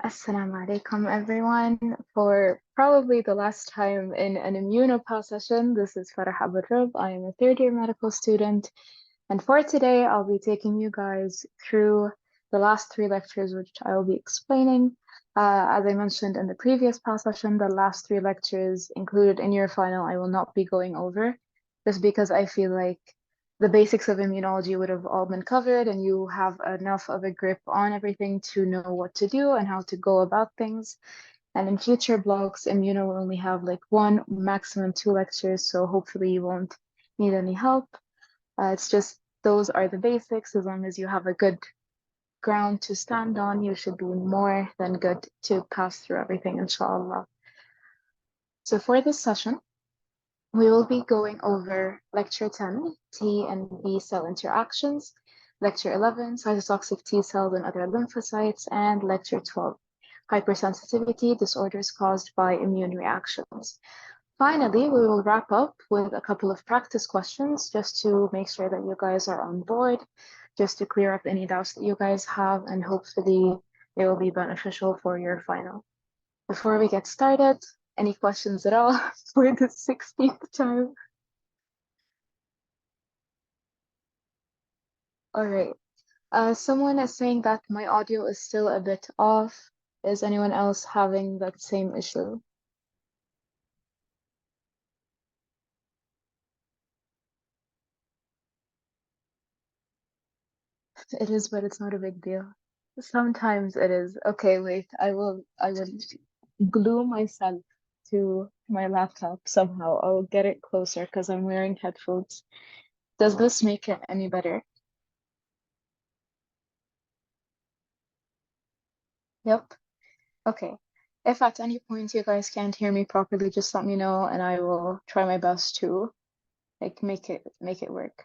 Assalamu alaikum, everyone. For probably the last time in an immunopass session, this is Farah Abul Rub. I am a third-year medical student, and for today, I'll be taking you guys through the last three lectures, which I will be explaining. As I mentioned in the previous past session, the last three lectures included in your final, I will not be going over, just because I feel like the basics of immunology would have all been covered and you have enough of a grip on everything to know what to do and how to go about things. And in future blocks, Immuno will only have like one, maximum two lectures, so hopefully you won't need any help. It's just those are the basics. As long as you have a good ground to stand on, you should be more than good to pass through everything, inshallah. So for this session, we will be going over Lecture 10, T and B cell interactions, Lecture 11, Cytotoxic T cells and other lymphocytes, and Lecture 12, hypersensitivity, disorders caused by immune reactions. Finally, we will wrap up with a couple of practice questions just to make sure that you guys are on board, just to clear up any doubts that you guys have, and hopefully they will be beneficial for your final. Before we get started, any questions at all for the 16th time? All right. Someone is saying that my audio is still a bit off. Is anyone else having that same issue? It is, but it's not a big deal. Sometimes it is. Okay, wait. I will glue myself to my laptop somehow. I'll get it closer because I'm wearing headphones. Does this make it any better? Yep. Okay. If at any point you guys can't hear me properly, just let me know and I will try my best to like make it work.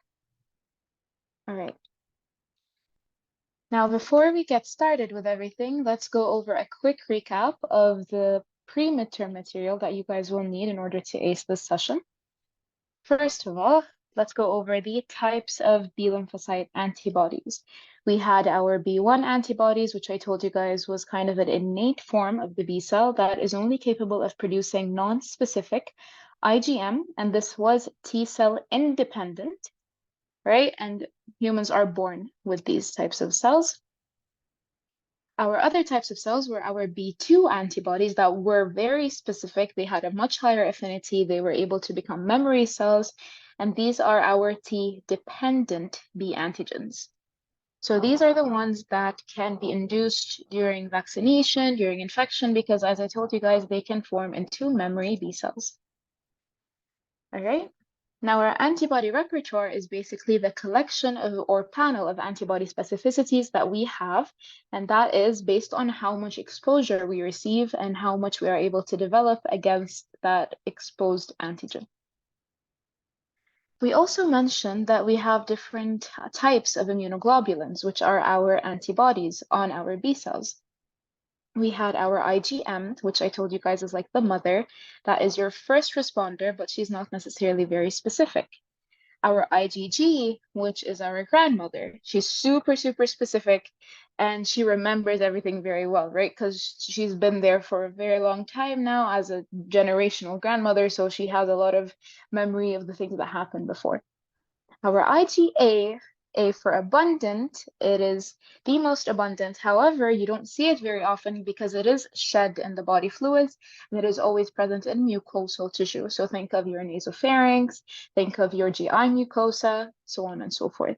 All right. Now, before we get started with everything, let's go over a quick recap of the pre-midterm material that you guys will need in order to ace this session. First of all, let's go over the types of B lymphocyte antibodies. We had our B1 antibodies, which I told you guys was kind of an innate form of the B cell that is only capable of producing non-specific IgM, and this was T cell independent, right? And humans are born with these types of cells. Our other types of cells were our B2 antibodies that were very specific. They had a much higher affinity. They were able to become memory cells. And these are our T-dependent B antigens. So these are the ones that can be induced during vaccination, during infection, because as I told you guys, they can form into memory B cells. All right. Now, our antibody repertoire is basically the collection of or panel of antibody specificities that we have, and that is based on how much exposure we receive and how much we are able to develop against that exposed antigen. We also mentioned that we have different types of immunoglobulins, which are our antibodies on our B cells. We had our IgM, which I told you guys is like the mother. That is your first responder, but she's not necessarily very specific. Our IgG, which is our grandmother, she's super, super specific and she remembers everything very well, right? Because she's been there for a very long time now as a generational grandmother, so she has a lot of memory of the things that happened before. Our IgA, A for abundant, it is the most abundant. However, you don't see it very often because it is shed in the body fluids and it is always present in mucosal tissue. So think of your nasopharynx, think of your GI mucosa, so on and so forth.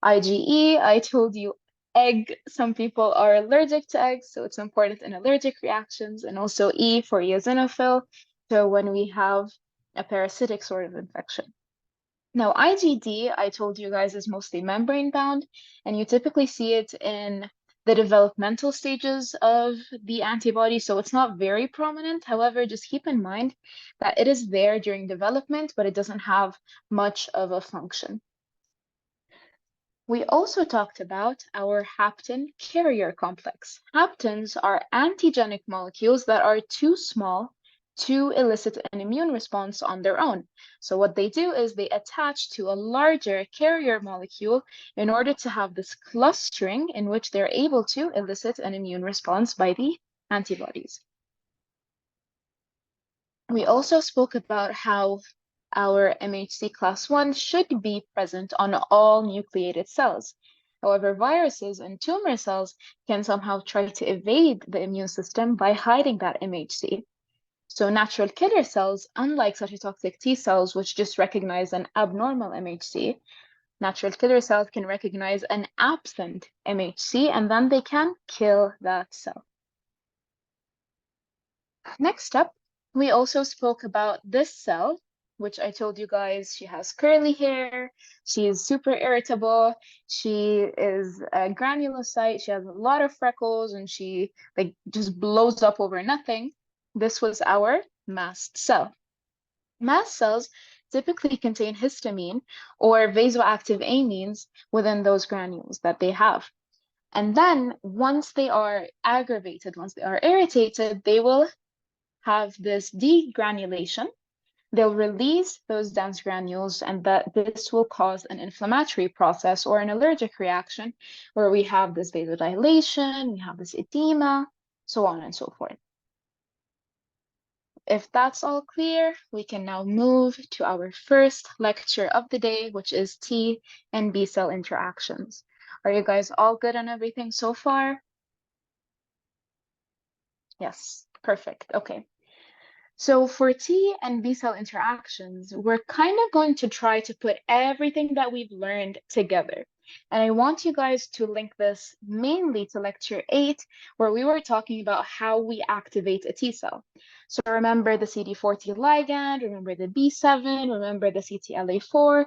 IgE, I told you egg. Some people are allergic to eggs, so it's important in allergic reactions, and also E for eosinophil. So when we have a parasitic sort of infection. Now, IgD, I told you guys, is mostly membrane bound, and you typically see it in the developmental stages of the antibody, so it's not very prominent. However, just keep in mind that it is there during development, but it doesn't have much of a function. We also talked about our hapten carrier complex. Haptens are antigenic molecules that are too small to elicit an immune response on their own. So what they do is they attach to a larger carrier molecule in order to have this clustering in which they're able to elicit an immune response by the antibodies. We also spoke about how our MHC class 1 should be present on all nucleated cells. However, viruses and tumor cells can somehow try to evade the immune system by hiding that MHC. So natural killer cells, unlike cytotoxic T cells, which just recognize an abnormal MHC, natural killer cells can recognize an absent MHC, and then they can kill that cell. Next up, we also spoke about this cell, which I told you guys she has curly hair, she is super irritable, she is a granulocyte, she has a lot of freckles, and she like just blows up over nothing. This was our mast cell. Mast cells typically contain histamine or vasoactive amines within those granules that they have. And then once they are aggravated, once they are irritated, they will have this degranulation. They'll release those dense granules, and that this will cause an inflammatory process or an allergic reaction where we have this vasodilation, we have this edema, so on and so forth. If that's all clear, we can now move to our first lecture of the day, which is T and B cell interactions. Are you guys all good on everything so far? Yes, perfect. Okay. So for T and B cell interactions, we're kind of going to try to put everything that we've learned together. And I want you guys to link this mainly to lecture 8, where we were talking about how we activate a T cell. So remember the CD4 T ligand, remember the B7, remember the CTLA4.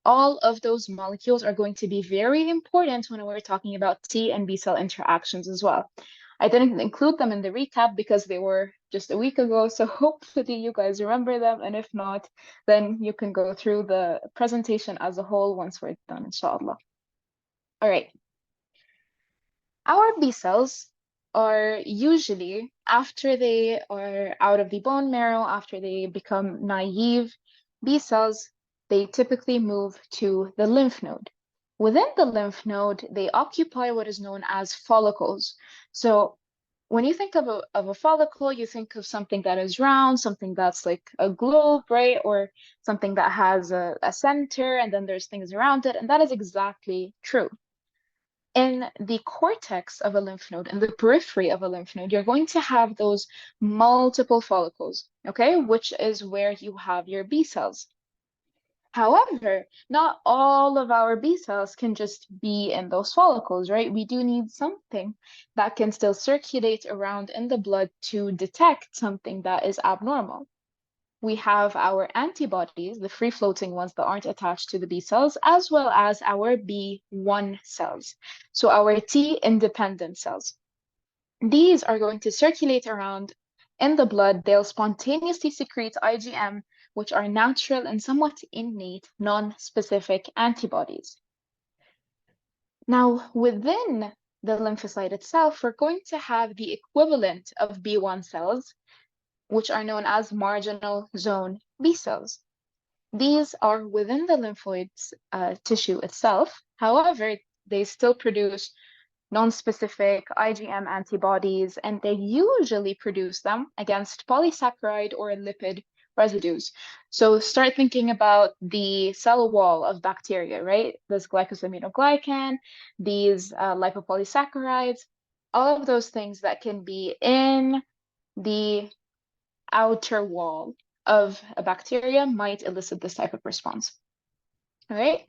All of those molecules are going to be very important when we're talking about T and B cell interactions as well. I didn't include them in the recap because they were just a week ago, so hopefully you guys remember them, and if not, then you can go through the presentation as a whole once we're done, inshallah. All right. Our B cells are usually, after they are out of the bone marrow, after they become naive B cells, they typically move to the lymph node. Within the lymph node, they occupy what is known as follicles. So when you think of a follicle, you think of something that is round, something that's like a globe, right? Or something that has a center and then there's things around it. And that is exactly true. In the cortex of a lymph node, in the periphery of a lymph node, you're going to have those multiple follicles, okay? Which is where you have your B cells. However, not all of our B cells can just be in those follicles, right? We do need something that can still circulate around in the blood to detect something that is abnormal. We have our antibodies, the free-floating ones that aren't attached to the B cells, as well as our B1 cells, so our T-independent cells. These are going to circulate around in the blood. They'll spontaneously secrete IgM, which are natural and somewhat innate, non-specific antibodies. Now, within the lymphocyte itself, we're going to have the equivalent of B1 cells, which are known as marginal zone B cells. These are within the lymphoid tissue itself. However, they still produce non-specific IgM antibodies, and they usually produce them against polysaccharide or lipid residues. So start thinking about the cell wall of bacteria, right? This glycosaminoglycan, these lipopolysaccharides, all of those things that can be in the outer wall of a bacteria might elicit this type of response. All right.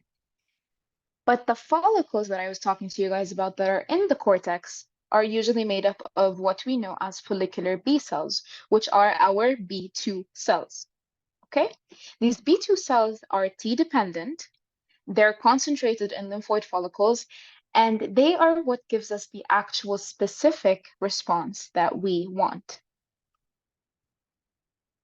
But the follicles that I was talking to you guys about that are in the cortex are usually made up of what we know as follicular B cells, which are our B2 cells. Okay? These B2 cells are T-dependent. They're concentrated in lymphoid follicles, and they are what gives us the actual specific response that we want.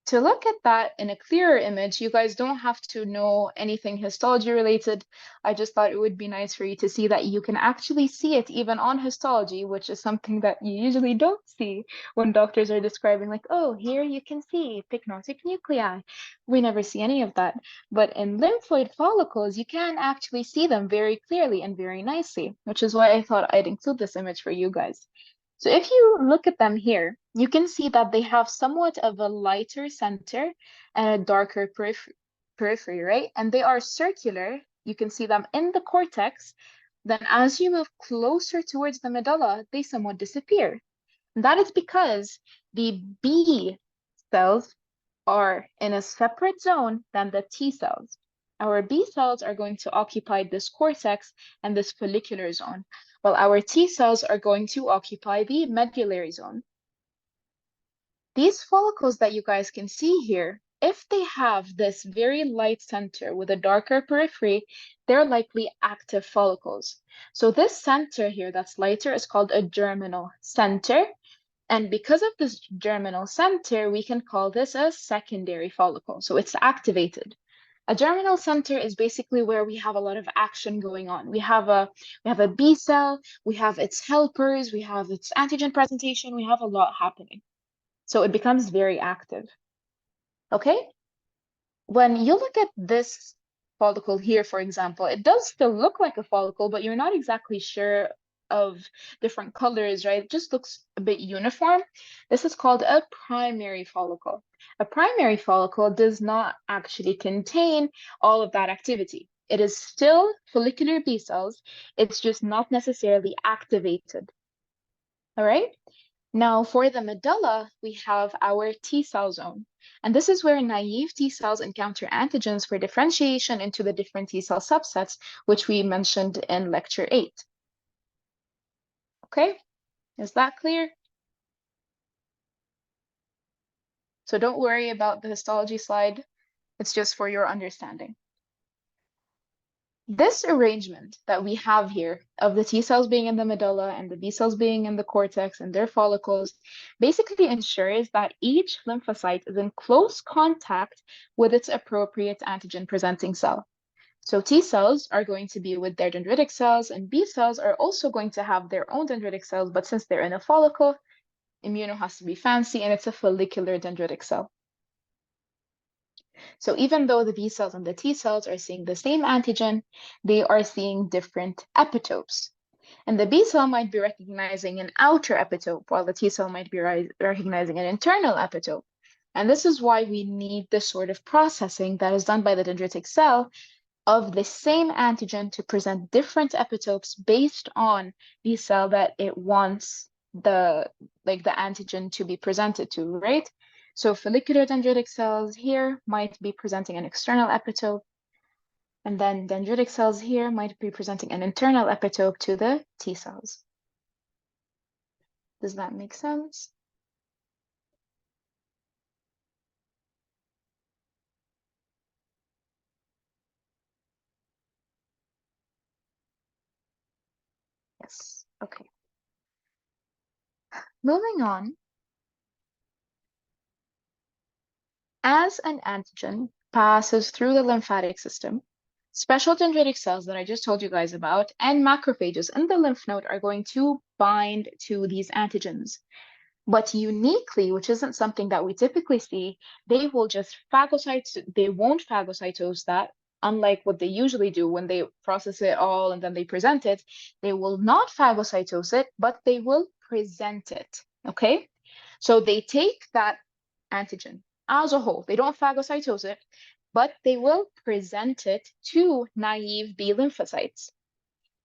to look at that in a clearer image, you guys don't have to know anything histology related. I just thought it would be nice for you to see that you can actually see it even on histology, which is something that you usually don't see when doctors are describing, like, oh, here you can see pycnotic nuclei. We never see any of that. But in lymphoid follicles, you can actually see them very clearly and very nicely, which is why I thought I'd include this image for you guys. So if you look at them here, you can see that they have somewhat of a lighter center and a darker periphery, right? And they are circular. You can see them in the cortex. Then as you move closer towards the medulla, they somewhat disappear. And that is because the B cells are in a separate zone than the T cells. Our B cells are going to occupy this cortex and this follicular zone, while our T cells are going to occupy the medullary zone. These follicles that you guys can see here, if they have this very light center with a darker periphery, they're likely active follicles. So this center here that's lighter is called a germinal center. And because of this germinal center, we can call this a secondary follicle. So it's activated. A germinal center is basically where we have a lot of action going on. We have a B cell, we have its helpers, we have its antigen presentation, we have a lot happening. So it becomes very active. Okay? When you look at this follicle here, for example, it does still look like a follicle, but you're not exactly sure of different colors, right? It just looks a bit uniform. This is called a primary follicle. A primary follicle does not actually contain all of that activity. It is still follicular B cells. It's just not necessarily activated. All right? Now, for the medulla, we have our T cell zone. And this is where naive T cells encounter antigens for differentiation into the different T cell subsets, which we mentioned in lecture 8. Okay, is that clear? So don't worry about the histology slide. It's just for your understanding. This arrangement that we have here of the T cells being in the medulla and the B cells being in the cortex and their follicles basically ensures that each lymphocyte is in close contact with its appropriate antigen presenting cell. So T cells are going to be with their dendritic cells, and B cells are also going to have their own dendritic cells, but since they're in a follicle, immuno has to be fancy, and it's a follicular dendritic cell. So even though the B cells and the T cells are seeing the same antigen, they are seeing different epitopes. And the B cell might be recognizing an outer epitope, while the T cell might be recognizing an internal epitope. And this is why we need this sort of processing that is done by the dendritic cell of the same antigen to present different epitopes based on the cell that it wants the antigen to be presented to, right? So follicular dendritic cells here might be presenting an external epitope, and then dendritic cells here might be presenting an internal epitope to the T cells. Does that make sense? Yes. Okay. Moving on, as an antigen passes through the lymphatic system, special dendritic cells that I just told you guys about and macrophages in the lymph node are going to bind to these antigens. But uniquely, which isn't something that we typically see, they won't phagocytose that, unlike what they usually do when they process it all and then they present it. They will not phagocytose it, but they will present it. Okay? So they take that antigen as a whole. They don't phagocytose it, but they will present it to naive B lymphocytes.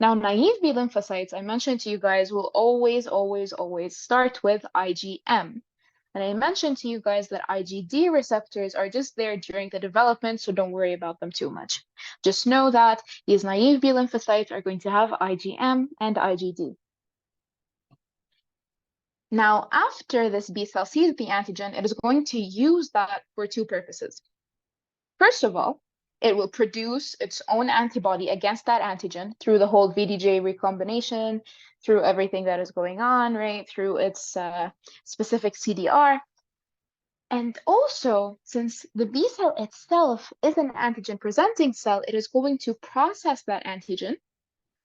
Now, naive B lymphocytes, I mentioned to you guys, will always, always, always start with IgM. And I mentioned to you guys that IgD receptors are just there during the development, so don't worry about them too much. Just know that these naive B lymphocytes are going to have IgM and IgD. Now, after this B cell sees the antigen, it is going to use that for two purposes. First of all, it will produce its own antibody against that antigen through the whole VDJ recombination, through everything that is going on, right? Through its specific CDR. And also, since the B cell itself is an antigen-presenting cell, it is going to process that antigen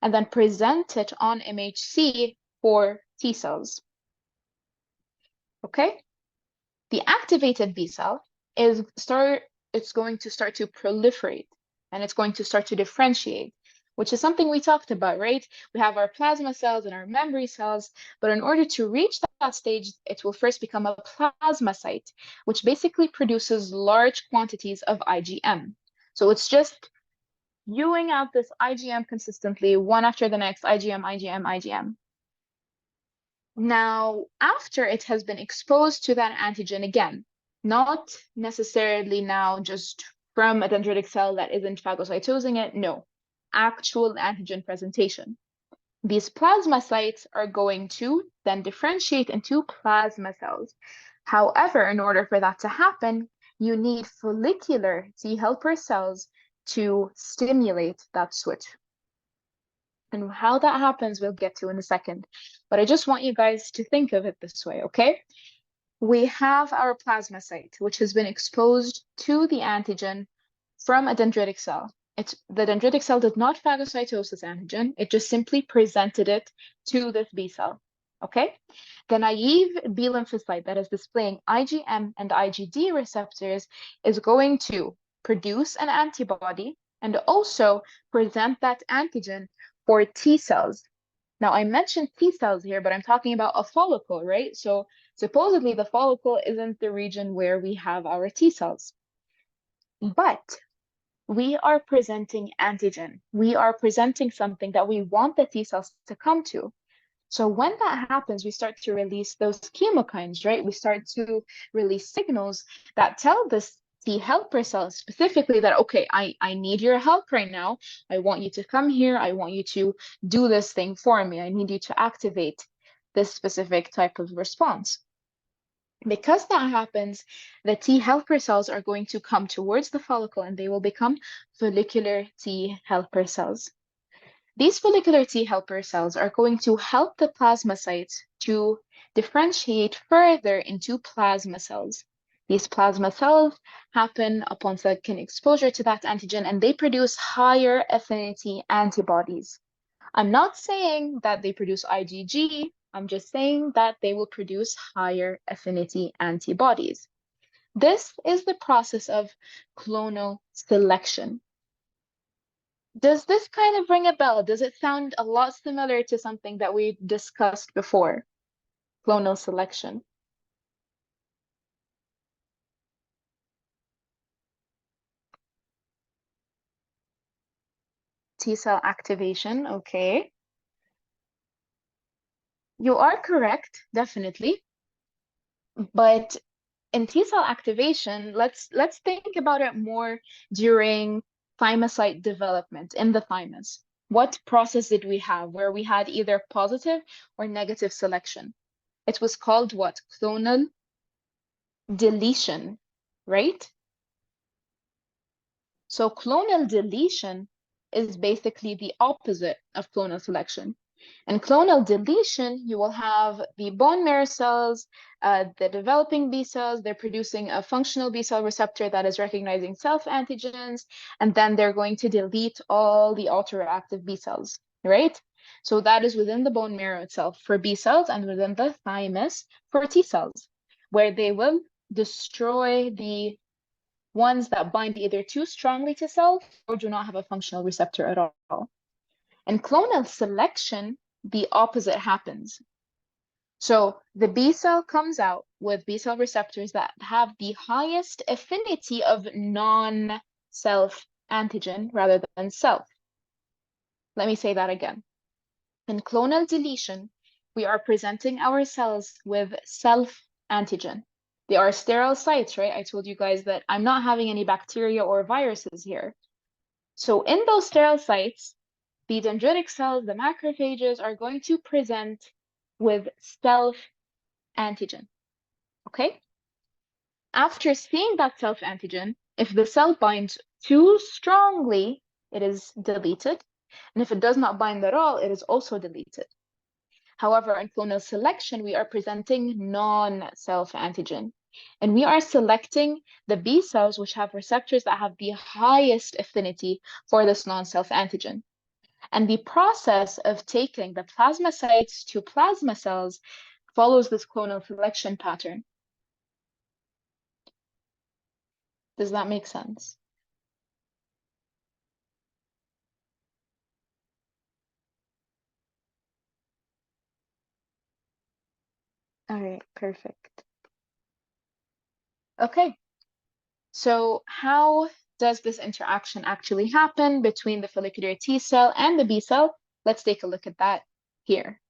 and then present it on MHC for T cells. Okay? The activated B cell it's going to start to proliferate and it's going to start to differentiate, which is something we talked about, right? We have our plasma cells and our memory cells, but in order to reach that stage, it will first become a plasmacyte, which basically produces large quantities of IgM. So it's just spewing out this IgM consistently, one after the next, IgM, IgM, IgM. Now, after it has been exposed to that antigen again, not necessarily now just from a dendritic cell that isn't phagocytosing it, no, actual antigen presentation. These plasmacytes are going to then differentiate into plasma cells. However, in order for that to happen, you need follicular T helper cells to stimulate that switch. And how that happens, we'll get to in a second. But I just want you guys to think of it this way, okay? We have our plasmacyte, which has been exposed to the antigen from a dendritic cell. The dendritic cell did not phagocytose this antigen, it just simply presented it to this B cell, okay? The naive B lymphocyte that is displaying IgM and IgD receptors is going to produce an antibody and also present that antigen for T cells. Now, I mentioned T cells here, but I'm talking about a follicle, right? So supposedly the follicle isn't the region where we have our T cells. But we are presenting antigen. We are presenting something that we want the T cells to come to. So when that happens, we start to release those chemokines, right? We start to release signals that tell this T helper cell specifically that, okay, I need your help right now. I want you to come here. I want you to do this thing for me. I need you to activate this specific type of response. Because that happens, the T helper cells are going to come towards the follicle and they will become follicular T helper cells. These follicular T helper cells are going to help the plasmacytes to differentiate further into plasma cells. These plasma cells happen upon second exposure to that antigen and they produce higher affinity antibodies. I'm not saying that they produce IgG, I'm just saying that they will produce higher affinity antibodies. This is the process of clonal selection. Does this kind of ring a bell? Does it sound a lot similar to something that we discussed before? Clonal selection. T cell activation, okay. You are correct, definitely. But in T cell activation, let's think about it more during thymocyte development in the thymus. What process did we have where we had either positive or negative selection? It was called what? Clonal deletion, right? So clonal deletion is basically the opposite of clonal selection. In clonal deletion, you will have the bone marrow cells, the developing B cells, they're producing a functional B cell receptor that is recognizing self-antigens, and then they're going to delete all the autoreactive B cells, right? So that is within the bone marrow itself for B cells and within the thymus for T cells, where they will destroy the ones that bind either too strongly to self or do not have a functional receptor at all. In clonal selection, the opposite happens. So the B cell comes out with B cell receptors that have the highest affinity of non-self antigen rather than self. Let me say that again. In clonal deletion, we are presenting our cells with self antigen. They are sterile sites, right? I told you guys that I'm not having any bacteria or viruses here. So in those sterile sites, the dendritic cells, the macrophages, are going to present with self-antigen, okay? After seeing that self-antigen, if the cell binds too strongly, it is deleted. And if it does not bind at all, it is also deleted. However, in clonal selection, we are presenting non-self-antigen. And we are selecting the B cells which have receptors that have the highest affinity for this non-self antigen. And the process of taking the plasmacytes to plasma cells follows this clonal selection pattern. Does that make sense? All right, perfect. Okay, so how does this interaction actually happen between the follicular T cell and the B cell? Let's take a look at that here.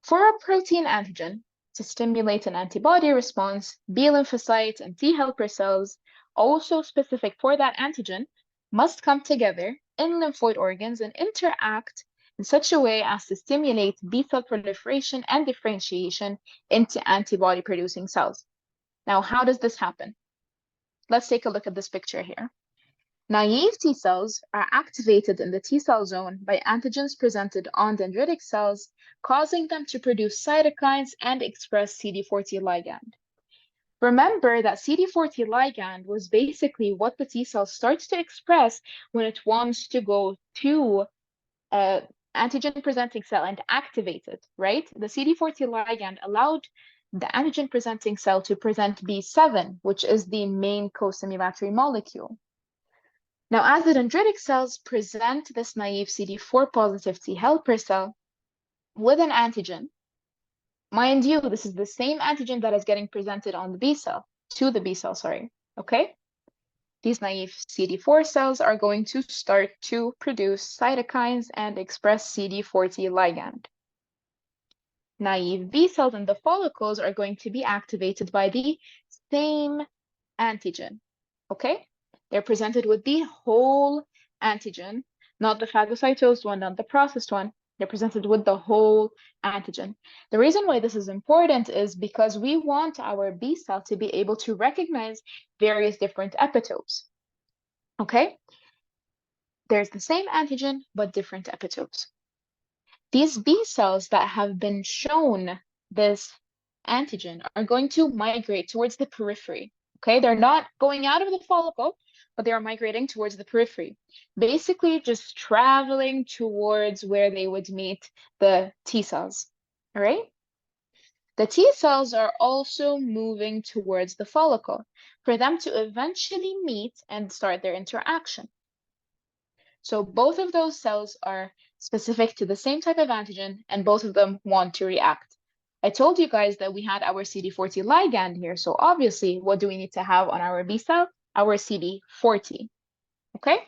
For a protein antigen to stimulate an antibody response, B lymphocytes and T helper cells, also specific for that antigen, must come together in lymphoid organs and interact in such a way as to stimulate B cell proliferation and differentiation into antibody producing cells. Now, how does this happen? Let's take a look at this picture here. Naive T cells are activated in the T cell zone by antigens presented on dendritic cells, causing them to produce cytokines and express CD40 ligand. Remember that CD40 ligand was basically what the T cell starts to express when it wants to go to an antigen presenting cell and activate it, right? The CD40 ligand allowed the antigen presenting cell to present B7, which is the main co-stimulatory molecule. Now, as the dendritic cells present this naive CD4 positive T helper cell with an antigen, mind you, this is the same antigen that is getting presented on the B cell, to the B cell, sorry, okay? These naive CD4 cells are going to start to produce cytokines and express CD40 ligand. Naive B cells in the follicles are going to be activated by the same antigen, okay? They're presented with the whole antigen, not the phagocytosed one, not the processed one. They're presented with the whole antigen. The reason why this is important is because we want our B cell to be able to recognize various different epitopes, okay? There's the same antigen, but different epitopes. These B cells that have been shown this antigen are going to migrate towards the periphery. Okay, they're not going out of the follicle, but they are migrating towards the periphery. Basically, just traveling towards where they would meet the T cells. All right? The T cells are also moving towards the follicle for them to eventually meet and start their interaction. So both of those cells are specific to the same type of antigen, and both of them want to react. I told you guys that we had our CD40 ligand here, so obviously, what do we need to have on our B cell? Our CD40, okay?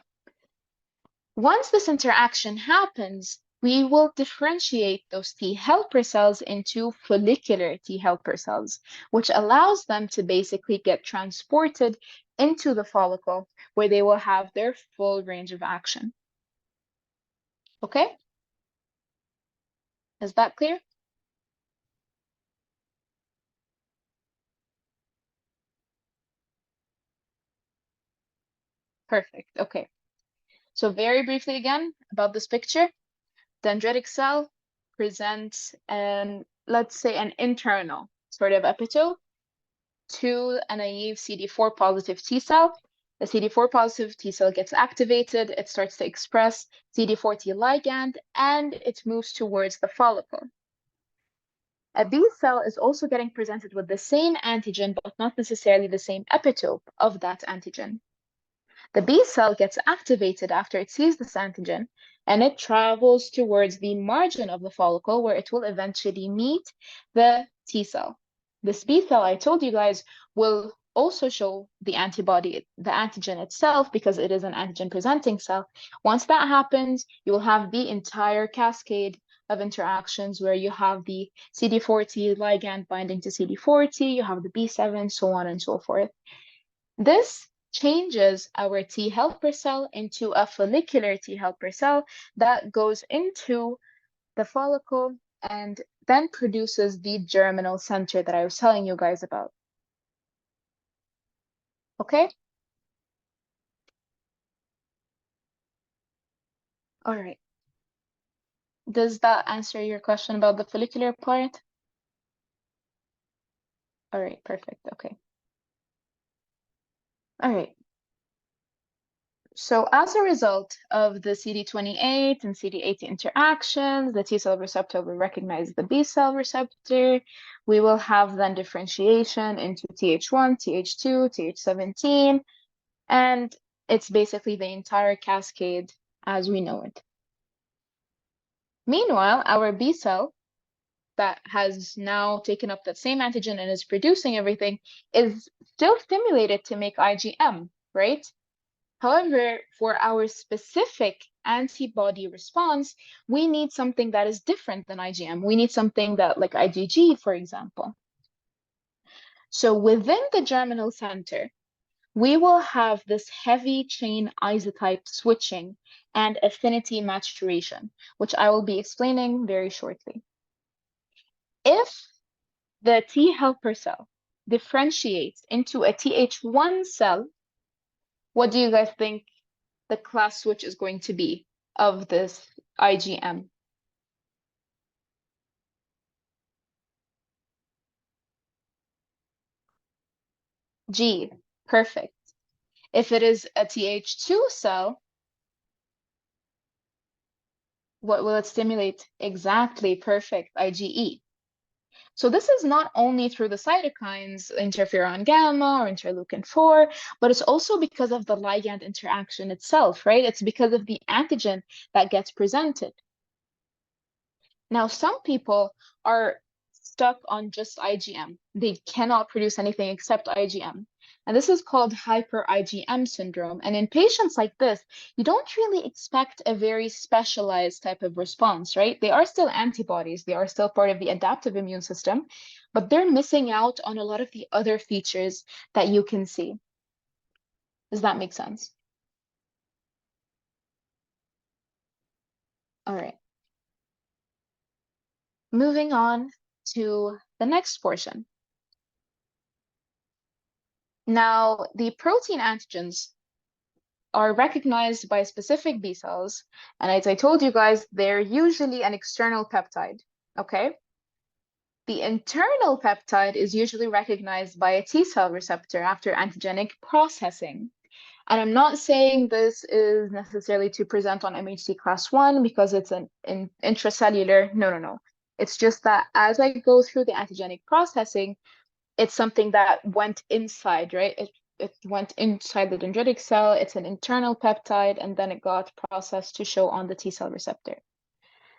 Once this interaction happens, we will differentiate those T helper cells into follicular T helper cells, which allows them to basically get transported into the follicle where they will have their full range of action. Okay? Is that clear? Perfect. Okay. So very briefly again about this picture, dendritic cell presents let's say an internal sort of epitope to a naive CD4 positive T cell. The CD4 positive T cell gets activated, it starts to express CD40 ligand, and it moves towards the follicle. A B cell is also getting presented with the same antigen, but not necessarily the same epitope of that antigen. The B cell gets activated after it sees this antigen, and it travels towards the margin of the follicle where it will eventually meet the T cell. This B cell, I told you guys, will also show the antibody, the antigen itself, because it is an antigen presenting cell. Once that happens, you will have the entire cascade of interactions where you have the CD40 ligand binding to CD40, you have the B7, so on and so forth. This changes our T helper cell into a follicular T helper cell that goes into the follicle and then produces the germinal center that I was telling you guys about. Okay? All right. Does that answer your question about the follicular part? All right, perfect. Okay. All right. So as a result of the CD28 and CD80 interactions, the T cell receptor will recognize the B cell receptor. We will have then differentiation into Th1, Th2, Th17, and it's basically the entire cascade as we know it. Meanwhile, our B cell that has now taken up that same antigen and is producing everything is still stimulated to make IgM, right? However, for our specific antibody response, we need something that is different than IgM. We need something that, like IgG, for example. So within the germinal center, we will have this heavy chain isotype switching and affinity maturation, which I will be explaining very shortly. If the T helper cell differentiates into a Th1 cell, what do you guys think the class switch is going to be of this IgM? G, perfect. If it is a Th2 cell, what will it stimulate? Exactly, perfect, IgE. So this is not only through the cytokines, interferon gamma or interleukin 4, but it's also because of the ligand interaction itself, right? It's because of the antigen that gets presented. Now, some people are stuck on just IgM. They cannot produce anything except IgM. And this is called hyper IgM syndrome. And in patients like this, you don't really expect a very specialized type of response, right? They are still antibodies, they are still part of the adaptive immune system, but they're missing out on a lot of the other features that you can see. Does that make sense? All right. Moving on to the next portion. Now, the protein antigens are recognized by specific B cells. And as I told you guys, they're usually an external peptide, okay? The internal peptide is usually recognized by a T cell receptor after antigenic processing. And I'm not saying this is necessarily to present on MHC class 1 because it's an intracellular. No, no, no. It's just that as I go through the antigenic processing, it's something that went inside, right? It went inside the dendritic cell. It's an internal peptide, and then it got processed to show on the T cell receptor.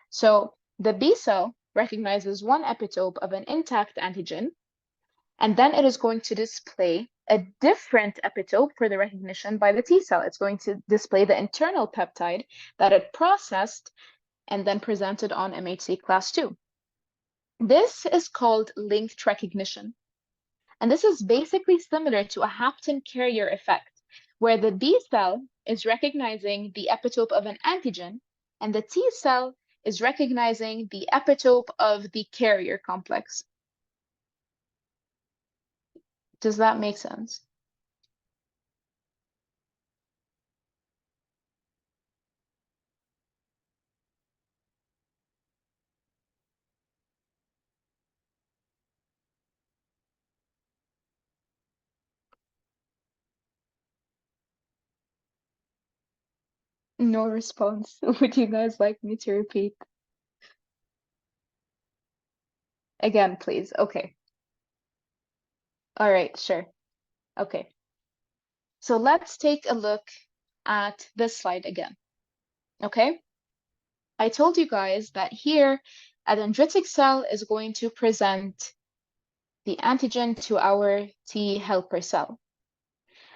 So the B cell recognizes one epitope of an intact antigen, and then it is going to display a different epitope for the recognition by the T cell. It's going to display the internal peptide that it processed and then presented on MHC class 2. This is called linked recognition. And this is basically similar to a hapten carrier effect, where the B cell is recognizing the epitope of an antigen, and the T cell is recognizing the epitope of the carrier complex. Does that make sense? No response. Would you guys like me to repeat again, please? Okay. All right, sure. Okay. So let's take a look at this slide again. Okay? I told you guys that here, a dendritic cell is going to present the antigen to our T helper cell.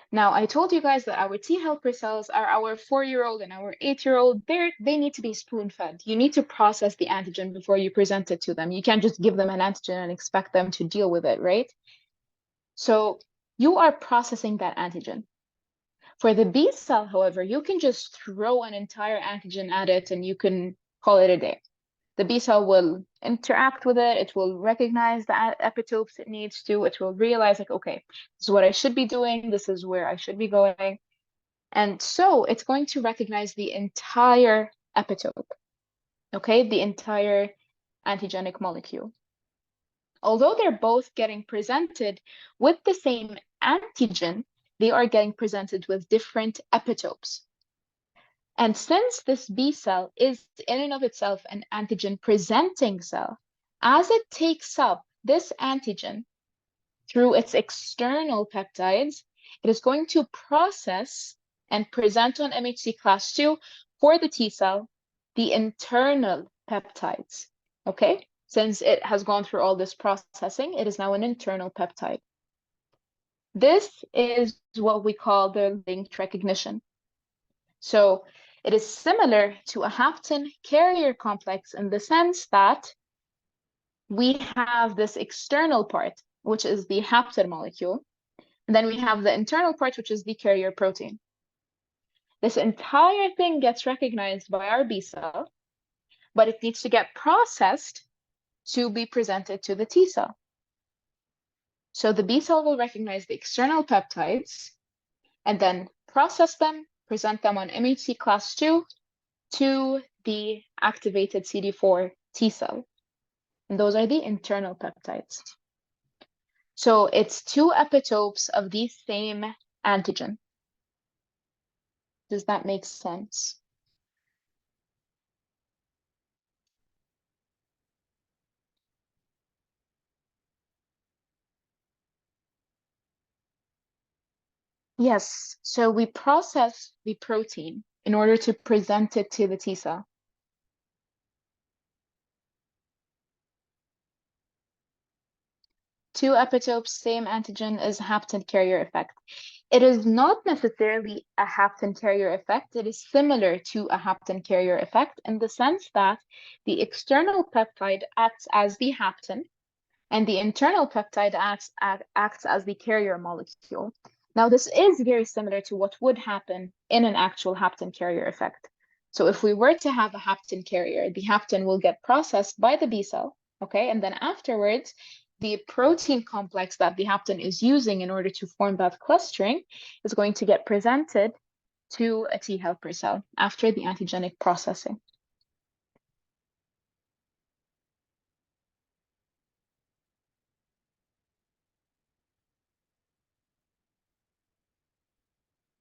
Now, I told you guys that our T helper cells are our 4-year-old and our 8-year-old. They need to be spoon-fed. You need to process the antigen before you present it to them. You can't just give them an antigen and expect them to deal with it, right? So you are processing that antigen. For the B cell, however, you can just throw an entire antigen at it and you can call it a day. The B cell will interact with it. It will recognize the epitopes it needs to. It will realize, like, okay, this is what I should be doing. This is where I should be going. And so it's going to recognize the entire epitope, okay, the entire antigenic molecule. Although they're both getting presented with the same antigen, they are getting presented with different epitopes. And since this B cell is in and of itself an antigen presenting cell, as it takes up this antigen through its external peptides, it is going to process and present on MHC class 2 for the T cell the internal peptides. Okay? Since it has gone through all this processing, it is now an internal peptide. This is what we call the linked recognition. So it is similar to a hapten carrier complex in the sense that we have this external part, which is the hapten molecule, and then we have the internal part, which is the carrier protein. This entire thing gets recognized by our B cell, but it needs to get processed to be presented to the T cell. So the B cell will recognize the external peptides and then process them, present them on MHC class 2 to the activated CD4 T cell. And those are the internal peptides. So it's two epitopes of the same antigen. Does that make sense? Yes. So we process the protein in order to present it to the T cell. Two epitopes, same antigen is hapten carrier effect. It is not necessarily a hapten carrier effect. It is similar to a hapten carrier effect in the sense that the external peptide acts as the hapten and the internal peptide acts as the carrier molecule. Now, this is very similar to what would happen in an actual hapten carrier effect. So if we were to have a hapten carrier, the hapten will get processed by the B cell, okay? And then afterwards, the protein complex that the hapten is using in order to form that clustering is going to get presented to a T helper cell after the antigenic processing.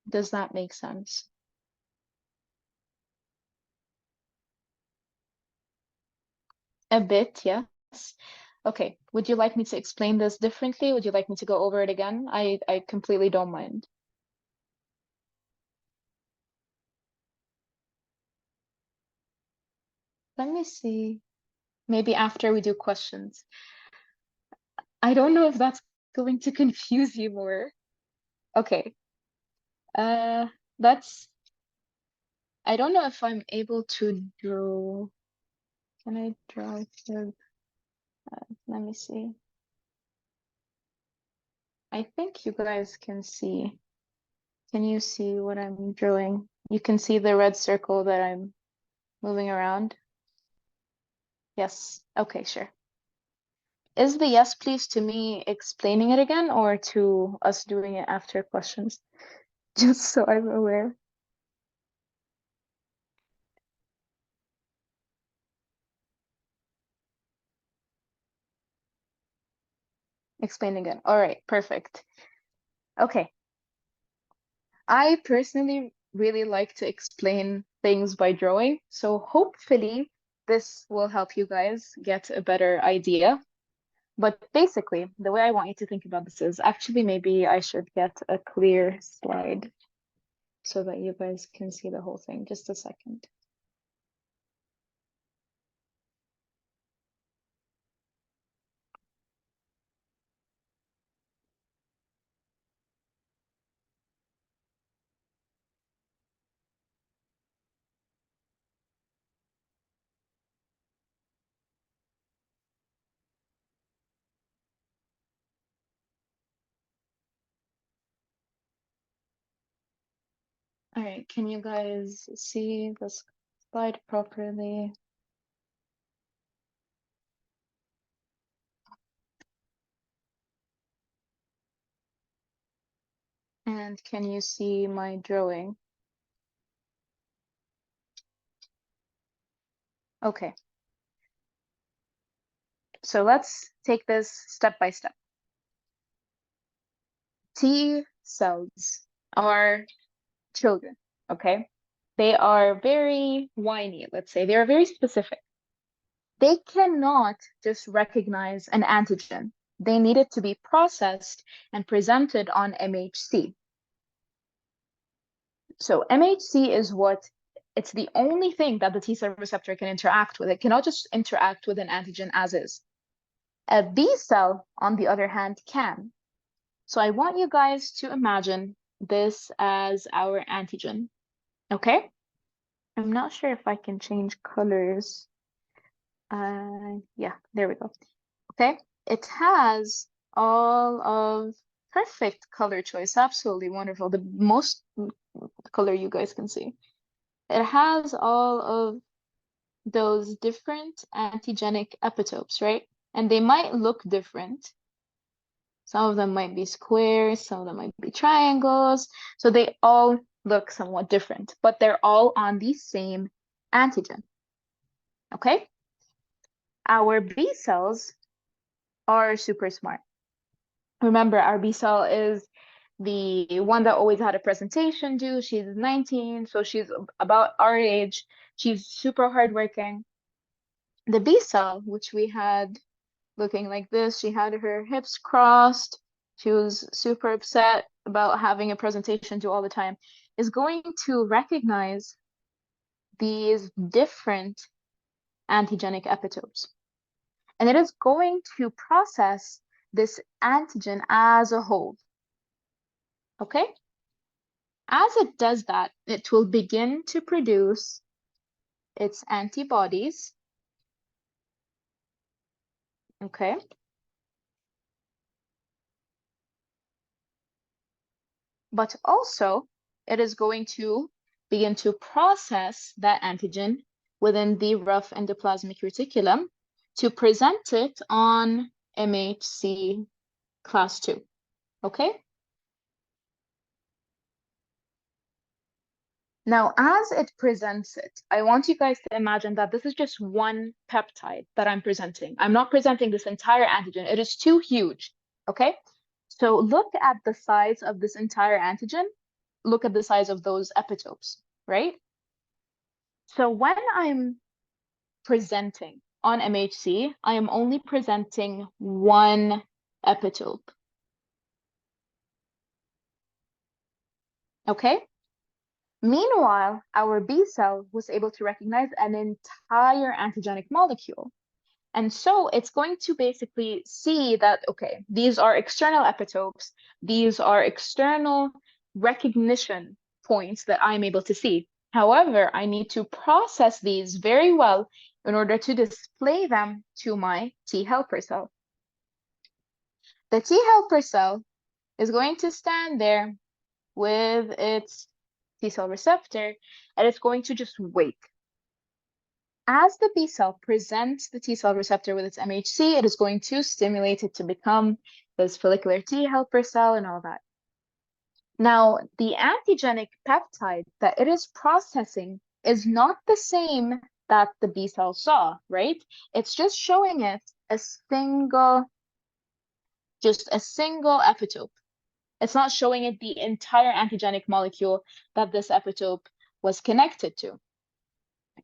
Does that make sense? A bit, yes. Okay. Would you like me to explain this differently? Would you like me to go over it again? I completely don't mind. Let me see. Maybe after we do questions. I don't know if that's going to confuse you more. Okay. Uh, that's, I don't know if I'm able to draw. Can I draw it here? Let me see. I think you guys can see. Can you see what I'm drawing? You can see the red circle that I'm moving around. Yes. Okay, sure. Is the yes, please to me explaining it again or to us doing it after questions? Just so I'm aware. Explain again. All right, perfect. Okay. I personally really like to explain things by drawing, so hopefully this will help you guys get a better idea. But basically, the way I want you to think about this is actually maybe I should get a clear slide so that you guys can see the whole thing. Just a second. All right, can you guys see this slide properly? And can you see my drawing? Okay. So let's take this step by step. T cells are children, okay? They are very whiny, let's say. They are very specific. They cannot just recognize an antigen. They need it to be processed and presented on MHC. So MHC is it's the only thing that the T cell receptor can interact with. It cannot just interact with an antigen as is. A B cell, on the other hand, can. So I want you guys to imagine this as our antigen, okay? I'm not sure if I can change colors. Yeah, there we go. Okay, it has all of perfect color choice, absolutely wonderful. The most color you guys can see. It has all of those different antigenic epitopes, right? And they might look different. Some of them might be squares, some of them might be triangles. So they all look somewhat different, but they're all on the same antigen. Okay? Our B cells are super smart. Remember, our B cell is the one that always had a presentation due. She's 19, so she's about our age. She's super hardworking. The B cell, which we had looking like this, she had her hips crossed. She was super upset about having a presentation due all the time, is going to recognize these different antigenic epitopes. And it is going to process this antigen as a whole. Okay? As it does that, it will begin to produce its antibodies. Okay? But also, it is going to begin to process that antigen within the rough endoplasmic reticulum to present it on MHC class 2. Okay? Now, as it presents it, I want you guys to imagine that this is just one peptide that I'm presenting. I'm not presenting this entire antigen. It is too huge. Okay? So look at the size of this entire antigen. Look at the size of those epitopes, right? So when I'm presenting on MHC, I am only presenting one epitope. Okay? Meanwhile, our B cell was able to recognize an entire antigenic molecule. And so it's going to basically see that, okay, these are external epitopes, these are external recognition points that I'm able to see. However, I need to process these very well in order to display them to my T helper cell. The T helper cell is going to stand there with its T cell receptor, and it's going to just wait. As the B cell presents the T cell receptor with its MHC, it is going to stimulate it to become this follicular T helper cell and all that. Now, the antigenic peptide that it is processing is not the same that the B cell saw, right? It's just showing it just a single epitope. It's not showing it the entire antigenic molecule that this epitope was connected to.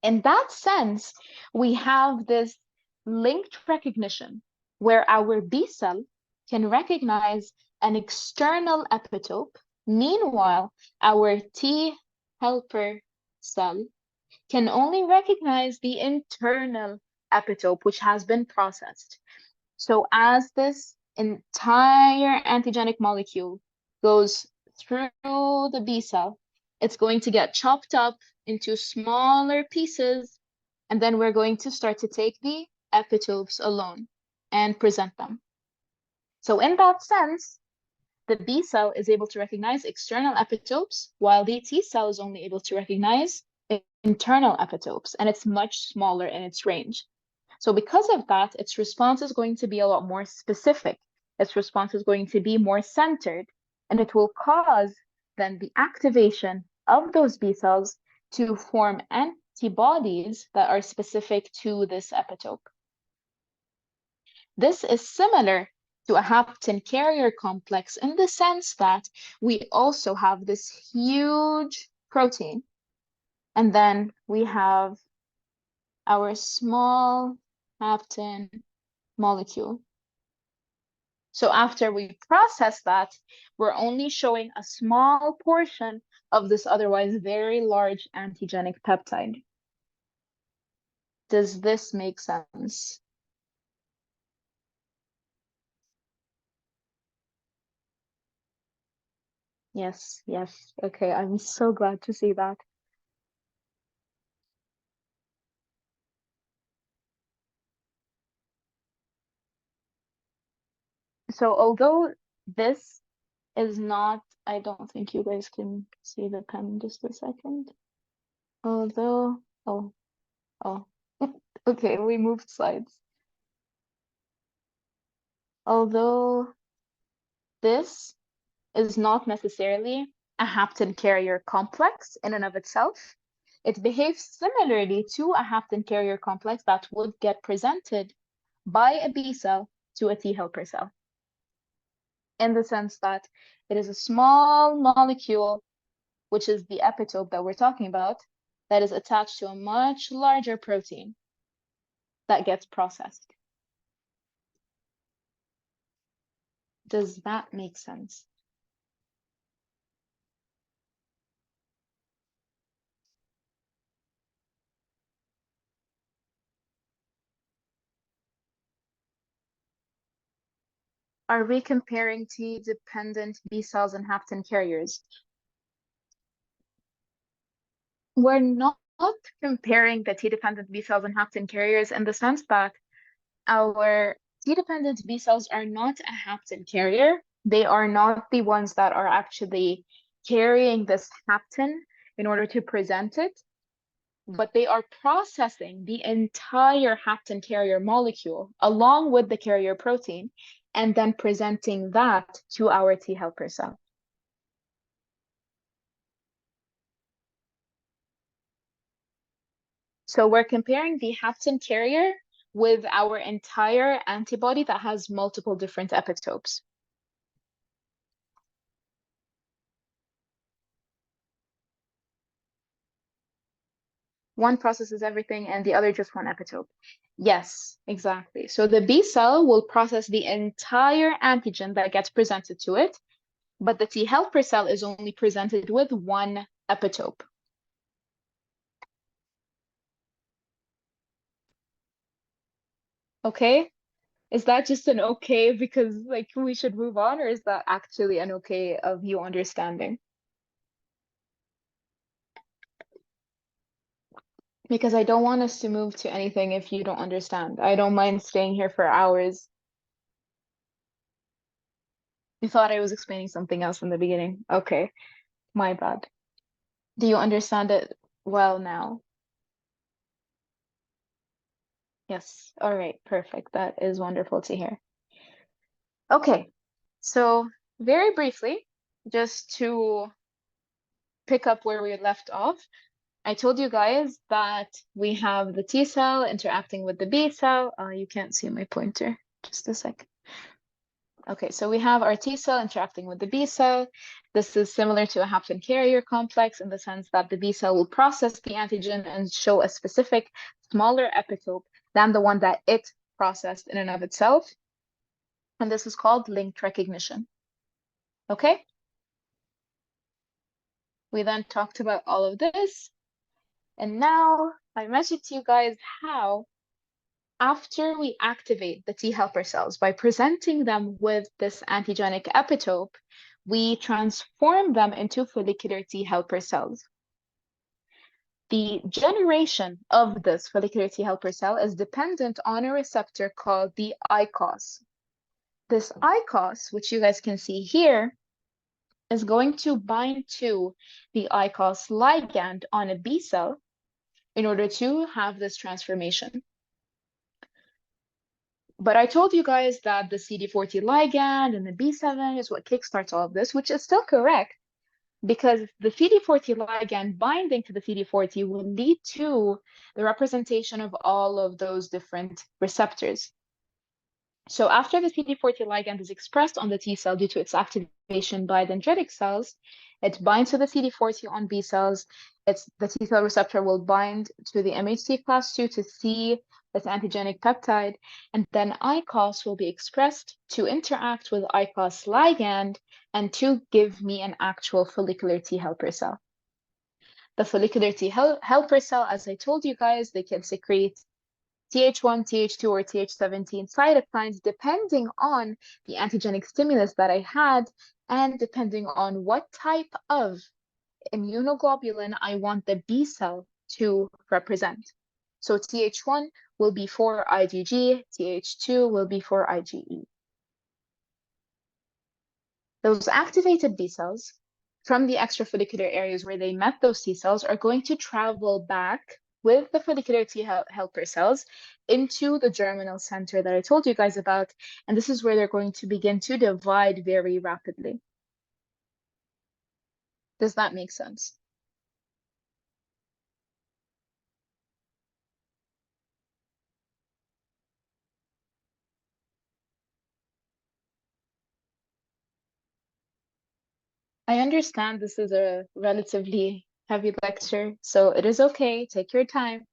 In that sense, we have this linked recognition where our B cell can recognize an external epitope. Meanwhile, our T helper cell can only recognize the internal epitope, which has been processed. So as this entire antigenic molecule goes through the B cell, it's going to get chopped up into smaller pieces, and then we're going to start to take the epitopes alone and present them. So in that sense, the B cell is able to recognize external epitopes, while the T cell is only able to recognize internal epitopes, and it's much smaller in its range. So because of that, its response is going to be a lot more specific. Its response is going to be more centered, and it will cause then the activation of those B cells to form antibodies that are specific to this epitope. This is similar to a hapten carrier complex in the sense that we also have this huge protein, and then we have our small hapten molecule. So after we process that, we're only showing a small portion of this otherwise very large antigenic peptide. Does this make sense? Yes, yes. Okay, I'm so glad to see that. So although this is not, I don't think you guys can see the pen just a second. Although, oh, oh, okay, we moved slides. Although this is not necessarily a hapten carrier complex in and of itself, it behaves similarly to a hapten carrier complex that would get presented by a B cell to a T helper cell, in the sense that it is a small molecule, which is the epitope that we're talking about, that is attached to a much larger protein that gets processed. Does that make sense? Are we comparing T-dependent B cells and hapten carriers? We're not comparing the T-dependent B cells and hapten carriers in the sense that our T-dependent B cells are not a hapten carrier. They are not the ones that are actually carrying this hapten in order to present it, but they are processing the entire hapten carrier molecule along with the carrier protein and then presenting that to our T helper cell. So we're comparing the hapten carrier with our entire antibody that has multiple different epitopes. One processes everything and the other just one epitope. Yes, exactly. So the B cell will process the entire antigen that gets presented to it, but the T helper cell is only presented with one epitope. Okay? Is that just an okay because like we should move on, or is that actually an okay of you understanding? Because I don't want us to move to anything if you don't understand. I don't mind staying here for hours. You thought I was explaining something else in the beginning. Okay, my bad. Do you understand it well now? Yes. All right, perfect. That is wonderful to hear. Okay, so very briefly, just to pick up where we left off, I told you guys that we have the T cell interacting with the B cell. You can't see my pointer. Just a sec. Okay, so we have our T cell interacting with the B cell. This is similar to a hapten carrier complex in the sense that the B cell will process the antigen and show a specific smaller epitope than the one that it processed in and of itself. And this is called linked recognition. Okay, we then talked about all of this. And now I mentioned to you guys how after we activate the T helper cells by presenting them with this antigenic epitope, we transform them into follicular T helper cells. The generation of this follicular T helper cell is dependent on a receptor called the ICOS. This ICOS, which you guys can see here, is going to bind to the ICOS ligand on a B cell in order to have this transformation. But I told you guys that the CD40 ligand and the B7 is what kickstarts all of this, which is still correct because the CD40 ligand binding to the CD40 will lead to the representation of all of those different receptors. So after the CD40 ligand is expressed on the T cell due to its activation by dendritic cells, it binds to the CD40 on B cells. The T cell receptor will bind to the MHC class 2 to see this antigenic peptide, and then ICOS will be expressed to interact with ICOS ligand and to give me an actual follicular T helper cell. The follicular T helper cell, as I told you guys, they can secrete Th1, Th2, or Th17 cytokines depending on the antigenic stimulus that I had and depending on what type of immunoglobulin I want the B cell to represent. So Th1 will be for IgG, Th2 will be for IgE. Those activated B cells from the extrafollicular areas where they met those T cells are going to travel back with the follicular T helper cells into the germinal center that I told you guys about. And this is where they're going to begin to divide very rapidly. Does that make sense? I understand this is a relatively heavy lecture, so it is okay. Take your time.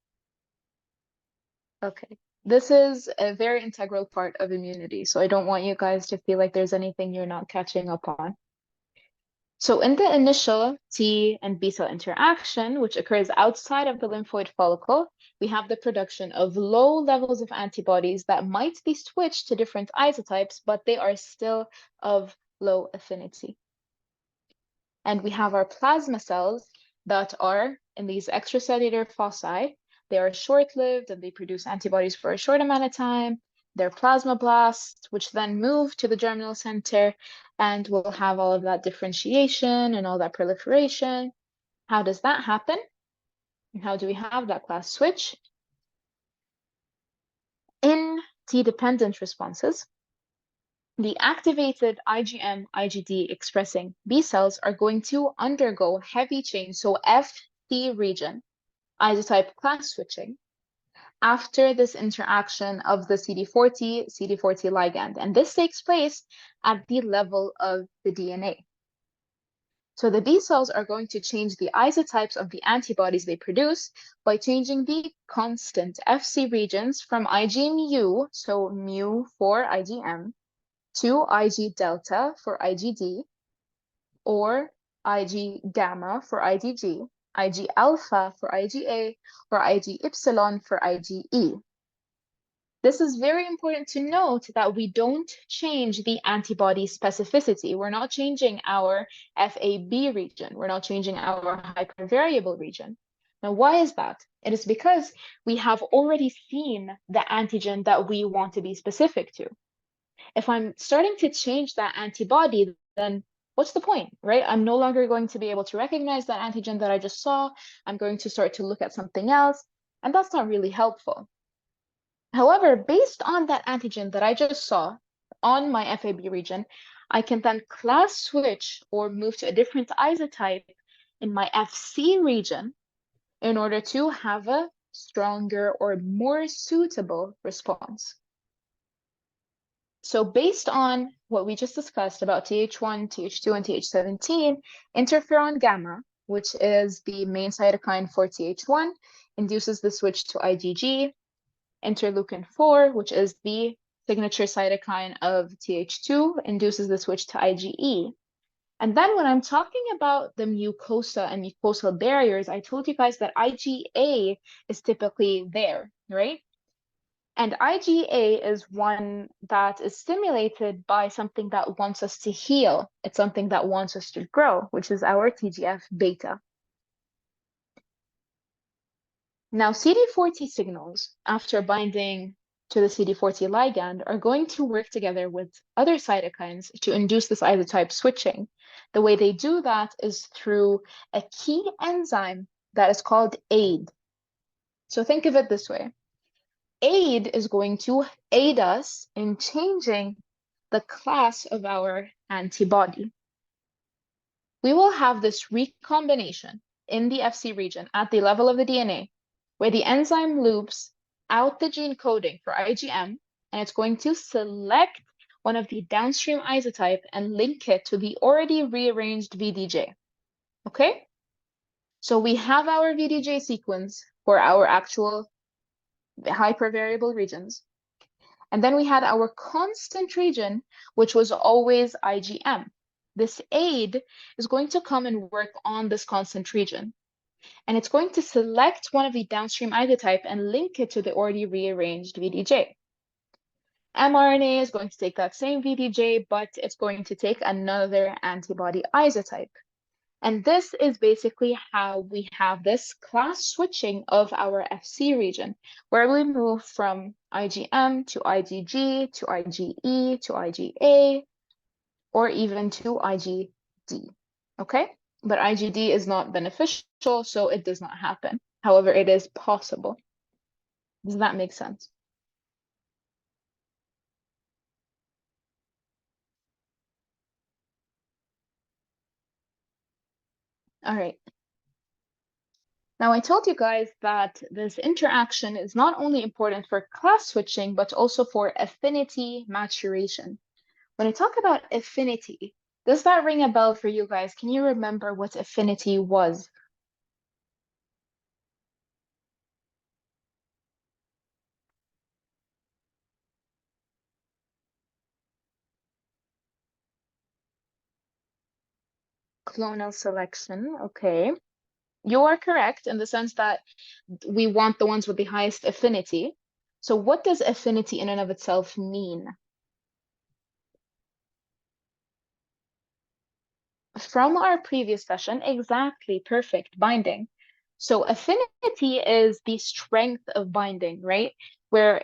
Okay. This is a very integral part of immunity, so I don't want you guys to feel like there's anything you're not catching up on. So in the initial T and B cell interaction, which occurs outside of the lymphoid follicle, we have the production of low levels of antibodies that might be switched to different isotypes, but they are still of low affinity. And we have our plasma cells that are in these extracellular foci. They are short-lived and they produce antibodies for a short amount of time. They're plasmablasts, which then move to the germinal center and will have all of that differentiation and all that proliferation. How does that happen? And how do we have that class switch? In T-dependent responses, the activated IgM, IgD expressing B cells are going to undergo heavy chain, so Fc region, isotype class switching, after this interaction of the CD40 ligand. And this takes place at the level of the DNA. So the B cells are going to change the isotypes of the antibodies they produce by changing the constant Fc regions from Ig mu, so mu for IgM, to Ig delta for IgD, or Ig gamma for IgG, Ig alpha for IgA, or Ig epsilon for IgE. This is very important to note that we don't change the antibody specificity. We're not changing our FAB region. We're not changing our hypervariable region. Now, why is that? It is because we have already seen the antigen that we want to be specific to. If I'm starting to change that antibody, then what's the point, right? I'm no longer going to be able to recognize that antigen that I just saw. I'm going to start to look at something else, and that's not really helpful. However, based on that antigen that I just saw on my FAB region, I can then class switch or move to a different isotype in my FC region in order to have a stronger or more suitable response. So based on what we just discussed about Th1, Th2, and Th17, interferon gamma, which is the main cytokine for Th1, induces the switch to IgG. Interleukin 4, which is the signature cytokine of Th2, induces the switch to IgE. And then when I'm talking about the mucosa and mucosal barriers, I told you guys that IgA is typically there, right? And IgA is one that is stimulated by something that wants us to heal. It's something that wants us to grow, which is our TGF beta. Now, CD40 signals, after binding to the CD40 ligand, are going to work together with other cytokines to induce this isotype switching. The way they do that is through a key enzyme that is called AID. So think of it this way. AID is going to aid us in changing the class of our antibody. We will have this recombination in the Fc region at the level of the DNA, where the enzyme loops out the gene coding for IgM and it's going to select one of the downstream isotype and link it to the already rearranged VDJ. Okay? So we have our VDJ sequence for our actual hypervariable regions. And then we had our constant region, which was always IgM. This aid is going to come and work on this constant region. And it's going to select one of the downstream isotype and link it to the already rearranged VDJ. mRNA is going to take that same VDJ, but it's going to take another antibody isotype. And this is basically how we have this class switching of our FC region, where we move from IgM to IgG to IgE to IgA, or even to IgD. Okay? But IgD is not beneficial, so it does not happen. However, it is possible. Does that make sense? All right. Now, I told you guys that this interaction is not only important for class switching, but also for affinity maturation. When I talk about affinity, does that ring a bell for you guys? Can you remember what affinity was? Clonal selection, okay. You are correct in the sense that we want the ones with the highest affinity. So what does affinity in and of itself mean? From our previous session, exactly, perfect, binding. So affinity is the strength of binding, right? Where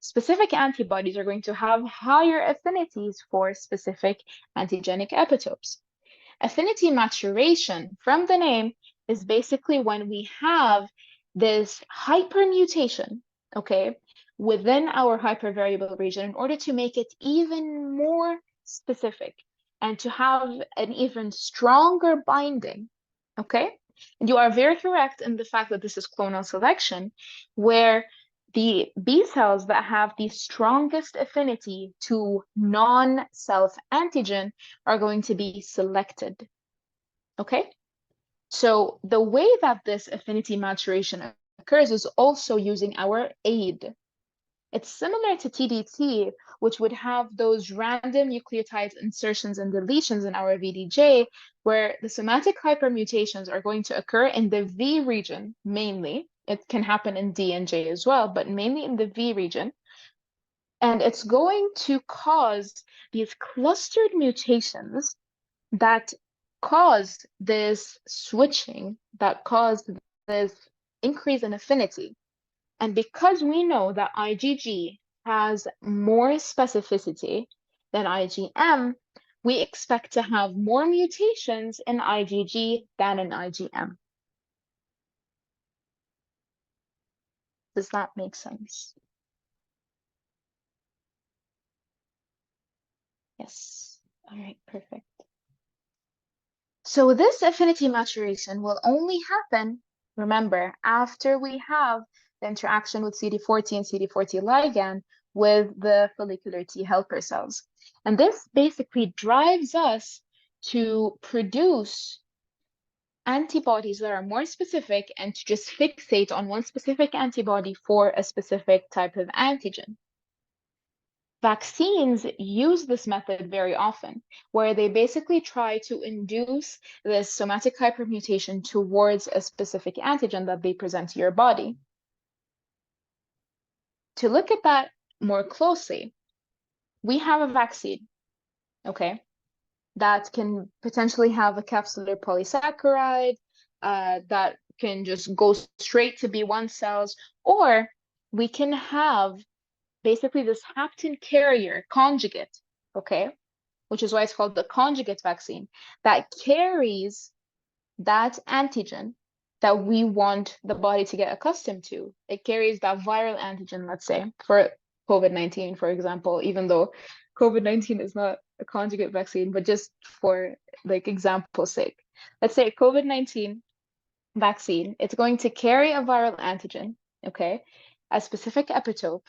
specific antibodies are going to have higher affinities for specific antigenic epitopes. Affinity maturation, from the name, is basically when we have this hypermutation, okay, within our hypervariable region in order to make it even more specific and to have an even stronger binding, okay? And you are very correct in the fact that this is clonal selection, where the B cells that have the strongest affinity to non-self antigen are going to be selected. Okay? So the way that this affinity maturation occurs is also using our aid. It's similar to TDT, which would have those random nucleotide insertions and deletions in our VDJ, where the somatic hypermutations are going to occur in the V region mainly. It can happen in D and J as well, but mainly in the V region. And it's going to cause these clustered mutations that cause this switching, that cause this increase in affinity. And because we know that IgG has more specificity than IgM, we expect to have more mutations in IgG than in IgM. Does that make sense? Yes. All right, perfect. So this affinity maturation will only happen, remember, after we have the interaction with CD40 and CD40 ligand with the follicular T helper cells. And this basically drives us to produce antibodies that are more specific and to just fixate on one specific antibody for a specific type of antigen. Vaccines use this method very often, where they basically try to induce this somatic hypermutation towards a specific antigen that they present to your body. To look at that more closely, we have a vaccine, okay, that can potentially have a capsular polysaccharide that can just go straight to B1 cells, or we can have basically this hapten carrier conjugate, okay, which is why it's called the conjugate vaccine, that carries that antigen that we want the body to get accustomed to. It carries that viral antigen, let's say, for COVID-19, for example, even though COVID-19 is not a conjugate vaccine, but just for like example's sake. Let's say COVID-19 vaccine, it's going to carry a viral antigen, okay, a specific epitope,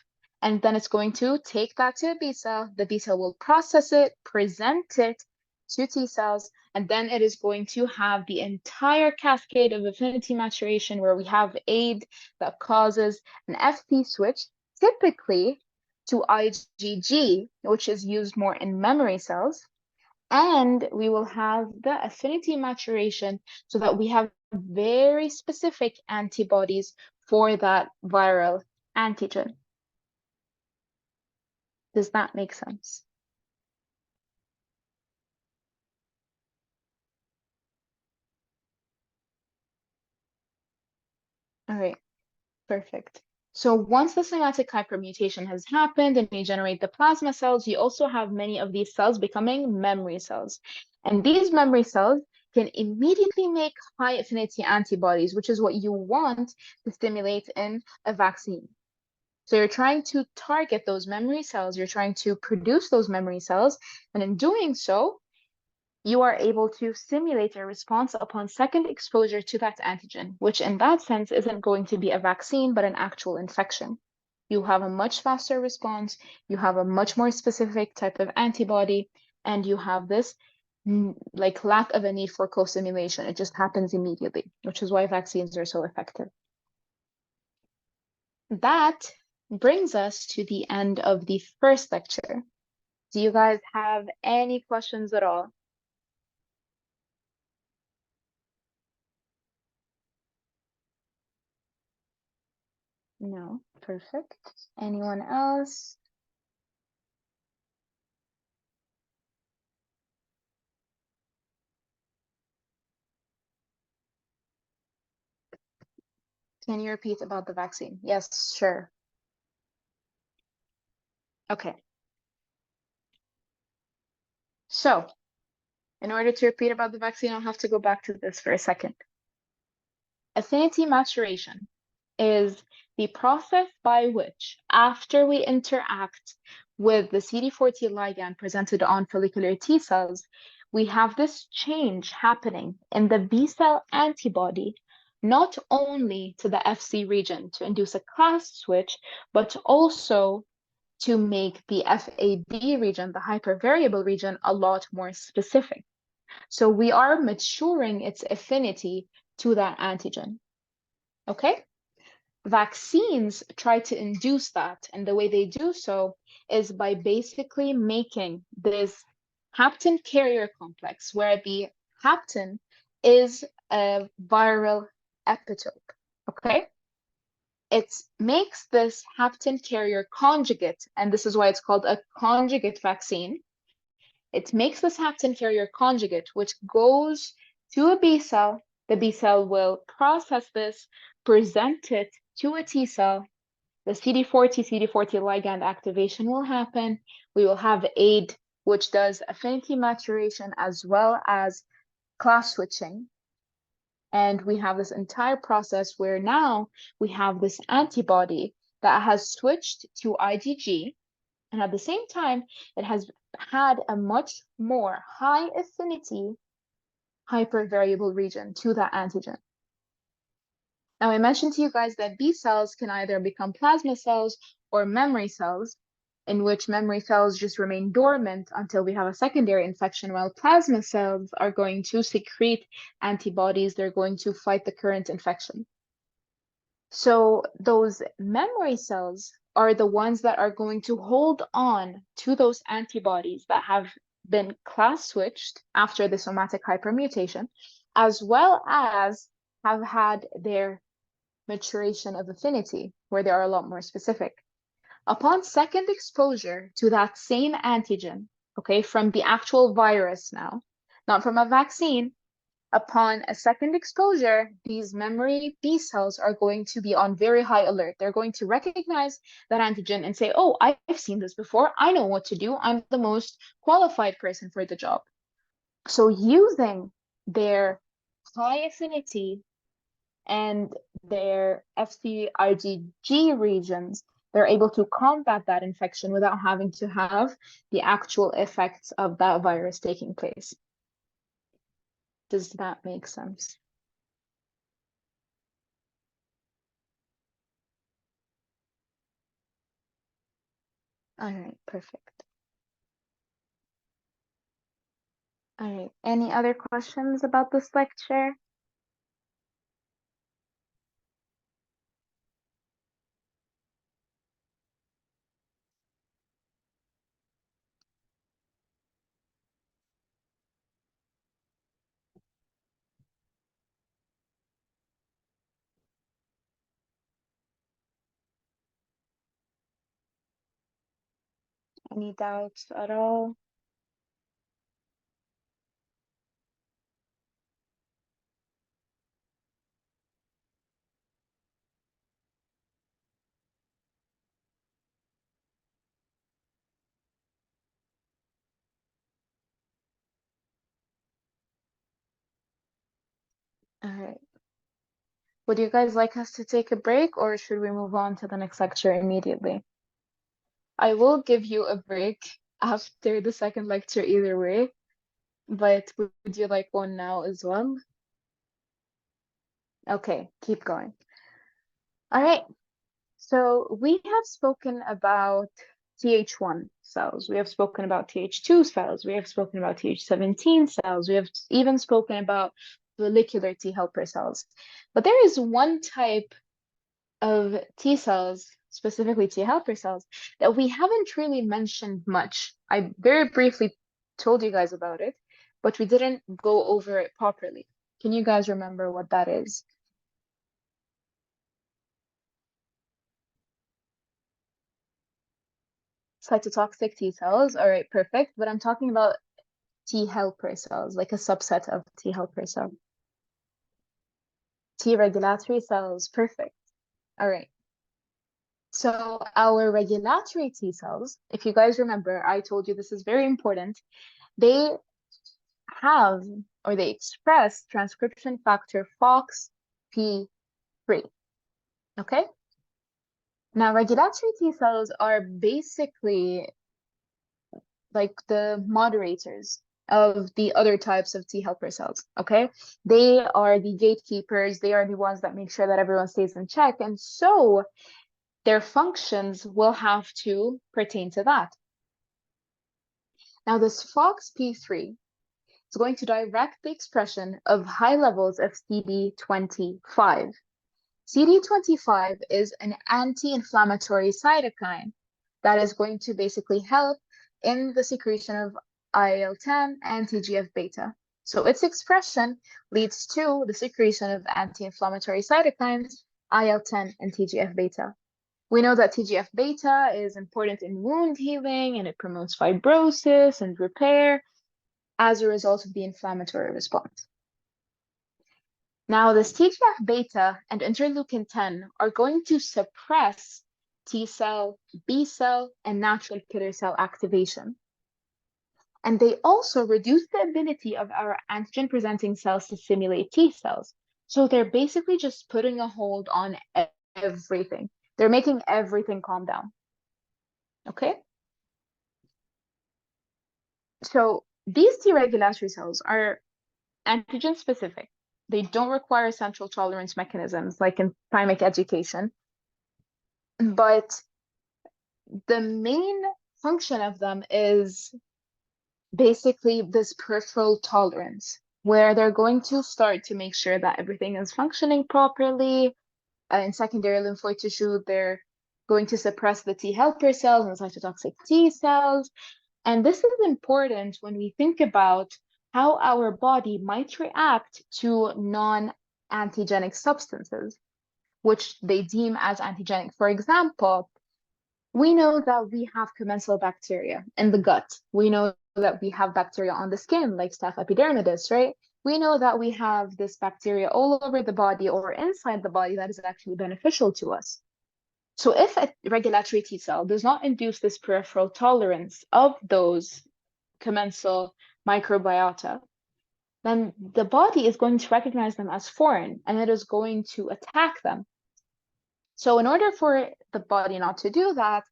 And then it's going to take that to a B cell. The B cell will process it, present it to T cells, and then it is going to have the entire cascade of affinity maturation where we have aid that causes an Fc switch, typically to IgG, which is used more in memory cells. And we will have the affinity maturation so that we have very specific antibodies for that viral antigen. Does that make sense? All right, perfect. So once the somatic hypermutation has happened and we generate the plasma cells, you also have many of these cells becoming memory cells. And these memory cells can immediately make high affinity antibodies, which is what you want to stimulate in a vaccine. So you're trying to target those memory cells, you're trying to produce those memory cells, and in doing so, you are able to simulate a response upon second exposure to that antigen, which in that sense isn't going to be a vaccine, but an actual infection. You have a much faster response, you have a much more specific type of antibody, and you have this like lack of a need for co-simulation. It just happens immediately, which is why vaccines are so effective. That brings us to the end of the first lecture. Do you guys have any questions at all? No, perfect. Anyone else? Can you repeat about the vaccine? Yes, sure. Okay. So, in order to repeat about the vaccine, I'll have to go back to this for a second. Affinity maturation is the process by which, after we interact with the CD40 ligand presented on follicular T cells, we have this change happening in the B cell antibody, not only to the Fc region to induce a class switch, but also to make the FAB region, the hypervariable region, a lot more specific. So we are maturing its affinity to that antigen. Okay? Vaccines try to induce that, and the way they do so is by basically making this hapten carrier complex, where the hapten is a viral epitope. Okay? It makes this hapten carrier conjugate, and this is why it's called a conjugate vaccine. It makes this hapten carrier conjugate, which goes to a B cell. The B cell will process this, present it to a T cell. The CD40 ligand activation will happen. We will have aid, which does affinity maturation as well as class switching. And we have this entire process where now we have this antibody that has switched to IgG. And at the same time, it has had a much more high affinity hypervariable region to that antigen. Now, I mentioned to you guys that B cells can either become plasma cells or memory cells, in which memory cells just remain dormant until we have a secondary infection, while plasma cells are going to secrete antibodies. They're going to fight the current infection. So those memory cells are the ones that are going to hold on to those antibodies that have been class switched after the somatic hypermutation, as well as have had their maturation of affinity, where they are a lot more specific. Upon second exposure to that same antigen, okay, from the actual virus now, not from a vaccine, upon a second exposure, these memory B cells are going to be on very high alert. They're going to recognize that antigen and say, oh, I've seen this before. I know what to do. I'm the most qualified person for the job. So using their high affinity and their FcIgG regions, they're able to combat that infection without having to have the actual effects of that virus taking place. Does that make sense? All right, perfect. All right. Any other questions about this lecture? Any doubts at all? All right. Would you guys like us to take a break or should we move on to the next lecture immediately? I will give you a break after the second lecture either way, but would you like one now as well? Okay, keep going. All right. So we have spoken about Th1 cells. We have spoken about Th2 cells. We have spoken about Th17 cells. We have even spoken about follicular T helper cells. But there is one type of T cells, specifically T helper cells, that we haven't really mentioned much. I very briefly told you guys about it, but we didn't go over it properly. Can you guys remember what that is? Cytotoxic T cells. All right, perfect. But I'm talking about T helper cells, like a subset of T helper cell. T regulatory cells, perfect. All right. So our regulatory T cells, if you guys remember, I told you this is very important. They have or they express transcription factor FOXP3. Okay? Now, regulatory T cells are basically like the moderators of the other types of T helper cells. Okay? They are the gatekeepers, they are the ones that make sure that everyone stays in check. And so their functions will have to pertain to that. Now, this FOXP3 is going to direct the expression of high levels of CD25. CD25 is an anti-inflammatory cytokine that is going to basically help in the secretion of IL-10 and TGF-beta. So its expression leads to the secretion of anti-inflammatory cytokines, IL-10 and TGF-beta. We know that TGF-beta is important in wound healing and it promotes fibrosis and repair as a result of the inflammatory response. Now, this TGF-beta and interleukin-10 are going to suppress T cell, B cell, and natural killer cell activation. And they also reduce the ability of our antigen-presenting cells to stimulate T cells. So they're basically just putting a hold on everything. They're making everything calm down. Okay? So these T regulatory cells are antigen specific. They don't require central tolerance mechanisms like in thymic education. But the main function of them is basically this peripheral tolerance, where they're going to start to make sure that everything is functioning properly. In secondary lymphoid tissue, they're going to suppress the T helper cells and cytotoxic T cells. And this is important when we think about how our body might react to non-antigenic substances, which they deem as antigenic. For example, we know that we have commensal bacteria in the gut. We know that we have bacteria on the skin, like Staph epidermidis, right? We know that we have this bacteria all over the body or inside the body that is actually beneficial to us. So if a regulatory T cell does not induce this peripheral tolerance of those commensal microbiota, then the body is going to recognize them as foreign and it is going to attack them. So in order for the body not to do that,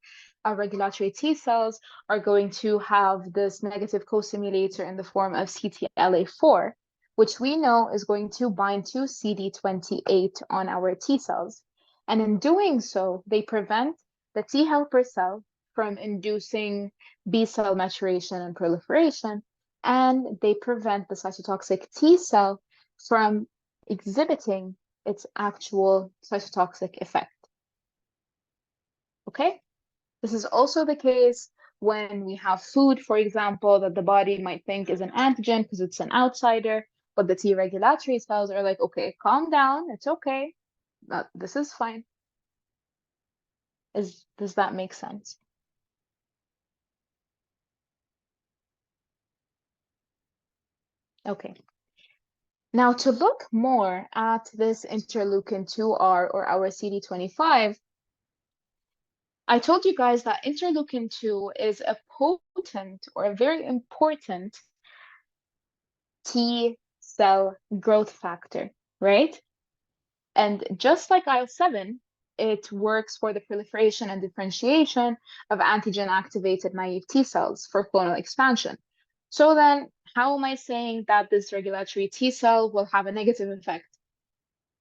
our regulatory T cells are going to have this negative co-stimulator in the form of CTLA4, which we know is going to bind to CD28 on our T cells. And in doing so, they prevent the T helper cell from inducing B cell maturation and proliferation, and they prevent the cytotoxic T cell from exhibiting its actual cytotoxic effect. Okay? This is also the case when we have food, for example, that the body might think is an antigen because it's an outsider, but the T regulatory cells are like, okay, calm down, it's okay. This is fine. Does that make sense? Okay. Now to look more at this interleukin 2R or our CD25, I told you guys that interleukin 2 is a potent or a very important T cell growth factor, right? And just like IL-7, it works for the proliferation and differentiation of antigen-activated naive T cells for clonal expansion. So then, how am I saying that this regulatory T cell will have a negative effect?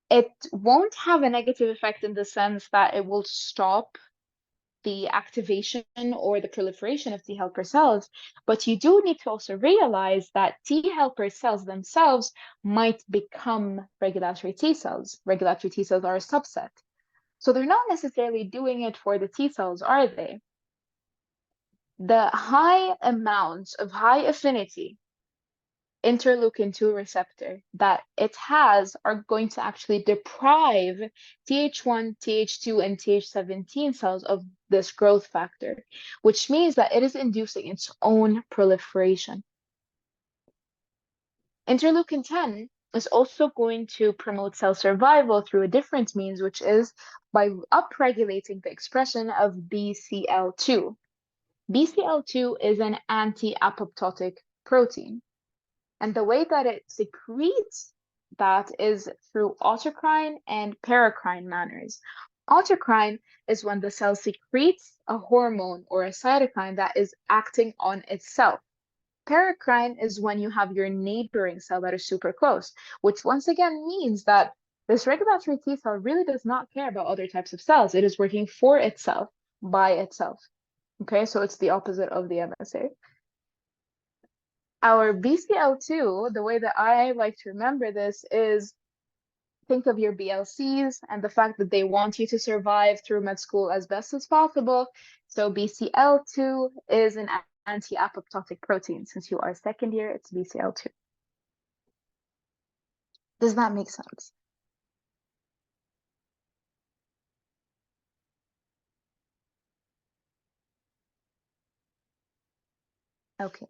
It won't have a negative effect in the sense that it will stop the activation or the proliferation of T helper cells, but you do need to also realize that T helper cells themselves might become regulatory T cells. Regulatory T cells are a subset. So they're not necessarily doing it for the T cells, are they? The high amounts of high affinity interleukin 2 receptor that it has are going to actually deprive Th1, Th2, and Th17 cells of this growth factor, which means that it is inducing its own proliferation. Interleukin 10 is also going to promote cell survival through a different means, which is by upregulating the expression of BCL2. BCL2 is an anti-apoptotic protein. And the way that it secretes that is through autocrine and paracrine manners. Autocrine is when the cell secretes a hormone or a cytokine that is acting on itself. Paracrine is when you have your neighboring cell that is super close, which once again means that this regulatory T cell really does not care about other types of cells. It is working for itself, by itself. Okay, so it's the opposite of the MSA. Our BCL2, the way that I like to remember this is think of your BLCs and the fact that they want you to survive through med school as best as possible. So BCL2 is an anti-apoptotic protein. Since you are second year, it's BCL2. Does that make sense? Okay.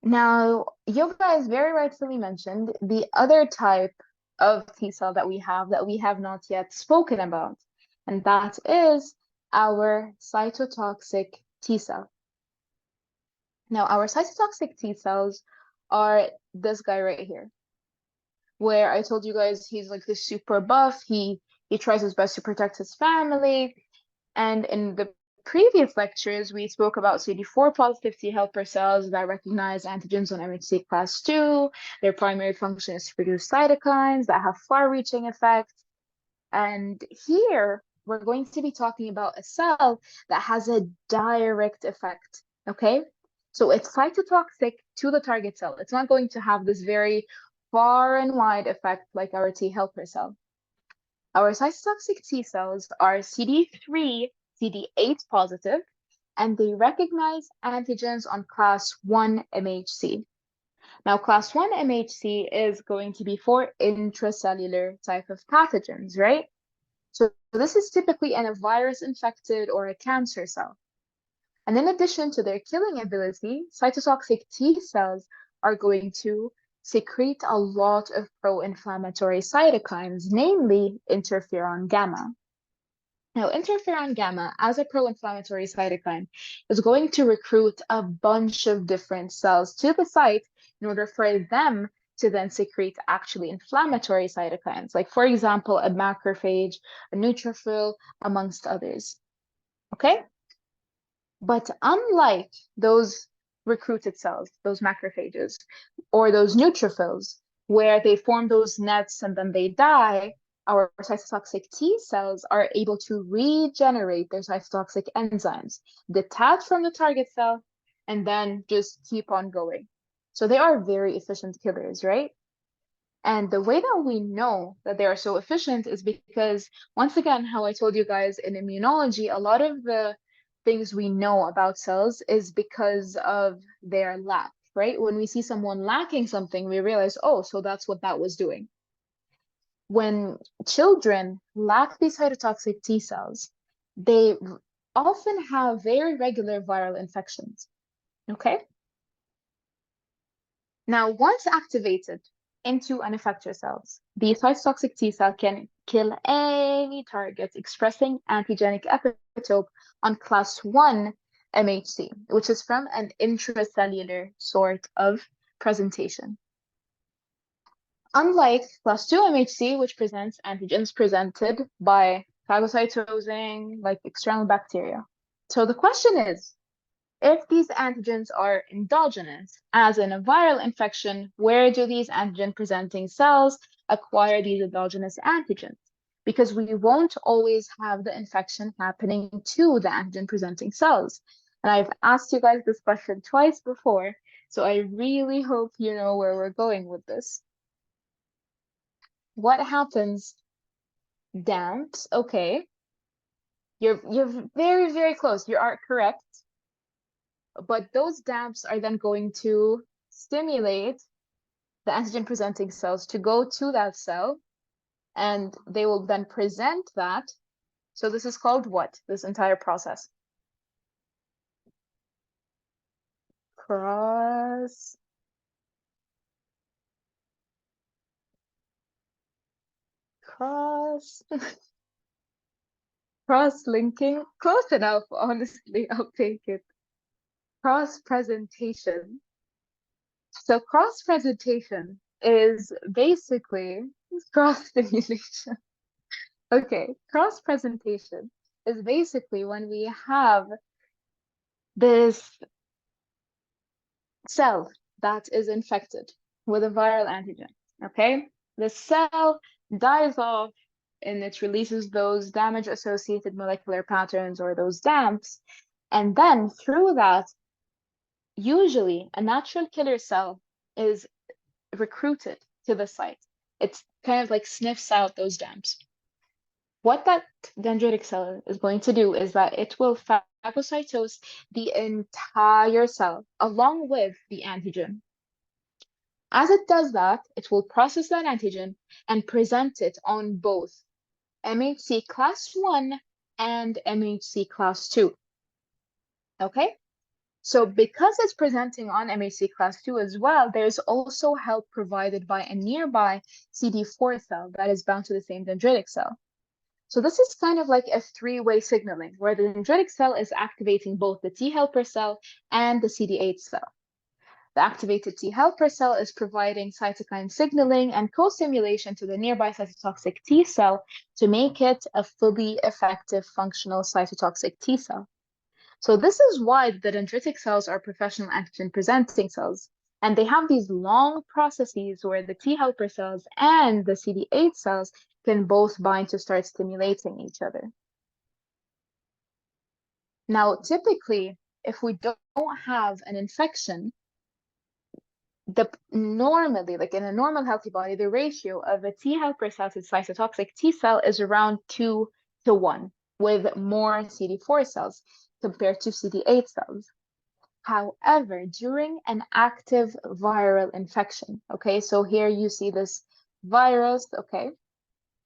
Now, you guys very rightfully mentioned the other type of T cell that we have not yet spoken about, and that is our cytotoxic T cell. Now, our cytotoxic T cells are this guy right here, where I told you guys he's like this super buff. He tries his best to protect his family, and in the previous lectures, we spoke about CD4 positive T helper cells that recognize antigens on MHC class 2. Their primary function is to produce cytokines that have far-reaching effects. And here, we're going to be talking about a cell that has a direct effect, okay? So it's cytotoxic to the target cell. It's not going to have this very far and wide effect like our T helper cell. Our cytotoxic T cells are CD3, CD8 positive, and they recognize antigens on class 1 MHC. Now, class 1 MHC is going to be for intracellular type of pathogens, right? So this is typically in a virus-infected or a cancer cell. And in addition to their killing ability, cytotoxic T cells are going to secrete a lot of pro-inflammatory cytokines, namely interferon gamma. Now, interferon gamma, as a pro-inflammatory cytokine, is going to recruit a bunch of different cells to the site in order for them to then secrete actually inflammatory cytokines, like, for example, a macrophage, a neutrophil, amongst others. Okay? But unlike those recruited cells, those macrophages, or those neutrophils, where they form those nets and then they die, our cytotoxic T cells are able to regenerate their cytotoxic enzymes, detach from the target cell, and then just keep on going. So they are very efficient killers, right? And the way that we know that they are so efficient is because, once again, how I told you guys in immunology, a lot of the things we know about cells is because of their lack, right? When we see someone lacking something, we realize, oh, so that's what that was doing. When children lack these cytotoxic T cells, they often have very regular viral infections. Okay? Now, once activated into an effector cells, the cytotoxic T cell can kill any target expressing antigenic epitope on class 1 MHC, which is from an intracellular sort of presentation. Unlike class 2 MHC, which presents antigens presented by phagocytosing, like external bacteria. So the question is, if these antigens are endogenous, as in a viral infection, where do these antigen-presenting cells acquire these endogenous antigens? Because we won't always have the infection happening to the antigen-presenting cells. And I've asked you guys this question twice before, so I really hope you know where we're going with this. What happens? Damps, okay. You're very, very close. You are correct. But those damps are then going to stimulate the antigen presenting cells to go to that cell, and they will then present that. So this is called what? This entire process? Cross cross cross-linking. Close enough, honestly. I'll take it. Cross-presentation. So cross-presentation is basically cross-stimulation. Okay, cross-presentation is basically when we have this cell that is infected with a viral antigen, okay? The cell dies off and it releases those damage-associated molecular patterns or those DAMPs. And then through that, usually a natural killer cell is recruited to the site. It's kind of like sniffs out those DAMPs. What that dendritic cell is going to do is that it will phagocytose the entire cell along with the antigen. As it does that, it will process that antigen and present it on both MHC class 1 and MHC class 2. Okay? So because it's presenting on MHC class 2 as well, there's also help provided by a nearby CD4 cell that is bound to the same dendritic cell. So this is kind of like a three-way signaling where the dendritic cell is activating both the T helper cell and the CD8 cell. The activated T helper cell is providing cytokine signaling and co-stimulation to the nearby cytotoxic T cell to make it a fully effective functional cytotoxic T cell. So this is why the dendritic cells are professional antigen-presenting cells. And they have these long processes where the T helper cells and the CD8 cells can both bind to start stimulating each other. Now, typically, if we don't have an infection, normally, like in a normal healthy body, the ratio of a T helper cell to cytotoxic T cell is around 2 to 1, with more CD4 cells compared to CD8 cells. However, during an active viral infection, okay, so here you see this virus, okay,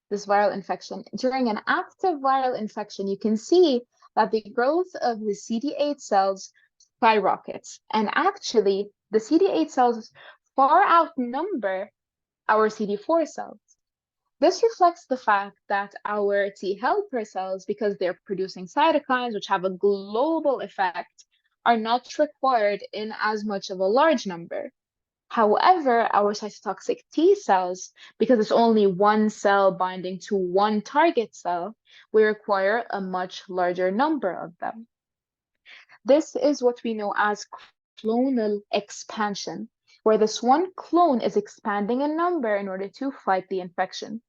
this viral infection. During an active viral infection, you can see that the growth of the CD8 cells skyrockets. And actually, the CD8 cells far outnumber our CD4 cells. This reflects the fact that our T helper cells, because they're producing cytokines, which have a global effect, are not required in as much of a large number. However, our cytotoxic T cells, because it's only one cell binding to one target cell, we require a much larger number of them. This is what we know as clonal expansion, where this one clone is expanding in number in order to fight the infection.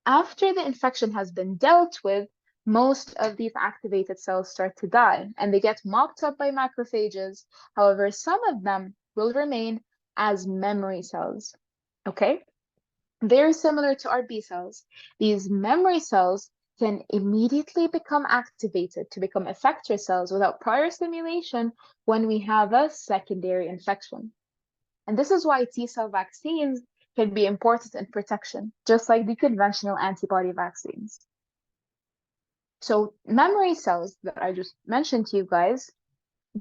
After the infection has been dealt with, most of these activated cells start to die and they get mopped up by macrophages. However, some of them will remain as memory cells. Okay? Very similar to our B cells. These memory cells can immediately become activated to become effector cells without prior stimulation when we have a secondary infection. And this is why T cell vaccines can be important in protection, just like the conventional antibody vaccines. So memory cells that I just mentioned to you guys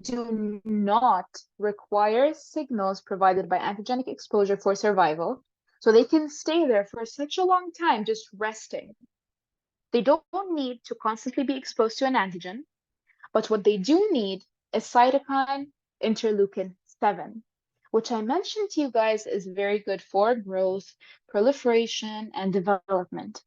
do not require signals provided by antigenic exposure for survival. So they can stay there for such a long time just resting. They don't need to constantly be exposed to an antigen, but what they do need is cytokine interleukin 7, which I mentioned to you guys is very good for growth, proliferation, and development.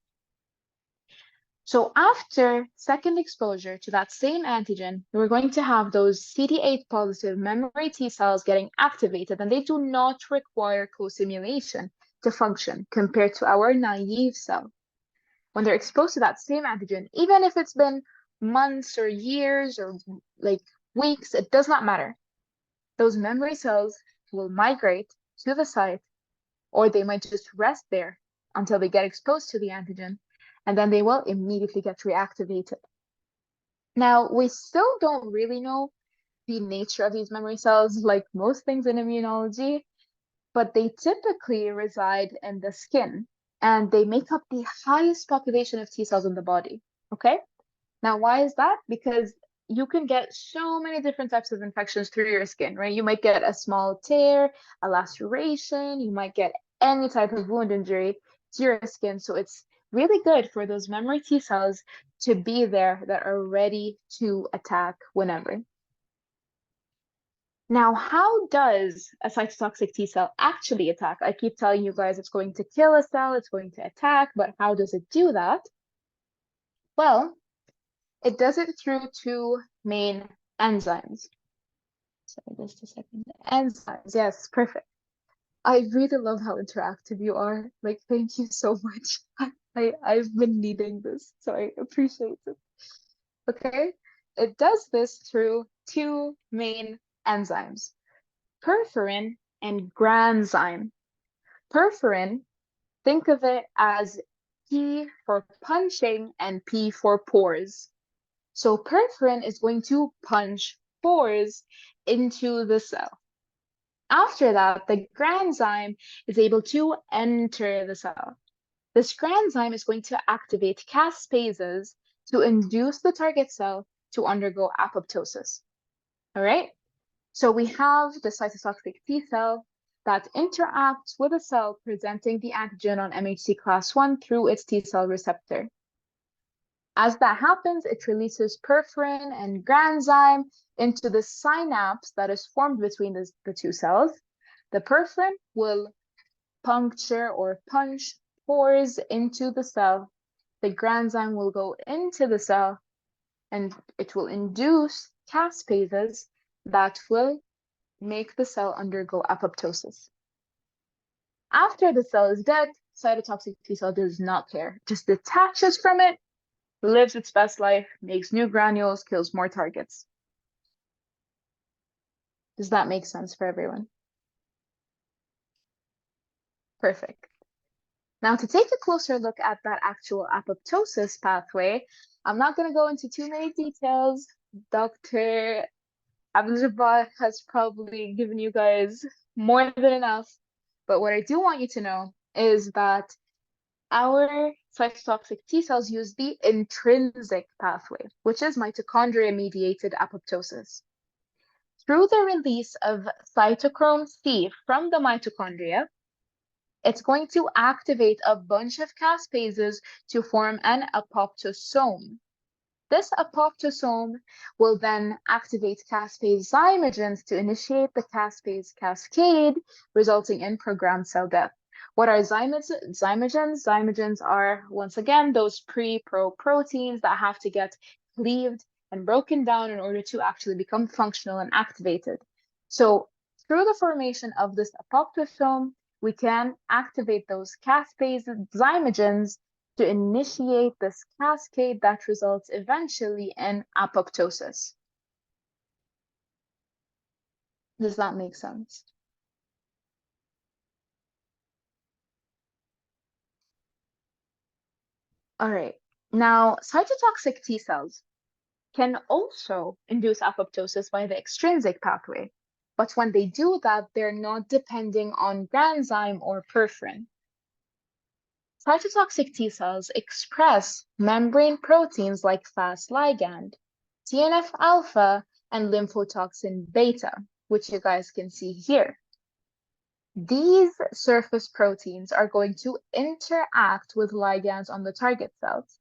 So after second exposure to that same antigen, we're going to have those CD8 positive memory T cells getting activated, and they do not require co-stimulation to function compared to our naive cell. When they're exposed to that same antigen, even if it's been months or years or like weeks, it does not matter. Those memory cells will migrate to the site, or they might just rest there until they get exposed to the antigen, and then they will immediately get reactivated. Now, we still don't really know the nature of these memory cells, like most things in immunology, but they typically reside in the skin, and they make up the highest population of T cells in the body. Okay? Now, why is that? Because you can get so many different types of infections through your skin, right? You might get a small tear, a laceration, you might get any type of wound injury to your skin. So it's really good for those memory T cells to be there that are ready to attack whenever. Now, how does a cytotoxic T cell actually attack? I keep telling you guys it's going to kill a cell, it's going to attack, but how does it do that? Well, it does it through two main enzymes. Sorry, just a second. Enzymes, yes, perfect. I really love how interactive you are. Like, thank you so much. I've been needing this, so I appreciate it. Okay? It does this through two main enzymes, perforin and granzyme. Perforin, think of it as P for punching and P for pores. So perforin is going to punch pores into the cell. After that, the granzyme is able to enter the cell. This granzyme is going to activate caspases to induce the target cell to undergo apoptosis. All right? So we have the cytotoxic T cell that interacts with a cell presenting the antigen on MHC class 1 through its T cell receptor. As that happens, it releases perforin and granzyme into the synapse that is formed between the two cells. The perforin will puncture or punch pores into the cell. The granzyme will go into the cell and it will induce caspases that will make the cell undergo apoptosis. After the cell is dead, cytotoxic T cell does not care, just detaches from it, lives its best life, makes new granules, kills more targets. Does that make sense for everyone? Perfect. Now, to take a closer look at that actual apoptosis pathway, I'm not going to go into too many details. Dr. Abul Rub has probably given you guys more than enough. But what I do want you to know is that our cytotoxic T cells use the intrinsic pathway, which is mitochondria-mediated apoptosis. Through the release of cytochrome C from the mitochondria, it's going to activate a bunch of caspases to form an apoptosome. This apoptosome will then activate caspase zymogens to initiate the caspase cascade, resulting in programmed cell death. What are zymogens? Zymogens are, once again, those pre-pro proteins that have to get cleaved and broken down in order to actually become functional and activated. So through the formation of this apoptosome, we can activate those caspase zymogens to initiate this cascade that results eventually in apoptosis. Does that make sense? All right. Now, cytotoxic T cells can also induce apoptosis by the extrinsic pathway. But when they do that, they're not depending on granzyme or perforin. Cytotoxic T cells express membrane proteins like Fas ligand, TNF alpha, and lymphotoxin beta, which you guys can see here. These surface proteins are going to interact with ligands on the target cells.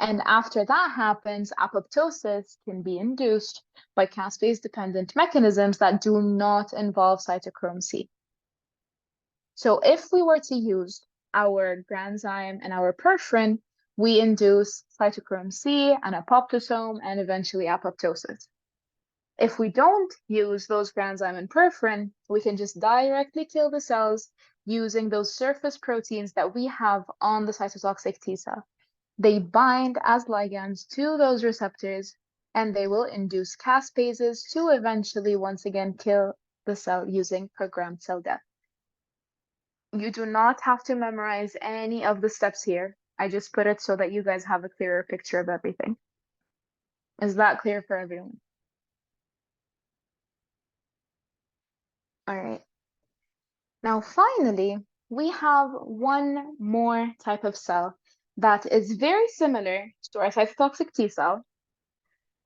And after that happens, apoptosis can be induced by caspase-dependent mechanisms that do not involve cytochrome C. So if we were to use our granzyme and our perforin, we induce cytochrome C and apoptosome and eventually apoptosis. If we don't use those granzyme and perforin, we can just directly kill the cells using those surface proteins that we have on the cytotoxic T cell. They bind as ligands to those receptors, and they will induce caspases to eventually once again kill the cell using programmed cell death. You do not have to memorize any of the steps here. I just put it so that you guys have a clearer picture of everything. Is that clear for everyone? All right. Now, finally, we have one more type of cell that is very similar to our cytotoxic T cell.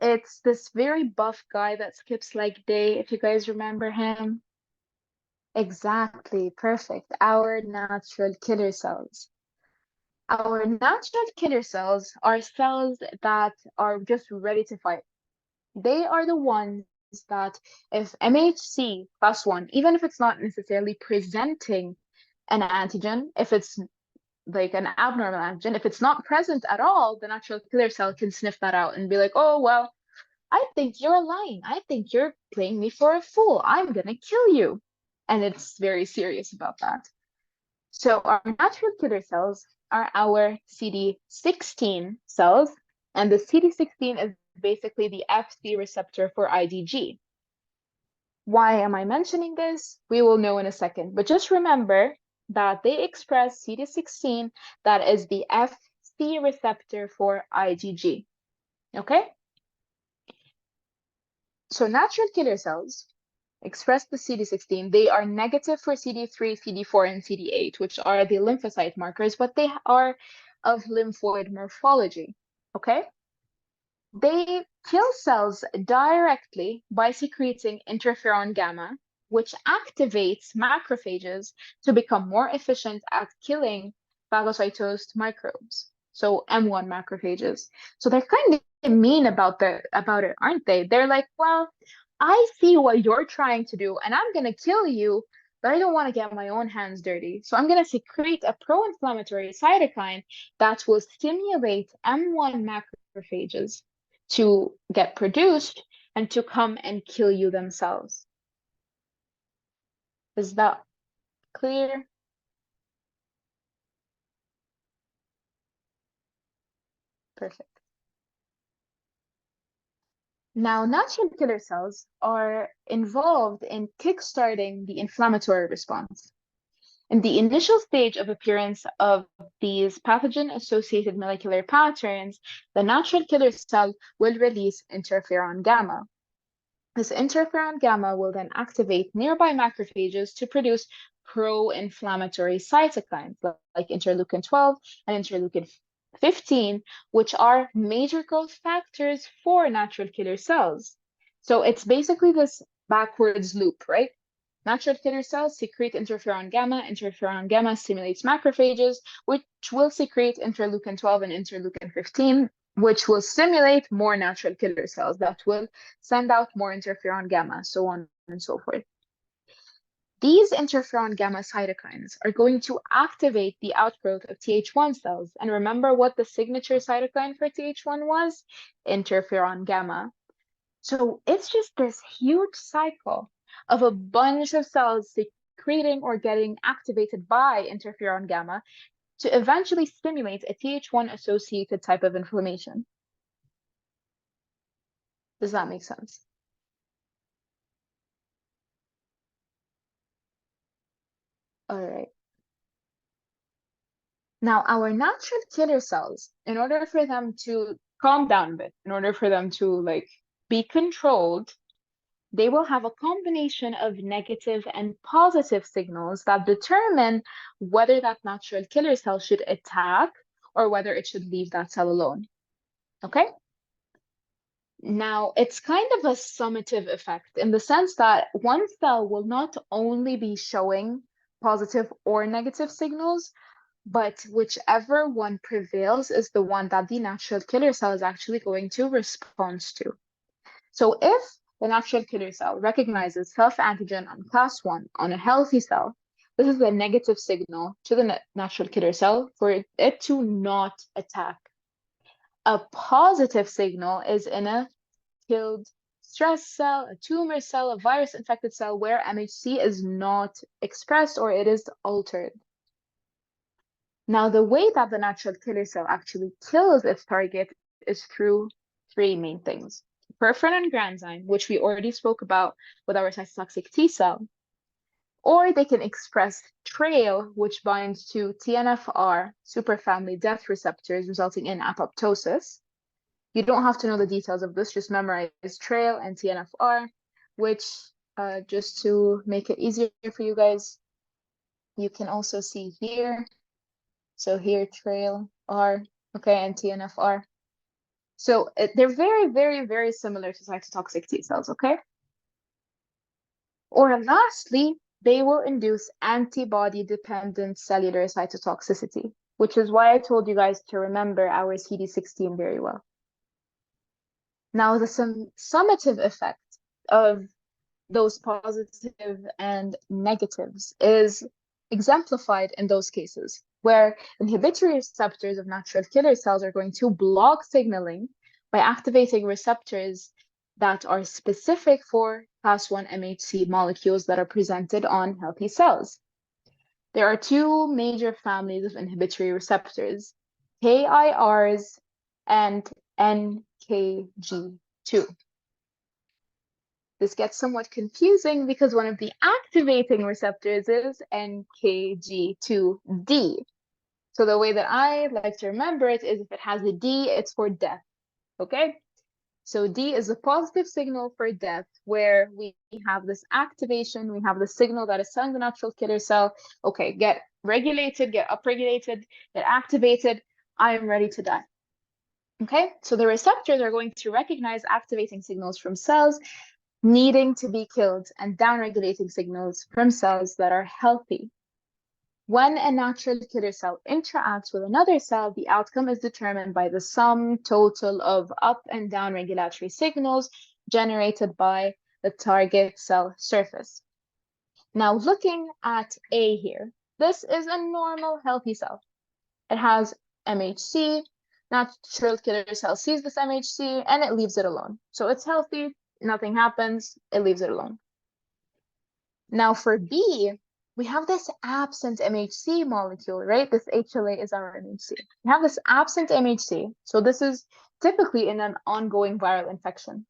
It's this very buff guy that skips leg day, if you guys remember him. Exactly, perfect. Our natural killer cells. Our natural killer cells are cells that are just ready to fight. They are the ones that if MHC class 1, even if it's not necessarily presenting an antigen, if it's like an abnormal antigen, if it's not present at all, the natural killer cell can sniff that out and be like, oh, well, I think you're lying. I think you're playing me for a fool. I'm gonna kill you. And it's very serious about that. So our natural killer cells are our CD16 cells, and the CD16 is basically the Fc receptor for IgG. Why am I mentioning this? We will know in a second, but just remember that they express CD16 that is the Fc receptor for IgG. Okay? So natural killer cells express the CD16. They are negative for CD3, CD4, and CD8, which are the lymphocyte markers, but they are of lymphoid morphology. Okay? They kill cells directly by secreting interferon gamma, which activates macrophages to become more efficient at killing phagocytosed microbes. So M1 macrophages. So they're kind of mean about it, aren't they? They're like, well, I see what you're trying to do, and I'm gonna kill you, but I don't want to get my own hands dirty. So I'm gonna secrete a pro-inflammatory cytokine that will stimulate M1 macrophages to get produced and to come and kill you themselves. Is that clear? Perfect. Now, natural killer cells are involved in kickstarting the inflammatory response. In the initial stage of appearance of these pathogen-associated molecular patterns, the natural killer cell will release interferon gamma. This interferon gamma will then activate nearby macrophages to produce pro-inflammatory cytokines like interleukin 12 and interleukin 15, which are major growth factors for natural killer cells. So it's basically this backwards loop, right? Natural killer cells secrete interferon gamma stimulates macrophages, which will secrete interleukin 12 and interleukin 15, which will stimulate more natural killer cells that will send out more interferon gamma, so on and so forth. These interferon gamma cytokines are going to activate the outgrowth of Th1 cells. And remember what the signature cytokine for Th1 was? Interferon gamma. So it's just this huge cycle of a bunch of cells secreting or getting activated by interferon gamma, to eventually stimulate a Th1-associated type of inflammation. Does that make sense? All right. Now, our natural killer cells, in order for them to calm down a bit, in order for them to like be controlled, they will have a combination of negative and positive signals that determine whether that natural killer cell should attack or whether it should leave that cell alone. Okay? Now, it's kind of a summative effect in the sense that one cell will not only be showing positive or negative signals, but whichever one prevails is the one that the natural killer cell is actually going to respond to. So if the natural killer cell recognizes self-antigen on class 1 on a healthy cell, this is a negative signal to the natural killer cell for it to not attack. A positive signal is in a killed stress cell, a tumor cell, a virus-infected cell where MHC is not expressed or it is altered. Now, the way that the natural killer cell actually kills its target is through three main things. Perforin and granzyme, which we already spoke about with our cytotoxic T cell, or they can express TRAIL, which binds to TNFR superfamily death receptors, resulting in apoptosis. You don't have to know the details of this, just memorize TRAIL and TNFR, which, just to make it easier for you guys, you can also see here. So here, TRAIL, R, okay, and TNFR. So they're very, very, very similar to cytotoxic T cells, okay? Or lastly, they will induce antibody-dependent cellular cytotoxicity, which is why I told you guys to remember our CD16 very well. Now, the summative effect of those positive and negatives is exemplified in those cases where inhibitory receptors of natural killer cells are going to block signaling by activating receptors that are specific for class 1 MHC molecules that are presented on healthy cells. There are two major families of inhibitory receptors, KIRs and NKG2. This gets somewhat confusing because one of the activating receptors is NKG2D. So the way that I like to remember it is if it has a D, it's for death, okay? So D is a positive signal for death where we have this activation, we have the signal that is telling the natural killer cell, okay, get regulated, get upregulated, get activated, I am ready to die. Okay, so the receptors are going to recognize activating signals from cells needing to be killed and downregulating signals from cells that are healthy. When a natural killer cell interacts with another cell, the outcome is determined by the sum total of up and down regulatory signals generated by the target cell surface. Now, looking at A here, this is a normal healthy cell. It has MHC, natural killer cell sees this MHC and it leaves it alone. So it's healthy, nothing happens, it leaves it alone. Now for B, we have this absent MHC molecule, right? This HLA is our MHC. We have this absent MHC. So this is typically in an ongoing viral infection.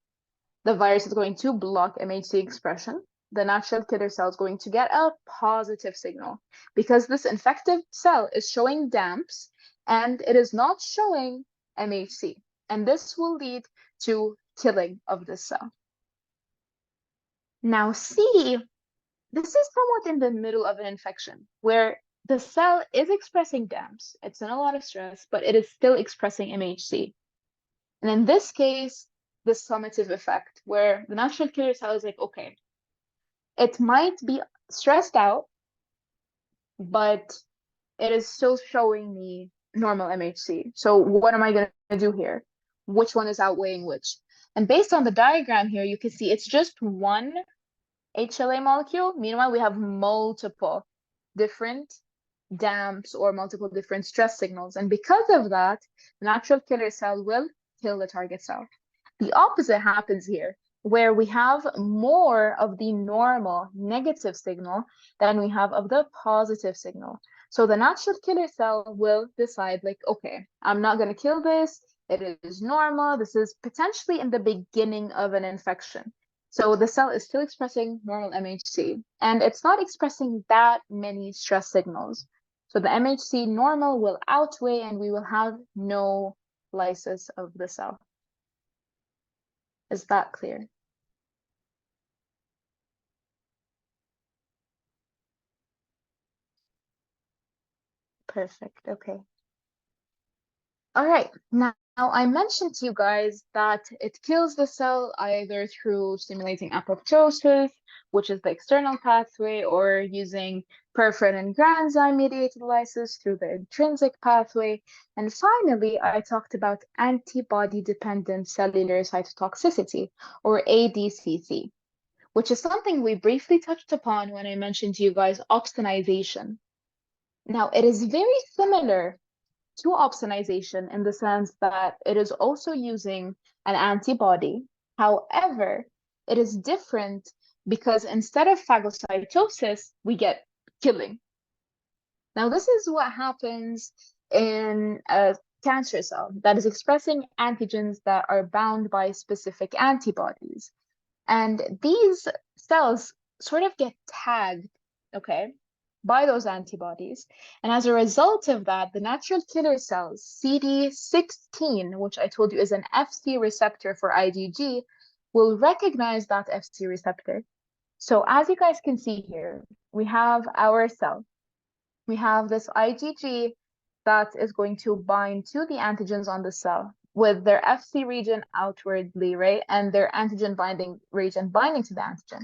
The virus is going to block MHC expression. The natural killer cell is going to get a positive signal because this infected cell is showing DAMPs and it is not showing MHC. And this will lead to killing of this cell. Now C, this is somewhat in the middle of an infection where the cell is expressing DAMPs. It's in a lot of stress, but it is still expressing MHC. And in this case, the summative effect where the natural killer cell is like, okay, it might be stressed out, but it is still showing me normal MHC. So what am I going to do here? Which one is outweighing which? And based on the diagram here, you can see it's just one HLA molecule. Meanwhile, we have multiple different DAMPs or multiple different stress signals. And because of that, the natural killer cell will kill the target cell. The opposite happens here, where we have more of the normal negative signal than we have of the positive signal. So the natural killer cell will decide, like, okay, I'm not going to kill this. It is normal. This is potentially in the beginning of an infection. So the cell is still expressing normal MHC, and it's not expressing that many stress signals. So the MHC normal will outweigh, and we will have no lysis of the cell. Is that clear? Perfect. Okay. All right. Now, I mentioned to you guys that it kills the cell either through stimulating apoptosis, which is the external pathway, or using perforin and granzyme mediated lysis through the intrinsic pathway. And finally, I talked about antibody-dependent cellular cytotoxicity, or ADCC, which is something we briefly touched upon when I mentioned to you guys opsonization. Now, it is very similar to opsonization in the sense that it is also using an antibody. However, it is different because instead of phagocytosis, we get killing. Now, this is what happens in a cancer cell that is expressing antigens that are bound by specific antibodies. And these cells sort of get tagged, okay, by those antibodies. And as a result of that, the natural killer cells, CD16, which I told you is an Fc receptor for IgG, will recognize that Fc receptor. So as you guys can see here, we have our cell. We have this IgG that is going to bind to the antigens on the cell with their Fc region outwardly, right? And their antigen binding region binding to the antigen.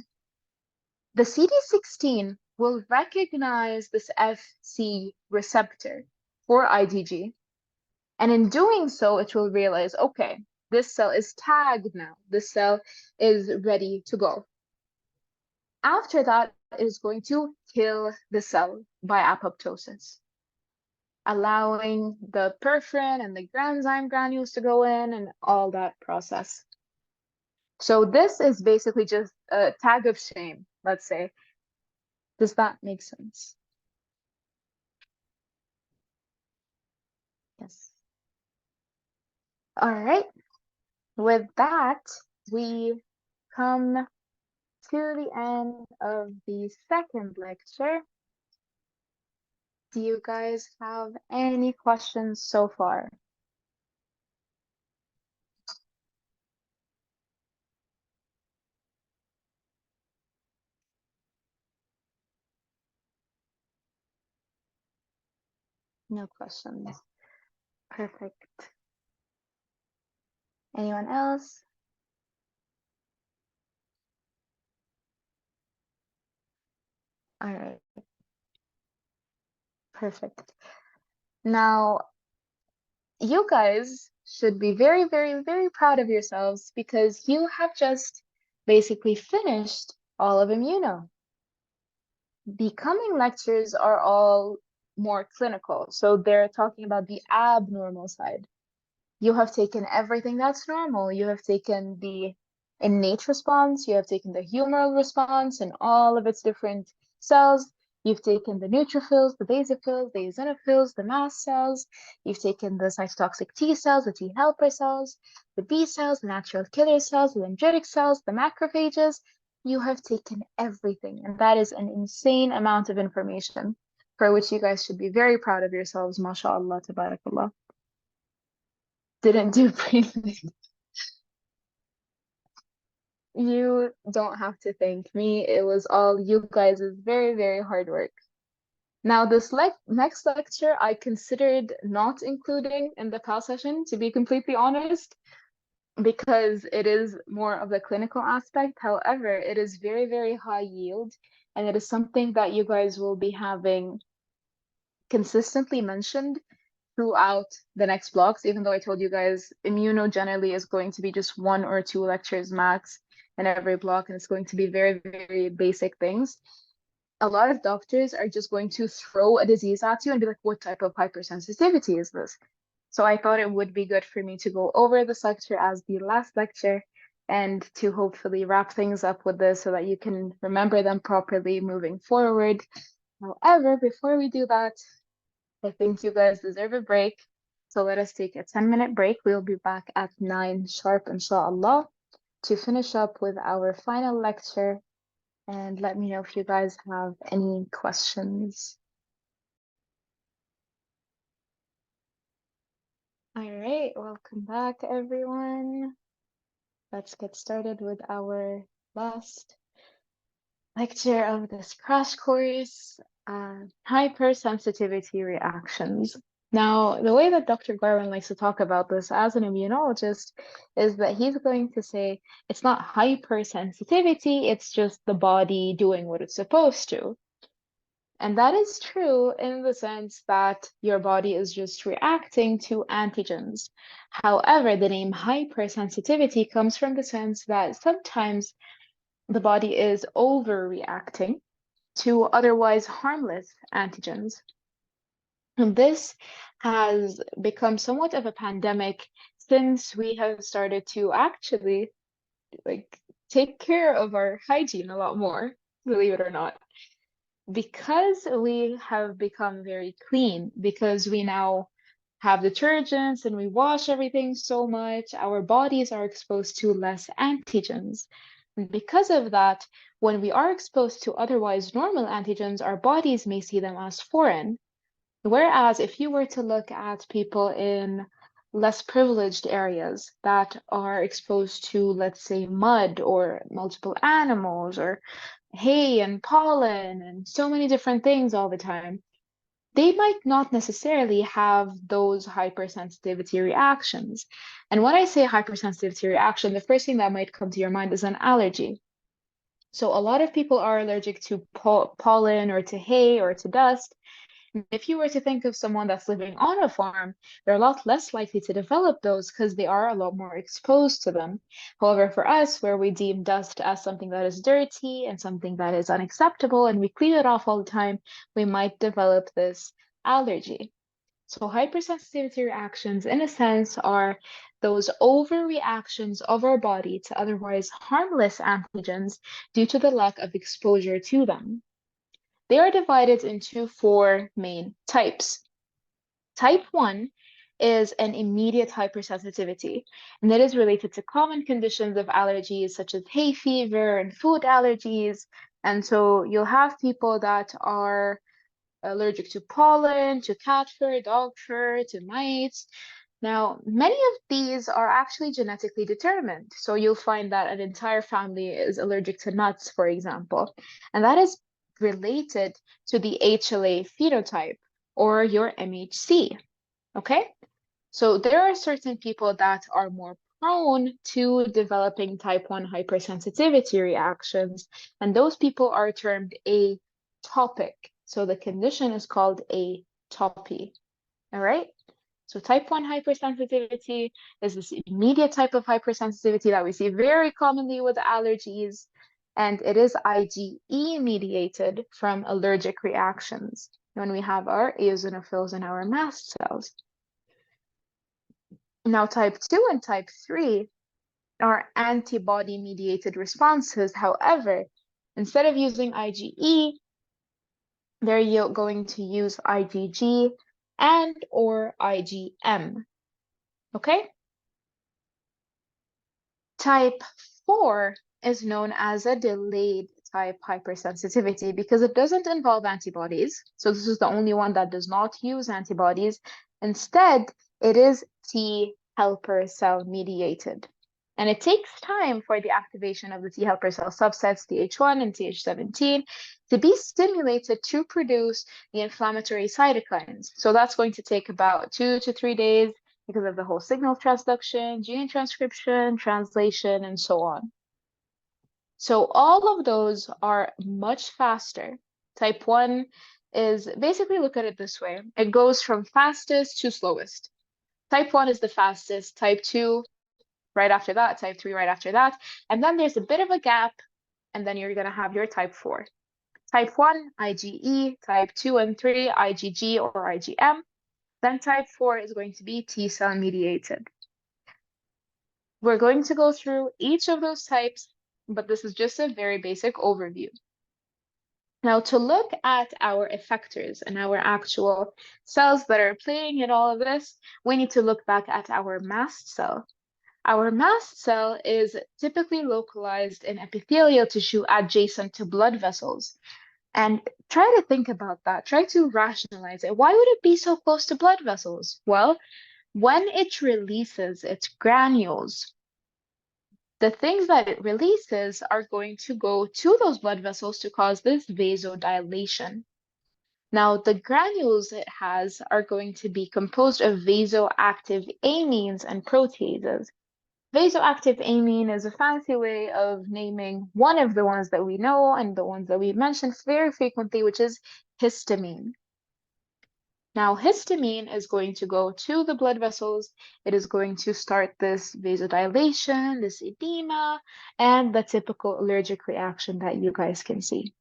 The CD16 will recognize this Fc receptor for IgG. And in doing so, it will realize, okay, this cell is tagged now. This cell is ready to go. After that, it is going to kill the cell by apoptosis, allowing the perforin and the granzyme granules to go in and all that process. So this is basically just a tag of shame, let's say. Does that make sense? Yes. All right. With that, we come to the end of the second lecture. Do you guys have any questions so far? No questions. Perfect. Anyone else? All right. Perfect. Now, you guys should be very, very, very proud of yourselves because you have just basically finished all of Immuno. The coming lectures are all more clinical, so they're talking about the abnormal side. You have taken everything that's normal. You have taken the innate response, you have taken the humoral response and all of its different cells. You've taken the neutrophils, the basophils, the eosinophils, the mast cells. You've taken the cytotoxic T cells, the T helper cells, the B cells, the natural killer cells, the dendritic cells, the macrophages. You have taken everything, and that is an insane amount of information for which you guys should be very proud of yourselves. MashaAllah, tabarakallah. Didn't do pre-med. You don't have to thank me. It was all you guys' very, very hard work. Now, this next lecture I considered not including in the PAL session, to be completely honest, because it is more of the clinical aspect. However, it is very, very high yield, and it is something that you guys will be having consistently mentioned throughout the next blocks, even though I told you guys immuno generally is going to be just 1 or 2 lectures max in every block, and it's going to be very, very basic things. A lot of doctors are just going to throw a disease at you and be like, what type of hypersensitivity is this? So I thought it would be good for me to go over this lecture as the last lecture and to hopefully wrap things up with this so that you can remember them properly moving forward. However, before we do that, I think you guys deserve a break. So let us take a 10-minute break. We'll be back at 9 sharp, inshallah, to finish up with our final lecture. And let me know if you guys have any questions. All right, welcome back, everyone. Let's get started with our last lecture of this crash course, hypersensitivity reactions. Now, the way that Dr. Garwin likes to talk about this as an immunologist is that he's going to say it's not hypersensitivity, it's just the body doing what it's supposed to. And that is true in the sense that your body is just reacting to antigens. However, the name hypersensitivity comes from the sense that sometimes the body is overreacting to otherwise harmless antigens. And this has become somewhat of a pandemic since we have started to actually like take care of our hygiene a lot more, believe it or not. Because we have become very clean, because we now have detergents and we wash everything so much, our bodies are exposed to less antigens. And because of that, when we are exposed to otherwise normal antigens, our bodies may see them as foreign. Whereas if you were to look at people in less privileged areas that are exposed to, let's say, mud or multiple animals or hay and pollen and so many different things all the time, they might not necessarily have those hypersensitivity reactions. And when I say hypersensitivity reaction, the first thing that might come to your mind is an allergy. So a lot of people are allergic to pollen or to hay or to dust. If you were to think of someone that's living on a farm, they're a lot less likely to develop those because they are a lot more exposed to them. However, for us, where we deem dust as something that is dirty and something that is unacceptable, and we clean it off all the time, we might develop this allergy. So hypersensitivity reactions, in a sense, are those overreactions of our body to otherwise harmless antigens due to the lack of exposure to them. They are divided into four main types. Type 1 is an immediate hypersensitivity, and that is related to common conditions of allergies such as hay fever and food allergies. And so you'll have people that are allergic to pollen, to cat fur, dog fur, to mites. Now, many of these are actually genetically determined. So you'll find that an entire family is allergic to nuts, for example. And that is related to the HLA phenotype or your MHC. Okay? So there are certain people that are more prone to developing type 1 hypersensitivity reactions, and those people are termed atopic. So the condition is called atopy. All right? So type 1 hypersensitivity is this immediate type of hypersensitivity that we see very commonly with allergies, and it is IgE mediated from allergic reactions when we have our eosinophils and our mast cells. Now, type 2 and type 3 are antibody mediated responses. However, instead of using IgE, they're going to use IgG and or IgM. Okay? Type 4 is known as a delayed type hypersensitivity because it doesn't involve antibodies. So this is the only one that does not use antibodies. Instead, it is T helper cell mediated. And it takes time for the activation of the T helper cell subsets, Th1 and Th17, to be stimulated to produce the inflammatory cytokines. So that's going to take about 2 to 3 days because of the whole signal transduction, gene transcription, translation, and so on. So all of those are much faster. Type 1 is basically, look at it this way. It goes from fastest to slowest. Type 1 is the fastest, type 2 right after that, type 3 right after that. And then there's a bit of a gap, and then you're going to have your type 4. Type 1, IgE, type 2 and 3, IgG or IgM. Then type 4 is going to be T cell mediated. We're going to go through each of those types, but this is just a very basic overview. Now, to look at our effectors and our actual cells that are playing in all of this, we need to look back at our mast cell. Our mast cell is typically localized in epithelial tissue adjacent to blood vessels. And try to think about that. Try to rationalize it. Why would it be so close to blood vessels? Well, when it releases its granules, the things that it releases are going to go to those blood vessels to cause this vasodilation. Now, the granules it has are going to be composed of vasoactive amines and proteases. Vasoactive amine is a fancy way of naming one of the ones that we know and the ones that we mention very frequently, which is histamine. Now, histamine is going to go to the blood vessels. It is going to start this vasodilation, this edema, and the typical allergic reaction that you guys can see.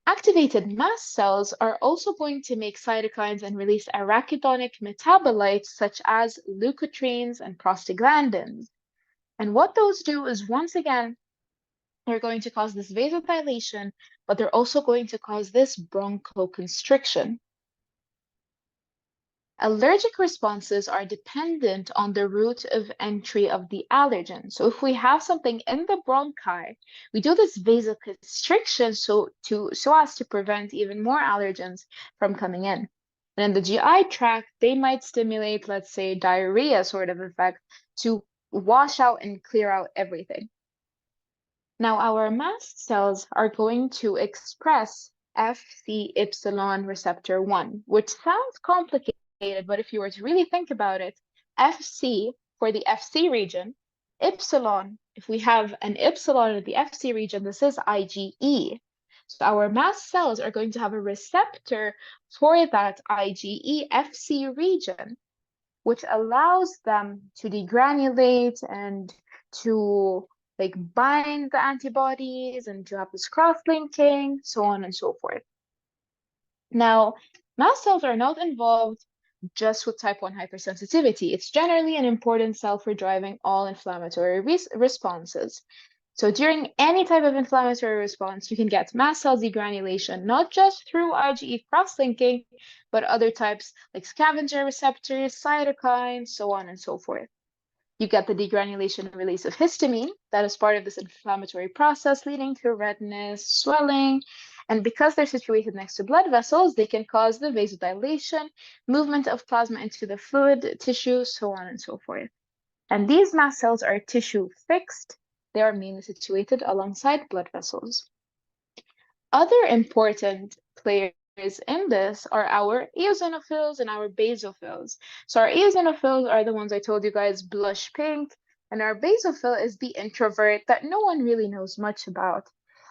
Activated mast cells are also going to make cytokines and release arachidonic metabolites such as leukotrienes and prostaglandins. And what those do is, once again, they're going to cause this vasodilation, but they're also going to cause this bronchoconstriction. Allergic responses are dependent on the route of entry of the allergen. So if we have something in the bronchi, we do this vasoconstriction so as to prevent even more allergens from coming in. And in the GI tract, they might stimulate, let's say, diarrhea sort of effect to wash out and clear out everything. Now, our mast cells are going to express Fc epsilon receptor 1, which sounds complicated, but if you were to really think about it, Fc for the Fc region, epsilon, if we have an epsilon in the Fc region, this is IgE. So our mast cells are going to have a receptor for that IgE Fc region, which allows them to degranulate and to like bind the antibodies and to have this cross-linking, so on and so forth. Now, mast cells are not involved just with type 1 hypersensitivity. It's generally an important cell for driving all inflammatory responses. So during any type of inflammatory response, you can get mast cell degranulation, not just through IgE cross-linking, but other types like scavenger receptors, cytokines, so on and so forth. You get the degranulation and release of histamine that is part of this inflammatory process, leading to redness, swelling, and because they're situated next to blood vessels, they can cause the vasodilation, movement of plasma into the fluid tissue, so on and so forth. And these mast cells are tissue fixed. They are mainly situated alongside blood vessels. Other important players in this are our eosinophils and our basophils. So our eosinophils are the ones I told you guys blush pink, and our basophil is the introvert that no one really knows much about.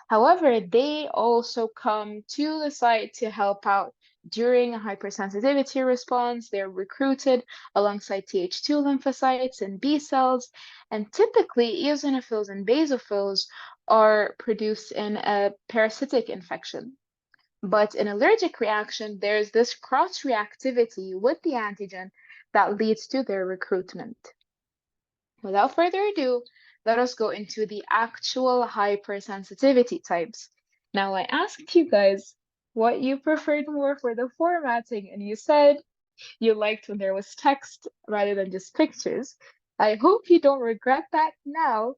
However, they also come to the site to help out during a hypersensitivity response. They're recruited alongside Th2 lymphocytes and B cells, and typically eosinophils and basophils are produced in a parasitic infection. But in allergic reaction, there's this cross-reactivity with the antigen that leads to their recruitment. Without further ado, let us go into the actual hypersensitivity types. Now, I asked you guys what you preferred more for the formatting, and you said you liked when there was text rather than just pictures. I hope you don't regret that now,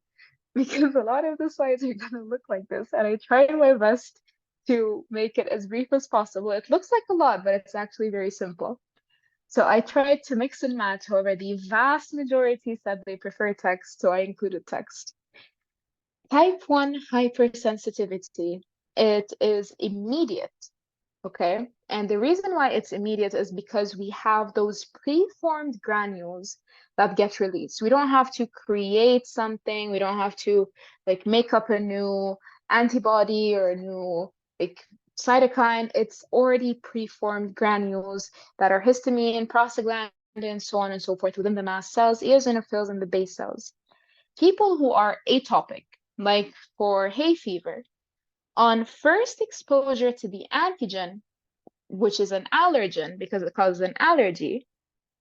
because a lot of the slides are going to look like this, and I tried my best to make it as brief as possible. It looks like a lot, but it's actually very simple. So I tried to mix and match. However, the vast majority said they prefer text, so I included text. Type 1 hypersensitivity, it is immediate, okay? And the reason why it's immediate is because we have those preformed granules that get released. We don't have to create something. We don't have to like make up a new antibody or a new like cytokine. It's already preformed granules that are histamine, prostaglandin, so on and so forth within the mast cells, eosinophils, and the base cells. People who are atopic, like for hay fever, on first exposure to the antigen, which is an allergen because it causes an allergy,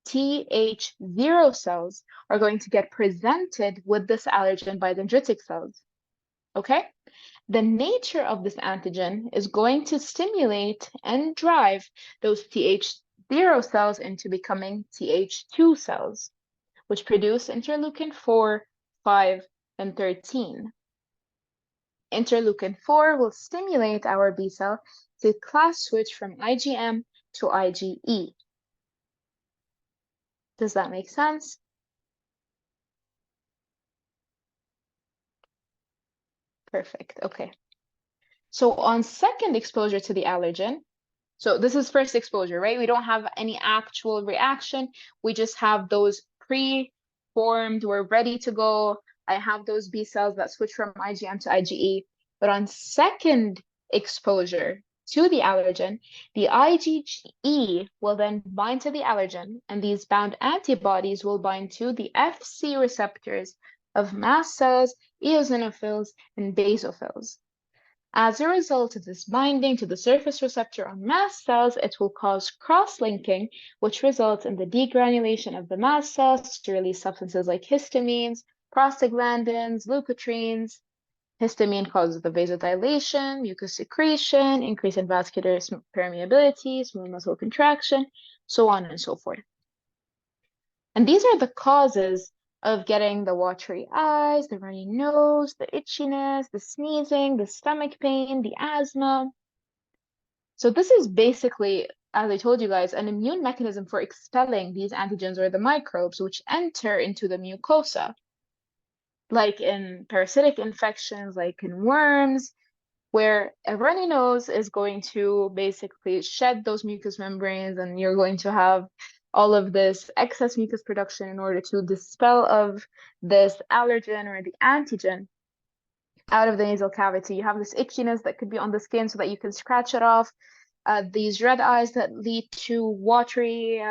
Th0 cells are going to get presented with this allergen by dendritic cells. Okay? The nature of this antigen is going to stimulate and drive those Th0 cells into becoming Th2 cells, which produce interleukin 4, 5, and 13. Interleukin 4 will stimulate our B cell to class switch from IgM to IgE. Does that make sense? Perfect. Okay. So on second exposure to the allergen, so this is first exposure, right? We don't have any actual reaction. We just have those pre-formed, we're ready to go. I have those B cells that switch from IgM to IgE. But on second exposure to the allergen, the IgE will then bind to the allergen, and these bound antibodies will bind to the Fc receptors of mast cells, eosinophils, and basophils. As a result of this binding to the surface receptor on mast cells, it will cause cross-linking, which results in the degranulation of the mast cells to release substances like histamines, prostaglandins, leukotrienes. Histamine causes the vasodilation, mucus secretion, increase in vascular permeability, smooth muscle contraction, so on and so forth. And these are the causes of getting the watery eyes, the runny nose, the itchiness, the sneezing, the stomach pain, the asthma. So this is basically, as I told you guys, an immune mechanism for expelling these antigens or the microbes which enter into the mucosa, like in parasitic infections, like in worms, where a runny nose is going to basically shed those mucous membranes, and you're going to have all of this excess mucus production in order to dispel of this allergen or the antigen out of the nasal cavity. You have this itchiness that could be on the skin so that you can scratch it off. These red eyes that lead to watery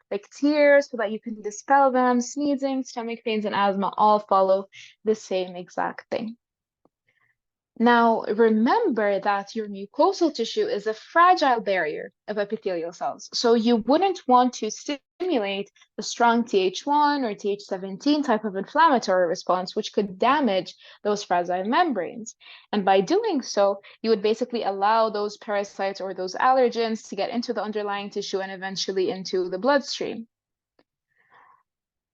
like tears so that you can dispel them. Sneezing, stomach pains, and asthma all follow the same exact thing. Now, remember that your mucosal tissue is a fragile barrier of epithelial cells. So you wouldn't want to stimulate a strong Th1 or Th17 type of inflammatory response, which could damage those fragile membranes. And by doing so, you would basically allow those parasites or those allergens to get into the underlying tissue and eventually into the bloodstream.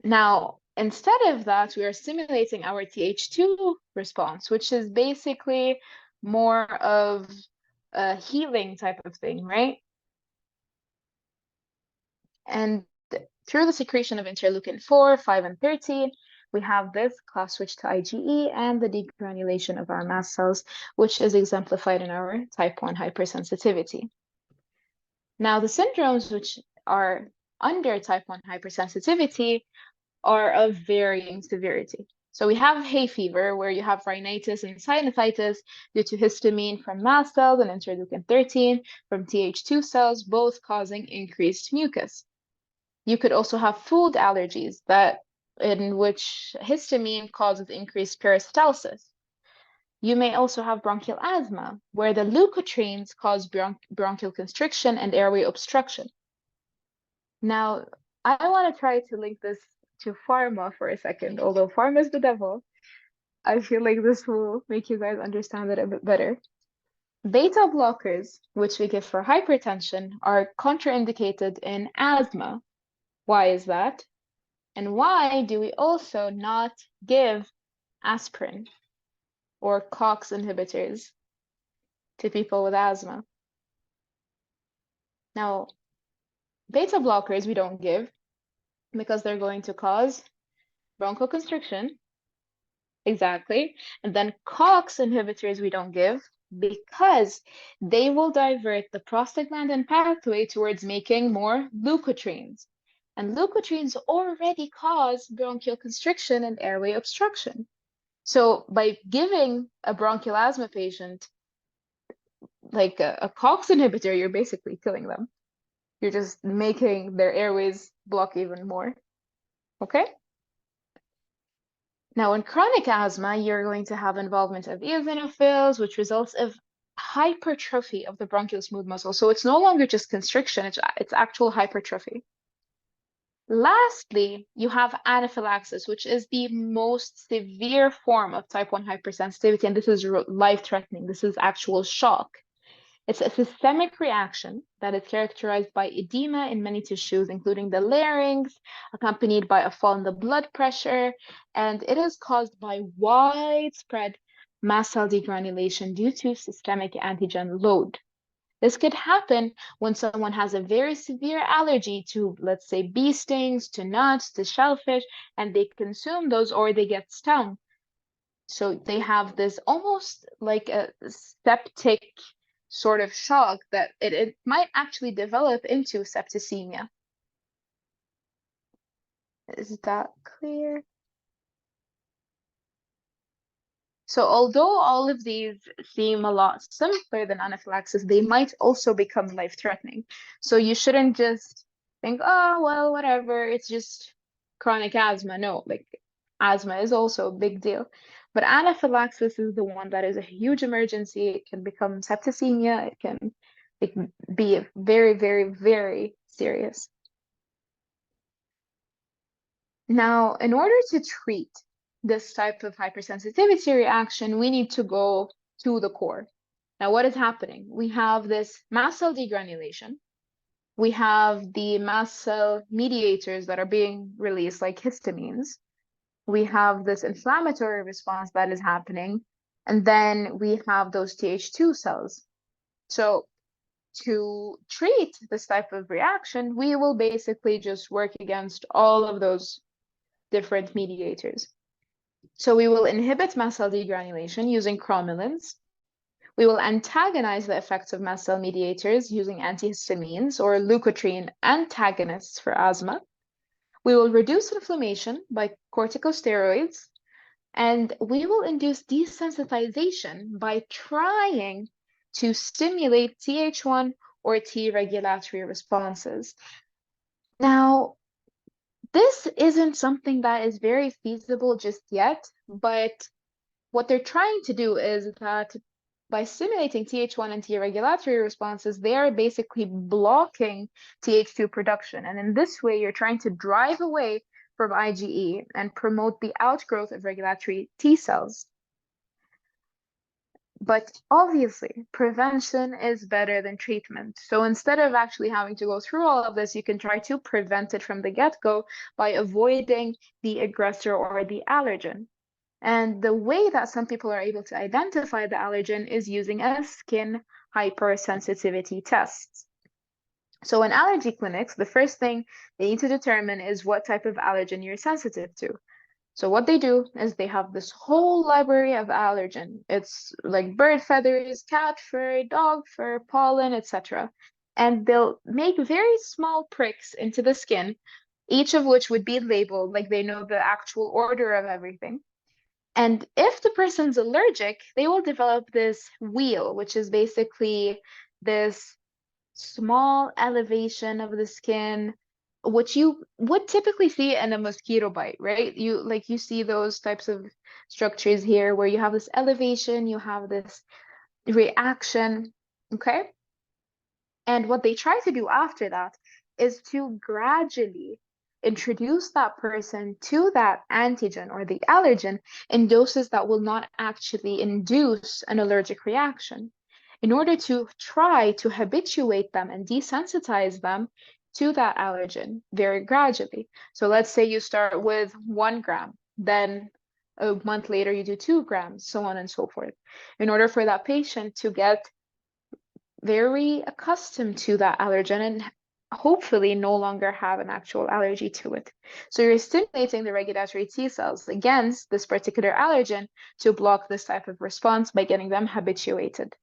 Now, instead of that, we are stimulating our Th2 response, which is basically more of a healing type of thing, right? And through the secretion of interleukin 4, 5, and 13, we have this class switch to IgE and the degranulation of our mast cells, which is exemplified in our type 1 hypersensitivity. Now, the syndromes which are under type 1 hypersensitivity are of varying severity. So we have hay fever, where you have rhinitis and sinusitis due to histamine from mast cells and interleukin 13 from Th2 cells, both causing increased mucus. You could also have food allergies in which histamine causes increased peristalsis. You may also have bronchial asthma, where the leukotrienes cause bronchial constriction and airway obstruction. Now, I want to try to link this to pharma for a second. Although pharma is the devil, I feel like this will make you guys understand it a bit better. Beta blockers, which we give for hypertension, are contraindicated in asthma. Why is that? And why do we also not give aspirin or COX inhibitors to people with asthma? Now, beta blockers we don't give because they're going to cause bronchoconstriction. Exactly. And then COX inhibitors we don't give because they will divert the prostaglandin pathway towards making more leukotrienes. And leukotrienes already cause bronchial constriction and airway obstruction. So by giving a bronchial asthma patient like a COX inhibitor, you're basically killing them. You're just making their airways block even more. Okay? Now, in chronic asthma, you're going to have involvement of eosinophils, which results in hypertrophy of the bronchial smooth muscle. So it's no longer just constriction, it's actual hypertrophy. Lastly, you have anaphylaxis, which is the most severe form of type 1 hypersensitivity, and this is life-threatening. This is actual shock. It's a systemic reaction that is characterized by edema in many tissues, including the larynx, accompanied by a fall in the blood pressure, and it is caused by widespread mast cell degranulation due to systemic antigen load. This could happen when someone has a very severe allergy to, let's say, bee stings, to nuts, to shellfish, and they consume those or they get stung. So they have this almost like a septic sort of shock that it might actually develop into septicemia. Is that clear? So although all of these seem a lot simpler than anaphylaxis, they might also become life-threatening. So you shouldn't just think, oh, well, whatever, it's just chronic asthma. No, like asthma is also a big deal. But anaphylaxis is the one that is a huge emergency. It can become septicemia. It can be very, very, very serious. Now, in order to treat this type of hypersensitivity reaction, we need to go to the core. Now, what is happening? We have this mast cell degranulation. We have the mast cell mediators that are being released, like histamines. We have this inflammatory response that is happening. And then we have those Th2 cells. So, to treat this type of reaction, we will basically just work against all of those different mediators. So we will inhibit mast cell degranulation using cromolins. We will antagonize the effects of mast cell mediators using antihistamines or leukotriene antagonists for asthma. We will reduce inflammation by corticosteroids, and we will induce desensitization by trying to stimulate Th1 or T regulatory responses. Now, this isn't something that is very feasible just yet, but what they're trying to do is that by stimulating Th1 and T regulatory responses, they are basically blocking Th2 production. And in this way, you're trying to drive away from IgE and promote the outgrowth of regulatory T cells. But obviously, prevention is better than treatment. So instead of actually having to go through all of this, you can try to prevent it from the get-go by avoiding the aggressor or the allergen. And the way that some people are able to identify the allergen is using a skin hypersensitivity test. So in allergy clinics, the first thing they need to determine is what type of allergen you're sensitive to. So what they do is they have this whole library of allergen. It's like bird feathers, cat fur, dog fur, pollen, etc. And they'll make very small pricks into the skin, each of which would be labeled like they know the actual order of everything. And if the person's allergic, they will develop this wheal, which is basically this small elevation of the skin, which you would typically see in a mosquito bite, right? You see those types of structures here where you have this elevation, you have this reaction, okay? And what they try to do after that is to gradually introduce that person to that antigen or the allergen in doses that will not actually induce an allergic reaction in order to try to habituate them and desensitize them to that allergen very gradually. So let's say you start with 1 gram, then a month later you do 2 grams, so on and so forth, in order for that patient to get very accustomed to that allergen and hopefully no longer have an actual allergy to it. So you're stimulating the regulatory T cells against this particular allergen to block this type of response by getting them habituated.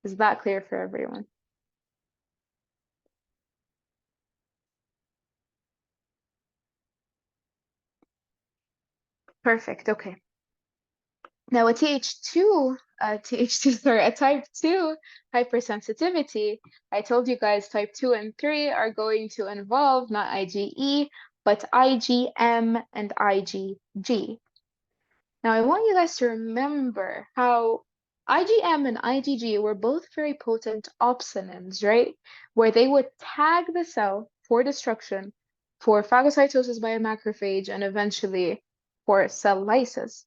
Is that clear for everyone? Perfect. Okay. Now a a type 2 hypersensitivity, I told you guys type 2 and 3 are going to involve not IgE, but IgM and IgG. Now I want you guys to remember how IgM and IgG were both very potent opsonins, right? Where they would tag the cell for destruction for phagocytosis by a macrophage, and eventually for cell lysis.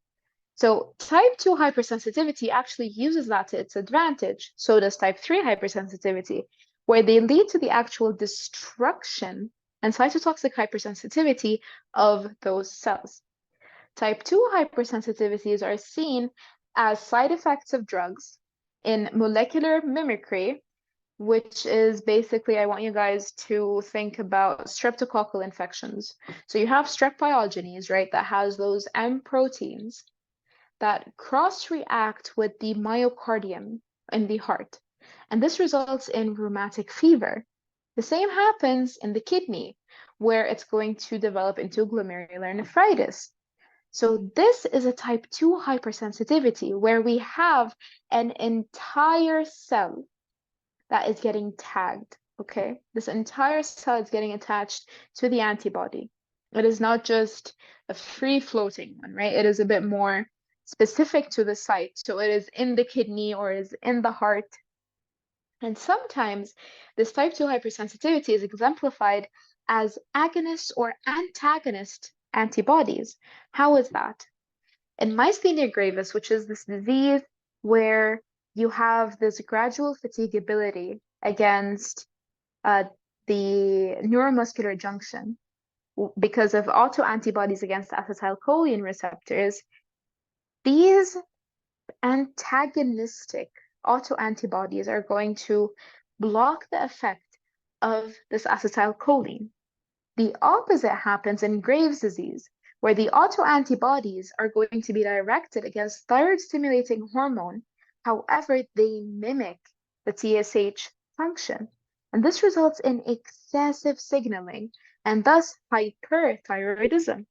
So type 2 hypersensitivity actually uses that to its advantage. So does type 3 hypersensitivity, where they lead to the actual destruction and cytotoxic hypersensitivity of those cells. Type 2 hypersensitivities are seen as side effects of drugs in molecular mimicry, which is basically, I want you guys to think about streptococcal infections. So you have strep pyogenes, right, that has those M proteins that cross-react with the myocardium in the heart. And this results in rheumatic fever. The same happens in the kidney, where it's going to develop into glomerular nephritis. So this is a type 2 hypersensitivity where we have an entire cell that is getting tagged, okay? This entire cell is getting attached to the antibody. It is not just a free-floating one, right? It is a bit more specific to the site. So it is in the kidney or is in the heart. And sometimes this type 2 hypersensitivity is exemplified as agonist or antagonist antibodies. How is that? In myasthenia gravis, which is this disease where you have this gradual fatigability against the neuromuscular junction because of autoantibodies against acetylcholine receptors, these antagonistic autoantibodies are going to block the effect of this acetylcholine. The opposite happens in Graves' disease, where the autoantibodies are going to be directed against thyroid stimulating hormone. However, they mimic the TSH function. And this results in excessive signaling and thus hyperthyroidism.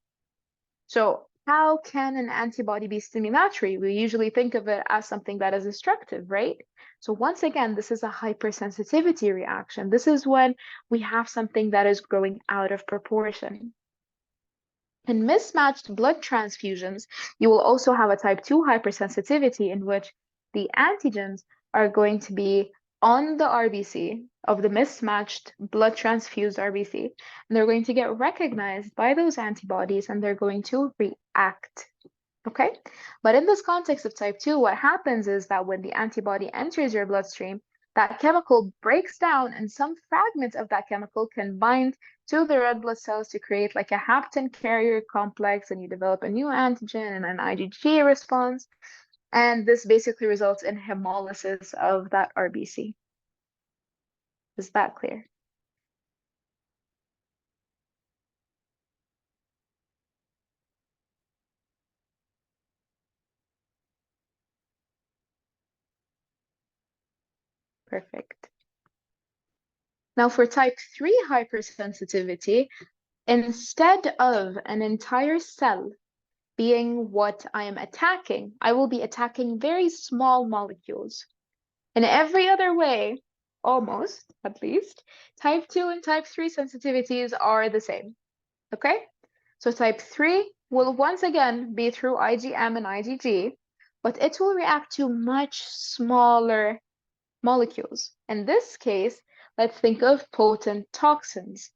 So, how can an antibody be stimulatory? We usually think of it as something that is destructive, right? So, once again, this is a hypersensitivity reaction. This is when we have something that is growing out of proportion. In mismatched blood transfusions, you will also have a type 2 hypersensitivity in which the antigens are going to be on the RBC of the mismatched blood transfused RBC, and they're going to get recognized by those antibodies and they're going to react. Okay? But in this context of type 2, what happens is that when the antibody enters your bloodstream, that chemical breaks down and some fragments of that chemical can bind to the red blood cells to create like a hapten carrier complex, and you develop a new antigen and an IgG response. And this basically results in hemolysis of that RBC. Is that clear? Perfect. Now for type 3 hypersensitivity, instead of an entire cell being what I am attacking, I will be attacking very small molecules. In every other way, almost at least, type 2 and type 3 sensitivities are the same. Okay? So type 3 will once again be through IgM and IgG, but it will react to much smaller molecules. In this case, let's think of potent toxins.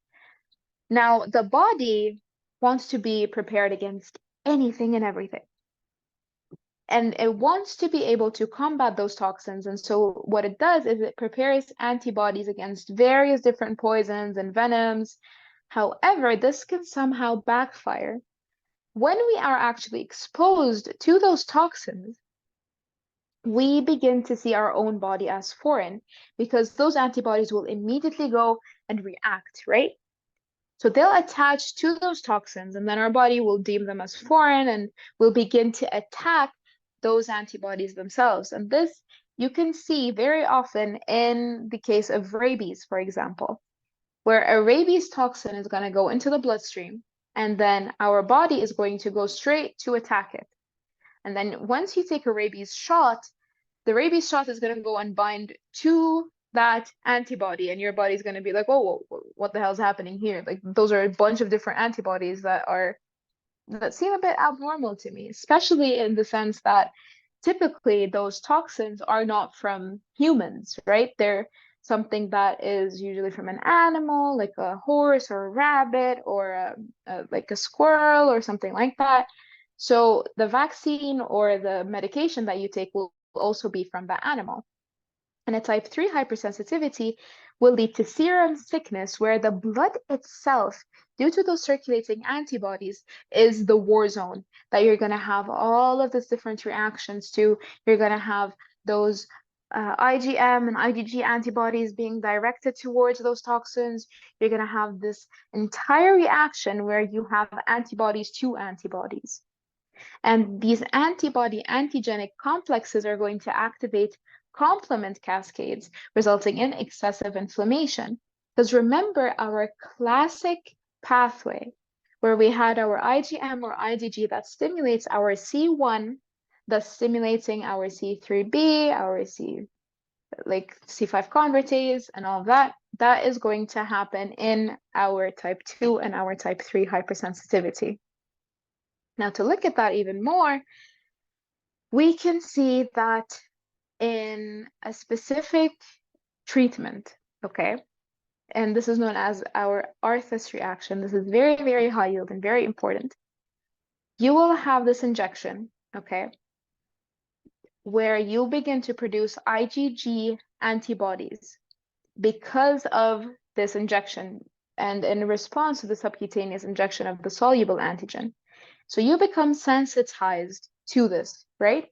Now, the body wants to be prepared against anything and everything. And it wants to be able to combat those toxins. And so what it does is it prepares antibodies against various different poisons and venoms. However, this can somehow backfire. When we are actually exposed to those toxins, we begin to see our own body as foreign because those antibodies will immediately go and react, right? So they'll attach to those toxins, and then our body will deem them as foreign and will begin to attack those antibodies themselves. And this you can see very often in the case of rabies, for example, where a rabies toxin is going to go into the bloodstream, and then our body is going to go straight to attack it. And then once you take a rabies shot, the rabies shot is going to go and bind to that antibody, and your body's going to be like, oh, what the hell's happening here? Like, those are a bunch of different antibodies that seem a bit abnormal to me, especially in the sense that typically those toxins are not from humans, right? something that is usually from an animal, like a horse or a rabbit or like a squirrel or something like that. So the vaccine or the medication that you take will also be from that animal. And a type 3 hypersensitivity will lead to serum sickness, where the blood itself, due to those circulating antibodies, is the war zone that you're going to have all of these different reactions to. You're going to have those IgM and IgG antibodies being directed towards those toxins. You're going to have this entire reaction where you have antibodies to antibodies. And these antibody antigenic complexes are going to activate complement cascades, resulting in excessive inflammation. Because remember our classic pathway where we had our IgM or IgG that stimulates our C1, thus stimulating our C3b, our C5 convertase and all of that. That is going to happen in our type 2 and our type 3 hypersensitivity. Now, to look at that even more, we can see that in a specific treatment, okay? And this is known as our Arthus reaction. This is very, very high yield and very important. You will have this injection, okay, where you begin to produce IgG antibodies because of this injection and in response to the subcutaneous injection of the soluble antigen. So you become sensitized to this, right?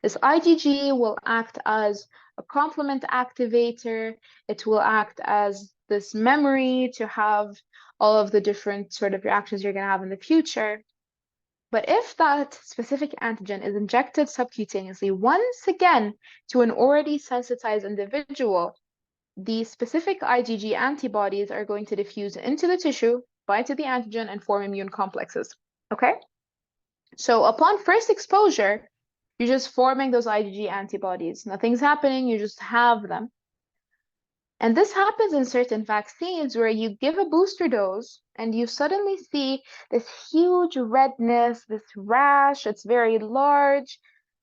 This IgG will act as a complement activator. It will act as this memory to have all of the different sort of reactions you're going to have in the future. But if that specific antigen is injected subcutaneously, once again, to an already sensitized individual, the specific IgG antibodies are going to diffuse into the tissue, bind to the antigen, and form immune complexes. Okay? So upon first exposure, you're just forming those IgG antibodies. Nothing's happening, you just have them. And this happens in certain vaccines where you give a booster dose and you suddenly see this huge redness, this rash, it's very large.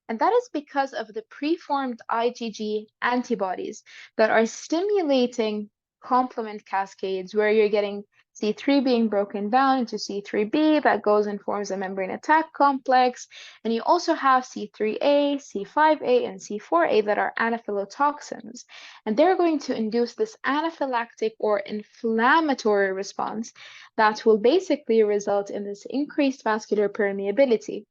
And that is because of the preformed IgG antibodies that are stimulating complement cascades, where you're getting C3 being broken down into C3b that goes and forms a membrane attack complex. And you also have C3a, C5a, and C4a that are anaphylatoxins. And they're going to induce this anaphylactic or inflammatory response that will basically result in this increased vascular permeability.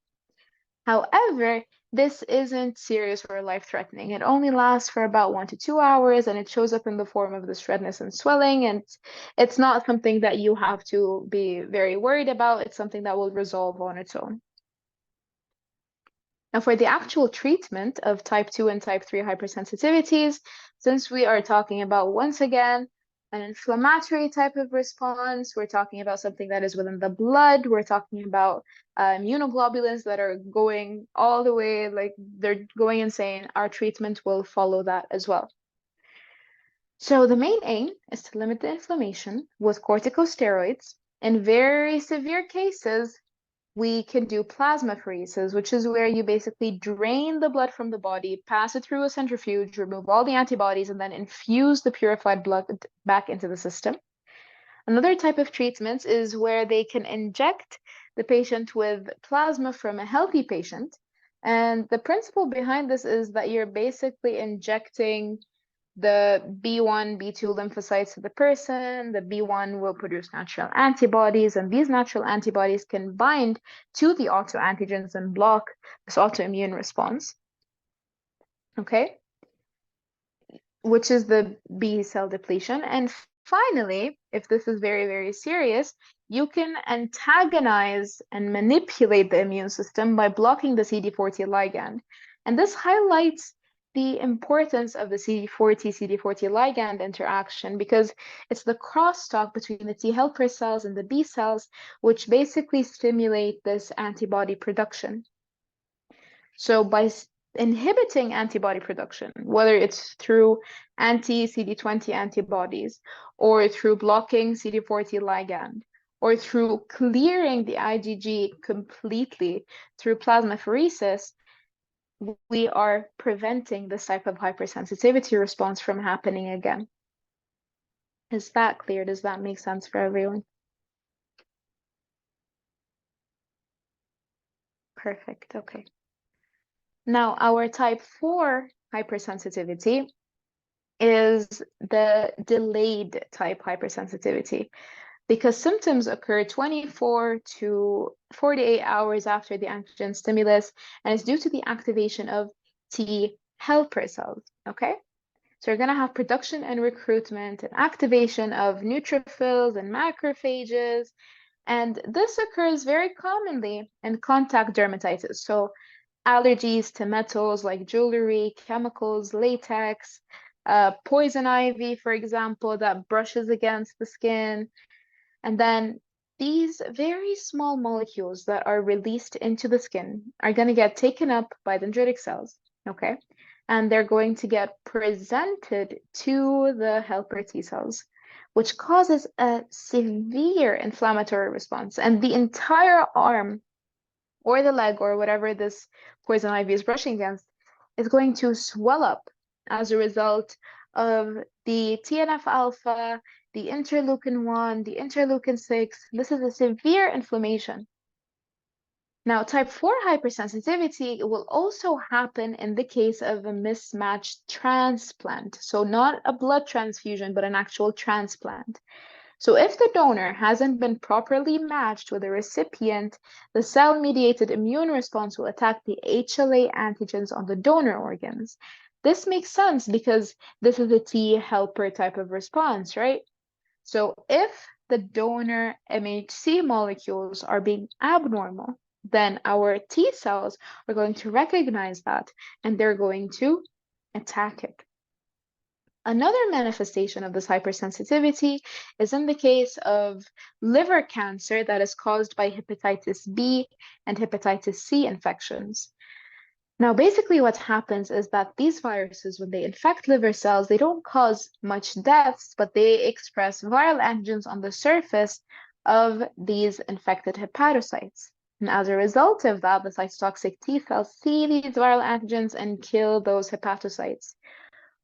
However, this isn't serious or life-threatening. It only lasts for about 1 to 2 hours, and it shows up in the form of this redness and swelling, and it's not something that you have to be very worried about. It's something that will resolve on its own. Now, for the actual treatment of type 2 and type 3 hypersensitivities, since we are talking about, once again, an inflammatory type of response, we're talking about something that is within the blood, we're talking about immunoglobulins that are going all the way, like they're going insane, our treatment will follow that as well. So the main aim is to limit the inflammation with corticosteroids. In very severe cases, we can do plasmapheresis, which is where you basically drain the blood from the body, pass it through a centrifuge, remove all the antibodies, and then infuse the purified blood back into the system. Another type of treatment is where they can inject the patient with plasma from a healthy patient. And the principle behind this is that you're basically injecting the B1, B2 lymphocytes of the person. The B1 will produce natural antibodies, and these natural antibodies can bind to the autoantigens and block this autoimmune response. Okay, which is the B cell depletion. And finally, if this is very, very serious, you can antagonize and manipulate the immune system by blocking the CD40 ligand. And this highlights the importance of the CD40 ligand interaction, because it's the crosstalk between the T helper cells and the B cells, which basically stimulate this antibody production. So by inhibiting antibody production, whether it's through anti-CD20 antibodies or through blocking CD40 ligand, or through clearing the IgG completely through plasmapheresis, we are preventing this type of hypersensitivity response from happening again. Is that clear? Does that make sense for everyone? Perfect. Okay. Now, our type 4 hypersensitivity is the delayed type hypersensitivity because symptoms occur 24 to 48 hours after the antigen stimulus, and it's due to the activation of T helper cells. Okay? So you're going to have production and recruitment and activation of neutrophils and macrophages. And this occurs very commonly in contact dermatitis. So allergies to metals like jewelry, chemicals, latex, poison ivy, for example, that brushes against the skin. And then these very small molecules that are released into the skin are going to get taken up by dendritic cells, okay? And they're going to get presented to the helper T cells, which causes a severe inflammatory response. And the entire arm or the leg or whatever this poison ivy is brushing against is going to swell up as a result of the TNF alpha, the interleukin 1, the interleukin 6. This is a severe inflammation. Now, type 4 hypersensitivity will also happen in the case of a mismatched transplant. So, not a blood transfusion, but an actual transplant. So if the donor hasn't been properly matched with the recipient, the cell-mediated immune response will attack the HLA antigens on the donor organs. This makes sense because this is a T helper type of response, right? So if the donor MHC molecules are being abnormal, then our T cells are going to recognize that and they're going to attack it. Another manifestation of this hypersensitivity is in the case of liver cancer that is caused by hepatitis B and hepatitis C infections. Now, basically, what happens is that these viruses, when they infect liver cells, they don't cause much deaths, but they express viral antigens on the surface of these infected hepatocytes. And as a result of that, the cytotoxic T cells see these viral antigens and kill those hepatocytes.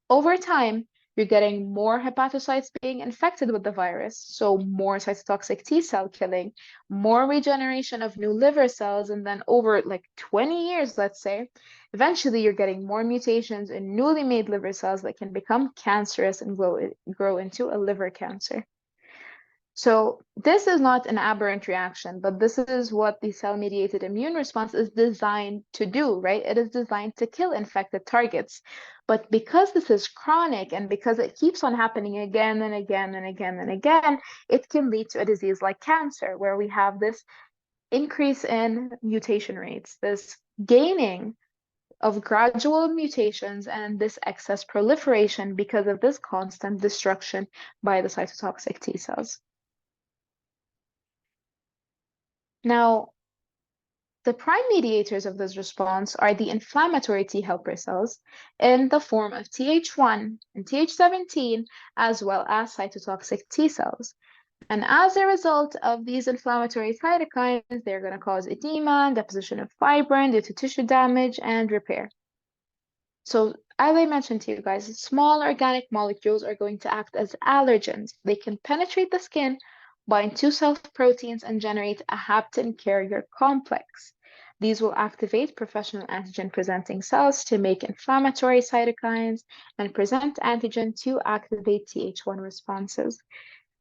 Over time, you're getting more hepatocytes being infected with the virus, so more cytotoxic T cell killing, more regeneration of new liver cells, and then over like 20 years, let's say, eventually you're getting more mutations in newly made liver cells that can become cancerous and grow into a liver cancer. So this is not an aberrant reaction, but this is what the cell-mediated immune response is designed to do, right? It is designed to kill infected targets. But because this is chronic and because it keeps on happening again and again and again and again, it can lead to a disease like cancer, where we have this increase in mutation rates, this gaining of gradual mutations and this excess proliferation because of this constant destruction by the cytotoxic T cells. Now, the prime mediators of this response are the inflammatory T helper cells in the form of Th1 and Th17, as well as cytotoxic T cells. And as a result of these inflammatory cytokines, they're going to cause edema, deposition of fibrin due to tissue damage, and repair. So, as I mentioned to you guys, small organic molecules are going to act as allergens. They can penetrate the skin, bind to self-proteins, and generate a hapten carrier complex. These will activate professional antigen-presenting cells to make inflammatory cytokines and present antigen to activate Th1 responses.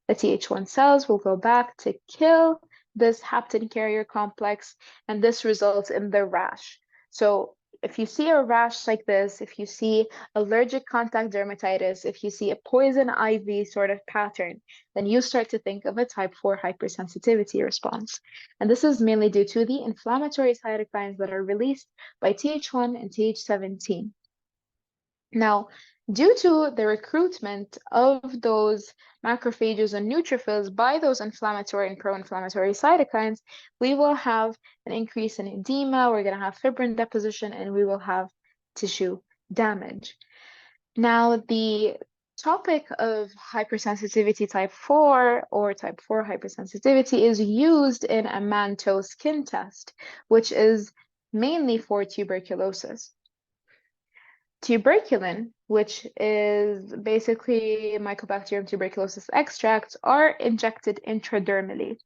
The Th1 cells will go back to kill this hapten carrier complex, and this results in the rash. So if you see a rash like this, if you see allergic contact dermatitis, if you see a poison ivy sort of pattern, then you start to think of a type 4 hypersensitivity response. And this is mainly due to the inflammatory cytokines that are released by Th1 and Th17. Now, due to the recruitment of those macrophages and neutrophils by those inflammatory and pro-inflammatory cytokines, we will have an increase in edema, we're going to have fibrin deposition, and we will have tissue damage. Now, the topic of hypersensitivity type 4 or type 4 hypersensitivity is used in a Mantoux skin test, which is mainly for tuberculosis. tuberculin, which is basically Mycobacterium tuberculosis extracts, are injected intradermally.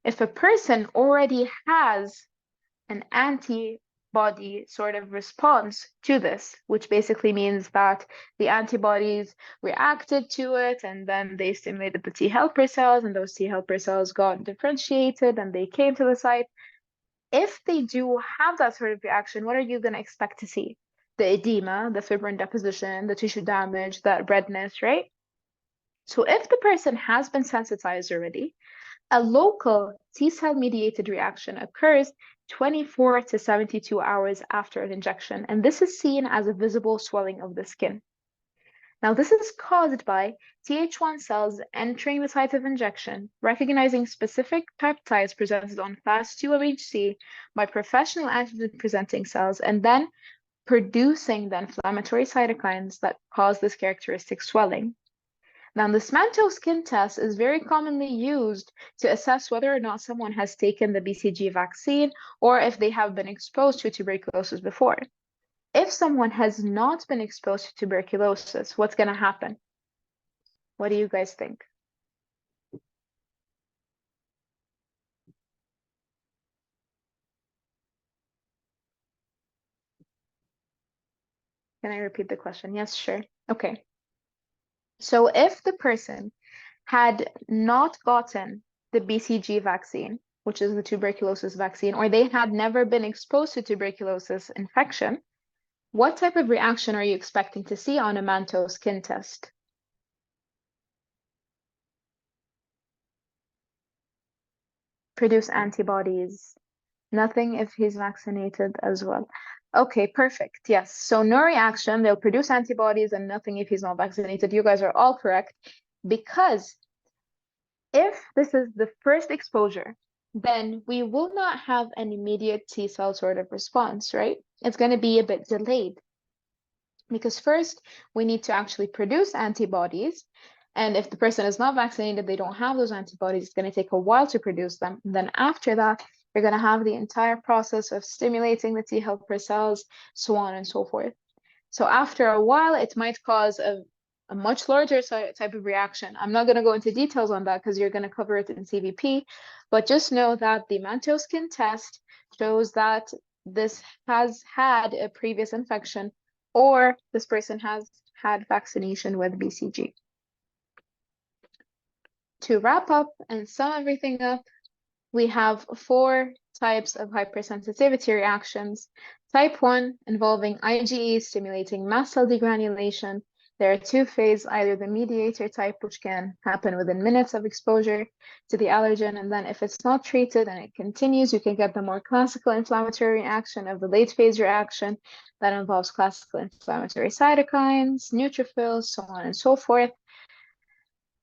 If a person already has an antibody sort of response to this, which basically means that the antibodies reacted to it and then they stimulated the T helper cells, and those T helper cells got differentiated and they came to the site. If they do have that sort of reaction, what are you going to expect to see? The edema, the fibrin deposition, the tissue damage, that redness, right? So if the person has been sensitized already, a local T cell mediated reaction occurs 24 to 72 hours after an injection, and this is seen as a visible swelling of the skin. Now, this is caused by Th1 cells entering the site of injection, recognizing specific peptides presented on class 2 MHC by professional antigen-presenting cells, and then producing the inflammatory cytokines that cause this characteristic swelling. Now, the Manto skin test is very commonly used to assess whether or not someone has taken the BCG vaccine or if they have been exposed to tuberculosis before. If someone has not been exposed to tuberculosis, what's going to happen? What do you guys think? Can I repeat the question? Yes, sure. Okay. So if the person had not gotten the BCG vaccine, which is the tuberculosis vaccine, or they had never been exposed to tuberculosis infection, what type of reaction are you expecting to see on a Manto skin test? Produce antibodies. Nothing if he's vaccinated as well. Okay, perfect. Yes. So no reaction. They'll produce antibodies and nothing if he's not vaccinated. You guys are all correct. Because if this is the first exposure, then we will not have an immediate T cell sort of response, right? It's going to be a bit delayed. Because first, we need to actually produce antibodies. And if the person is not vaccinated, they don't have those antibodies, it's going to take a while to produce them. And then after that, you're going to have the entire process of stimulating the T helper cells, so on and so forth. So after a while, it might cause a much larger type of reaction. I'm not going to go into details on that because you're going to cover it in CVP, but just know that the Manto skin test shows that this has had a previous infection or this person has had vaccination with BCG. To wrap up and sum everything up, we have 4 types of hypersensitivity reactions. Type 1 involving IgE stimulating mast cell degranulation. There are 2 phases, either the mediator type, which can happen within minutes of exposure to the allergen, and then if it's not treated and it continues, you can get the more classical inflammatory reaction of the late phase reaction that involves classical inflammatory cytokines, neutrophils, so on and so forth.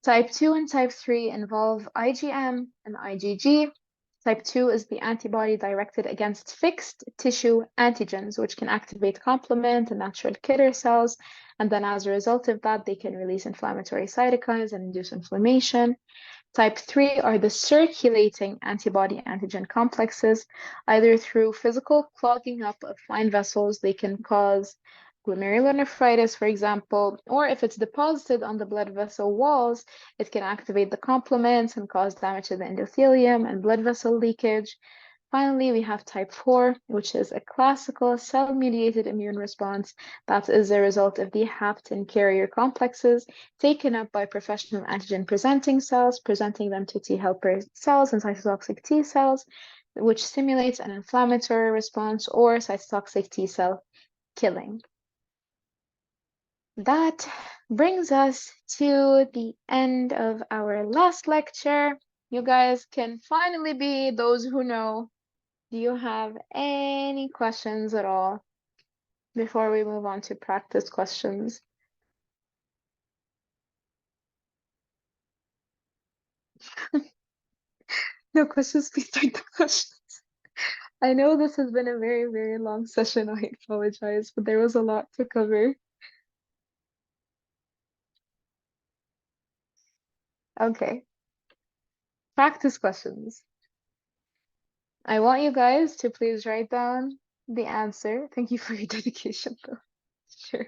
Type 2 and type 3 involve IgM and IgG. Type 2 is the antibody directed against fixed tissue antigens, which can activate complement and natural killer cells. And then as a result of that, they can release inflammatory cytokines and induce inflammation. Type 3 are the circulating antibody-antigen complexes, either through physical clogging up of fine vessels, they can cause glomerulonephritis, for example, or if it's deposited on the blood vessel walls, it can activate the complements and cause damage to the endothelium and blood vessel leakage. Finally, we have type 4, which is a classical cell-mediated immune response that is a result of the hapten carrier complexes taken up by professional antigen-presenting cells, presenting them to T helper cells and cytotoxic T cells, which stimulates an inflammatory response or cytotoxic T cell killing. That brings us to the end of our last lecture. You guys can finally be those who know. Do you have any questions at all before we move on to practice questions? No questions, please start the questions. I know this has been a very, very long session. I apologize, but there was a lot to cover. Okay, practice questions. I want you guys to please write down the answer. Thank you for your dedication, though. Sure.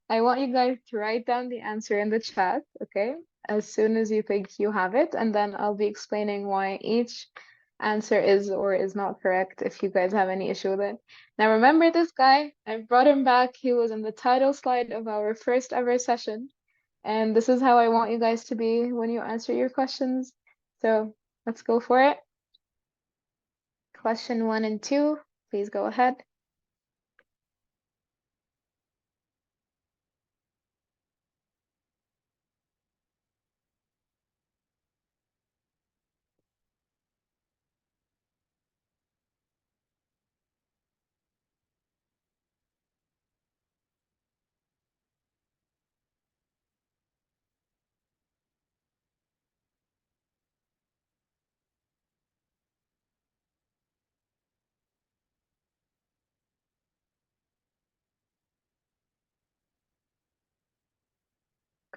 I want you guys to write down the answer in the chat, okay? As soon as you think you have it, and then I'll be explaining why each answer is or is not correct if you guys have any issue with it. Now remember this guy, I brought him back. He was in the title slide of our first ever session. And this is how I want you guys to be when you answer your questions. So let's go for it. Question 1 and 2, please go ahead.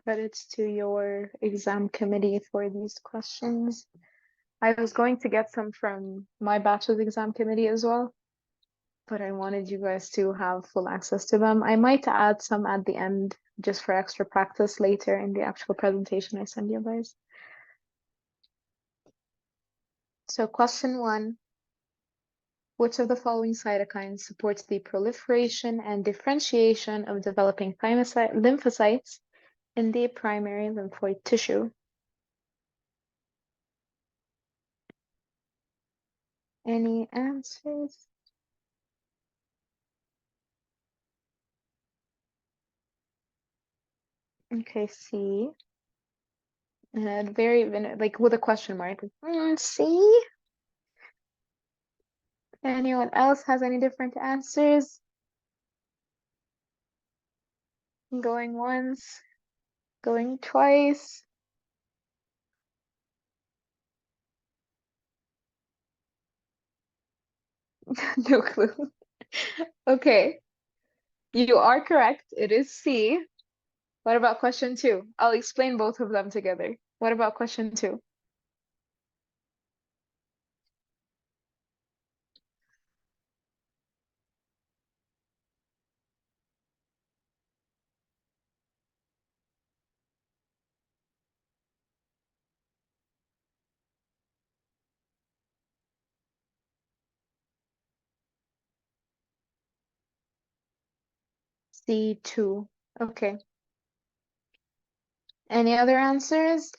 Credits to your exam committee for these questions. I was going to get some from my bachelor's exam committee as well, but I wanted you guys to have full access to them. I might add some at the end just for extra practice later in the actual presentation I send you guys. So question 1, which of the following cytokines supports the proliferation and differentiation of developing lymphocytes in the primary lymphoid tissue? Any answers? Okay, C. And very like with a question mark. C. Anyone else has any different answers? Going once, going twice. No clue. Okay, you are correct. It is C. What about question 2? I'll explain both of them together. What about question 2? C2. Okay. Any other answers?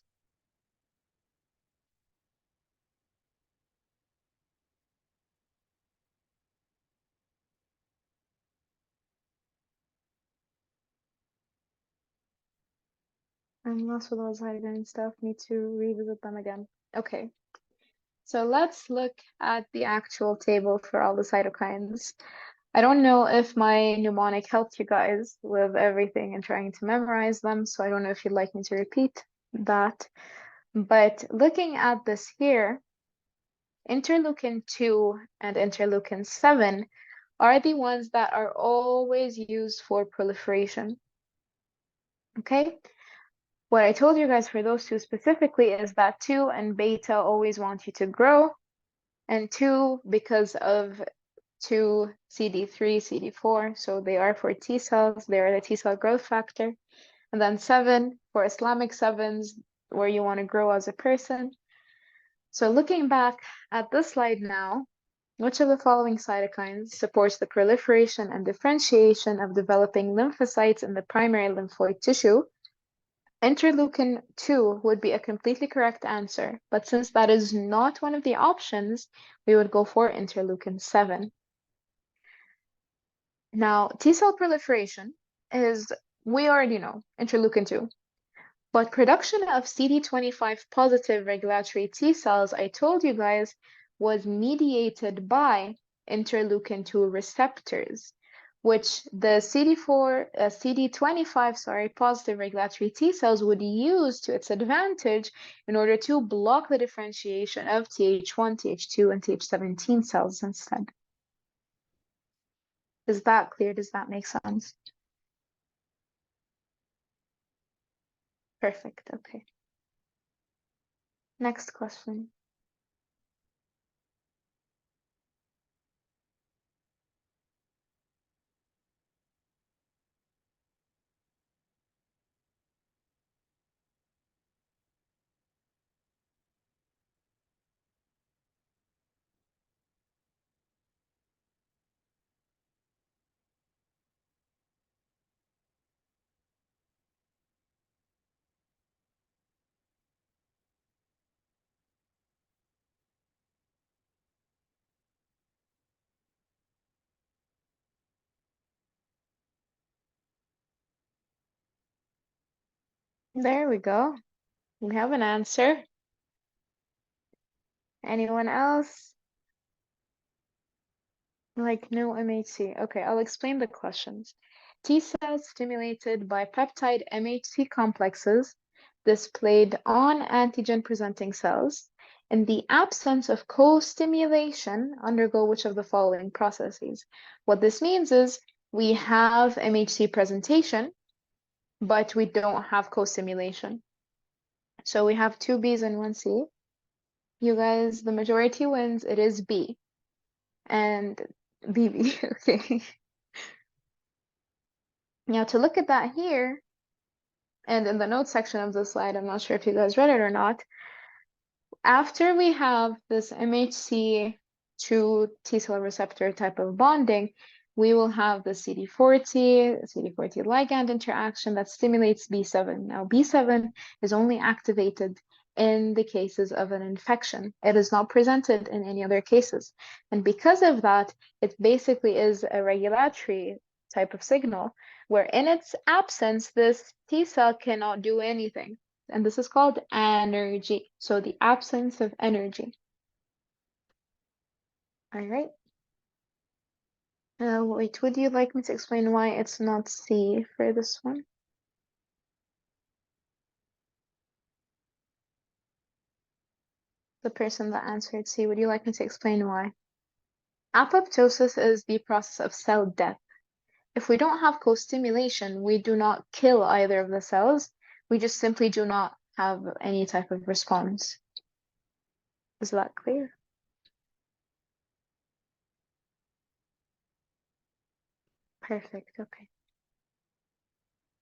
I'm lost with all this hydrogen stuff. Need to revisit them again. Okay. So let's look at the actual table for all the cytokines. I don't know if my mnemonic helped you guys with everything and trying to memorize them, so I don't know if you'd like me to repeat that. But looking at this here, interleukin 2 and interleukin 7 are the ones that are always used for proliferation. Okay? What I told you guys for those two specifically is that 2 and beta always want you to grow, and 2 because of 2 CD3, CD4, so they are for T cells, they are the T cell growth factor. And then 7 for Islamic 7s, where you want to grow as a person. So looking back at this slide now, which of the following cytokines supports the proliferation and differentiation of developing lymphocytes in the primary lymphoid tissue? Interleukin 2 would be a completely correct answer, but since that is not one of the options, we would go for interleukin 7. Now, T cell proliferation is, we already know, interleukin 2. But production of CD25 positive regulatory T cells, I told you guys, was mediated by interleukin 2 receptors, which the CD25, positive regulatory T cells would use to its advantage in order to block the differentiation of Th1, Th2, and Th17 cells instead. Is that clear? Does that make sense? Perfect. Okay. Next question. There we go. We have an answer. Anyone else? Like no MHC. Okay, I'll explain the questions. T cells stimulated by peptide MHC complexes displayed on antigen-presenting cells. In the absence of co-stimulation, undergo which of the following processes? What this means is we have MHC presentation, but we don't have co-stimulation. So we have two B's and one C. You guys, the majority wins. It is B. And BB, okay. Now to look at that here, and in the notes section of the slide, I'm not sure if you guys read it or not, after we have this MHC to T cell receptor type of bonding, we will have the CD40 ligand interaction that stimulates B7. Now, B7 is only activated in the cases of an infection. It is not presented in any other cases. And because of that, it basically is a regulatory type of signal where in its absence, this T cell cannot do anything. And this is called energy. So the absence of energy. All right. Wait, would you like me to explain why it's not C for this one? The person that answered C, would you like me to explain why? Apoptosis is the process of cell death. If we don't have co-stimulation, we do not kill either of the cells. We just simply do not have any type of response. Is that clear? Perfect, okay.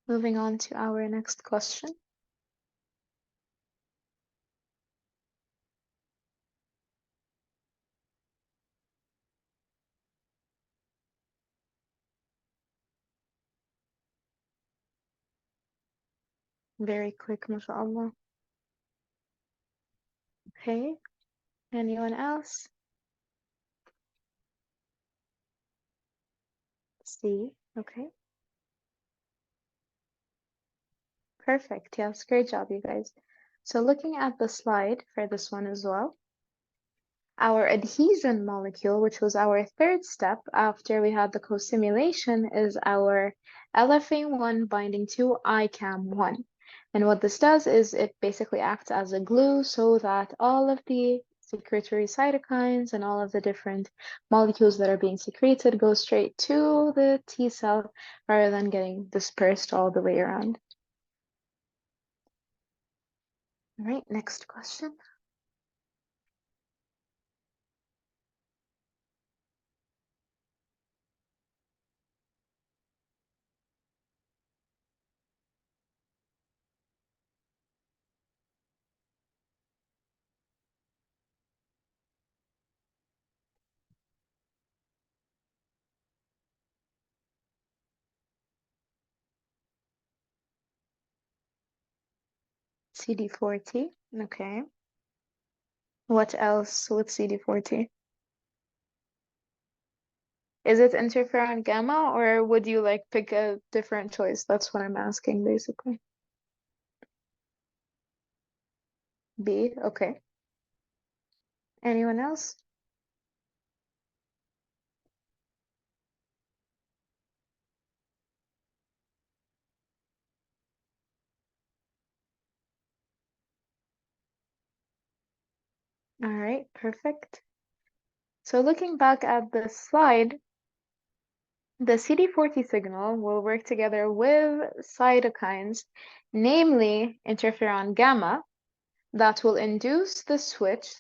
Moving on to our next question. Very quick, mashallah. Okay, anyone else? C, okay. Perfect. Yes, great job, you guys. So looking at the slide for this one as well, our adhesion molecule, which was our third step after we had the co-stimulation, is our LFA1 binding to ICAM1. And what this does is it basically acts as a glue so that all of the secretory cytokines and all of the different molecules that are being secreted go straight to the T cell rather than getting dispersed all the way around. All right, next question. CD40. Okay. What else with CD40? Is it interferon gamma or would you like pick a different choice? That's what I'm asking basically. B, okay. Anyone else? All right, perfect. So looking back at the slide, the CD40 signal will work together with cytokines, namely interferon gamma, that will induce the switch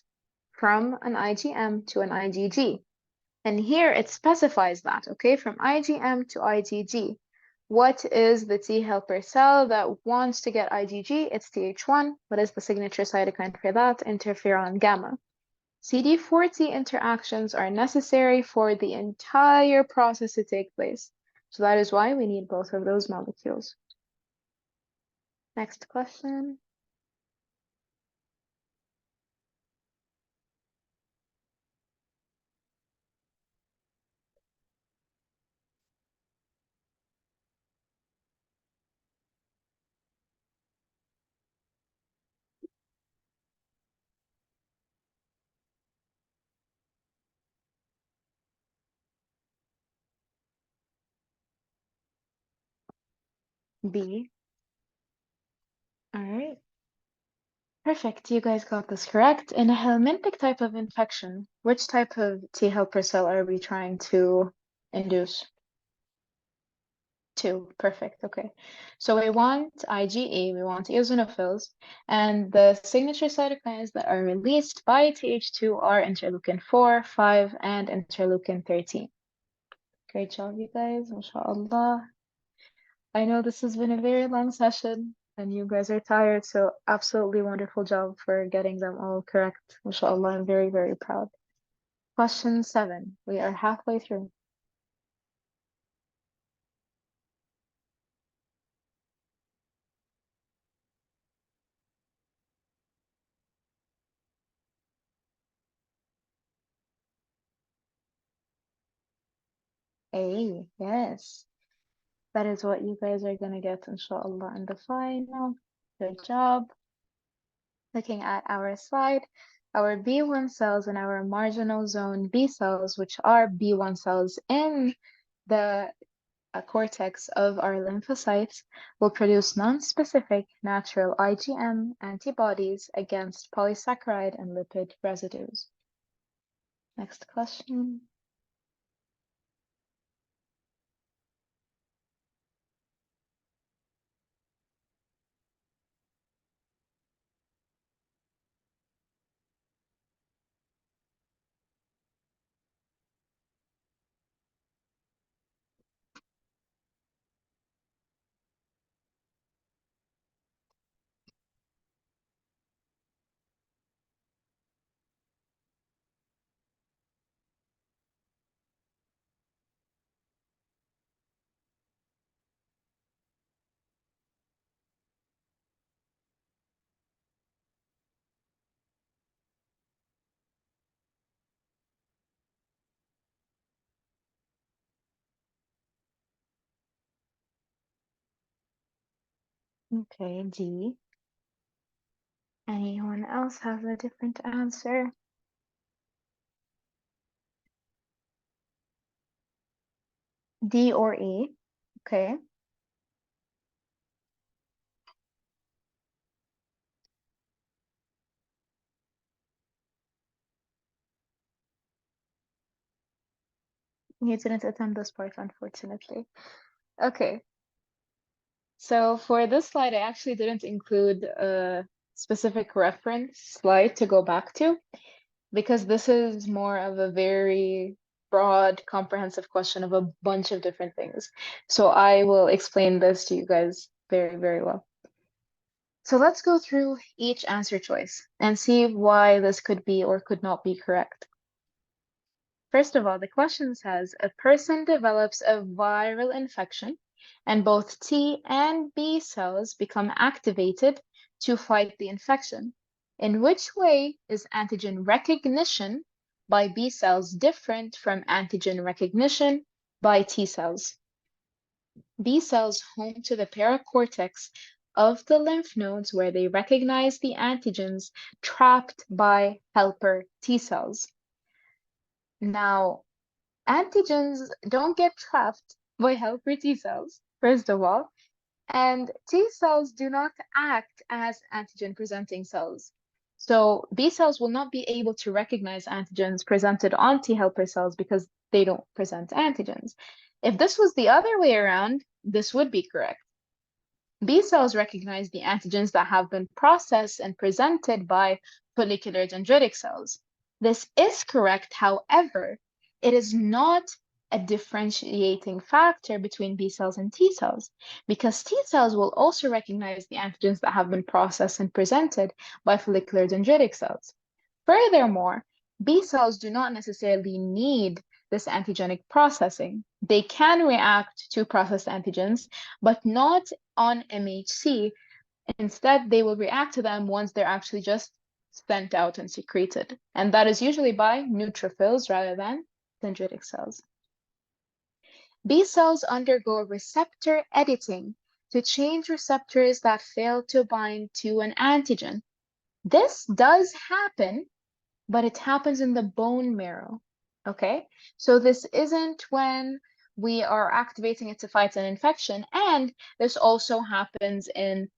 from an IgM to an IgG. And here it specifies that, okay, from IgM to IgG. What is the T helper cell that wants to get IgG? It's Th1. What is the signature cytokine for that? Interferon gamma. CD40 interactions are necessary for the entire process to take place. So that is why we need both of those molecules. Next question. B. All right. Perfect. You guys got this correct. In a helminthic type of infection, which type of T helper cell are we trying to induce? Two. Perfect. Okay. So we want IgE, we want eosinophils, and the signature cytokines that are released by Th2 are interleukin 4, 5, and interleukin 13. Great job, you guys. MashaAllah. I know this has been a very long session and you guys are tired, so absolutely wonderful job for getting them all correct. MashaAllah, I'm very, very proud. Question 7. We are halfway through. A, yes. That is what you guys are gonna get, inshallah, in the final. Good job. Looking at our slide, our B1 cells and our marginal zone B cells, which are B1 cells in the cortex of our lymphocytes, will produce non-specific natural IgM antibodies against polysaccharide and lipid residues. Next question. Okay, D. Anyone else have a different answer? D or E? Okay. You didn't attend this part, unfortunately. Okay. So for this slide, I actually didn't include a specific reference slide to go back to because this is more of a very broad, comprehensive question of a bunch of different things. So I will explain this to you guys very, very well. So let's go through each answer choice and see why this could be or could not be correct. First of all, the question says a person develops a viral infection and both T and B cells become activated to fight the infection. In which way is antigen recognition by B cells different from antigen recognition by T cells? B cells home to the paracortex of the lymph nodes where they recognize the antigens trapped by helper T cells. Now, antigens don't get trapped by helper T cells, first of all, and T cells do not act as antigen presenting cells. So B cells will not be able to recognize antigens presented on T helper cells because they don't present antigens. If this was the other way around, this would be correct. B cells recognize the antigens that have been processed and presented by follicular dendritic cells. This is correct, however, it is not a differentiating factor between B cells and T cells, because T cells will also recognize the antigens that have been processed and presented by follicular dendritic cells. Furthermore, B cells do not necessarily need this antigenic processing. They can react to processed antigens, but not on MHC. Instead, they will react to them once they're actually just sent out and secreted. And that is usually by neutrophils rather than dendritic cells. B cells undergo receptor editing to change receptors that fail to bind to an antigen. This does happen, but it happens in the bone marrow. Okay, so this isn't when we are activating it to fight an infection. And this also happens in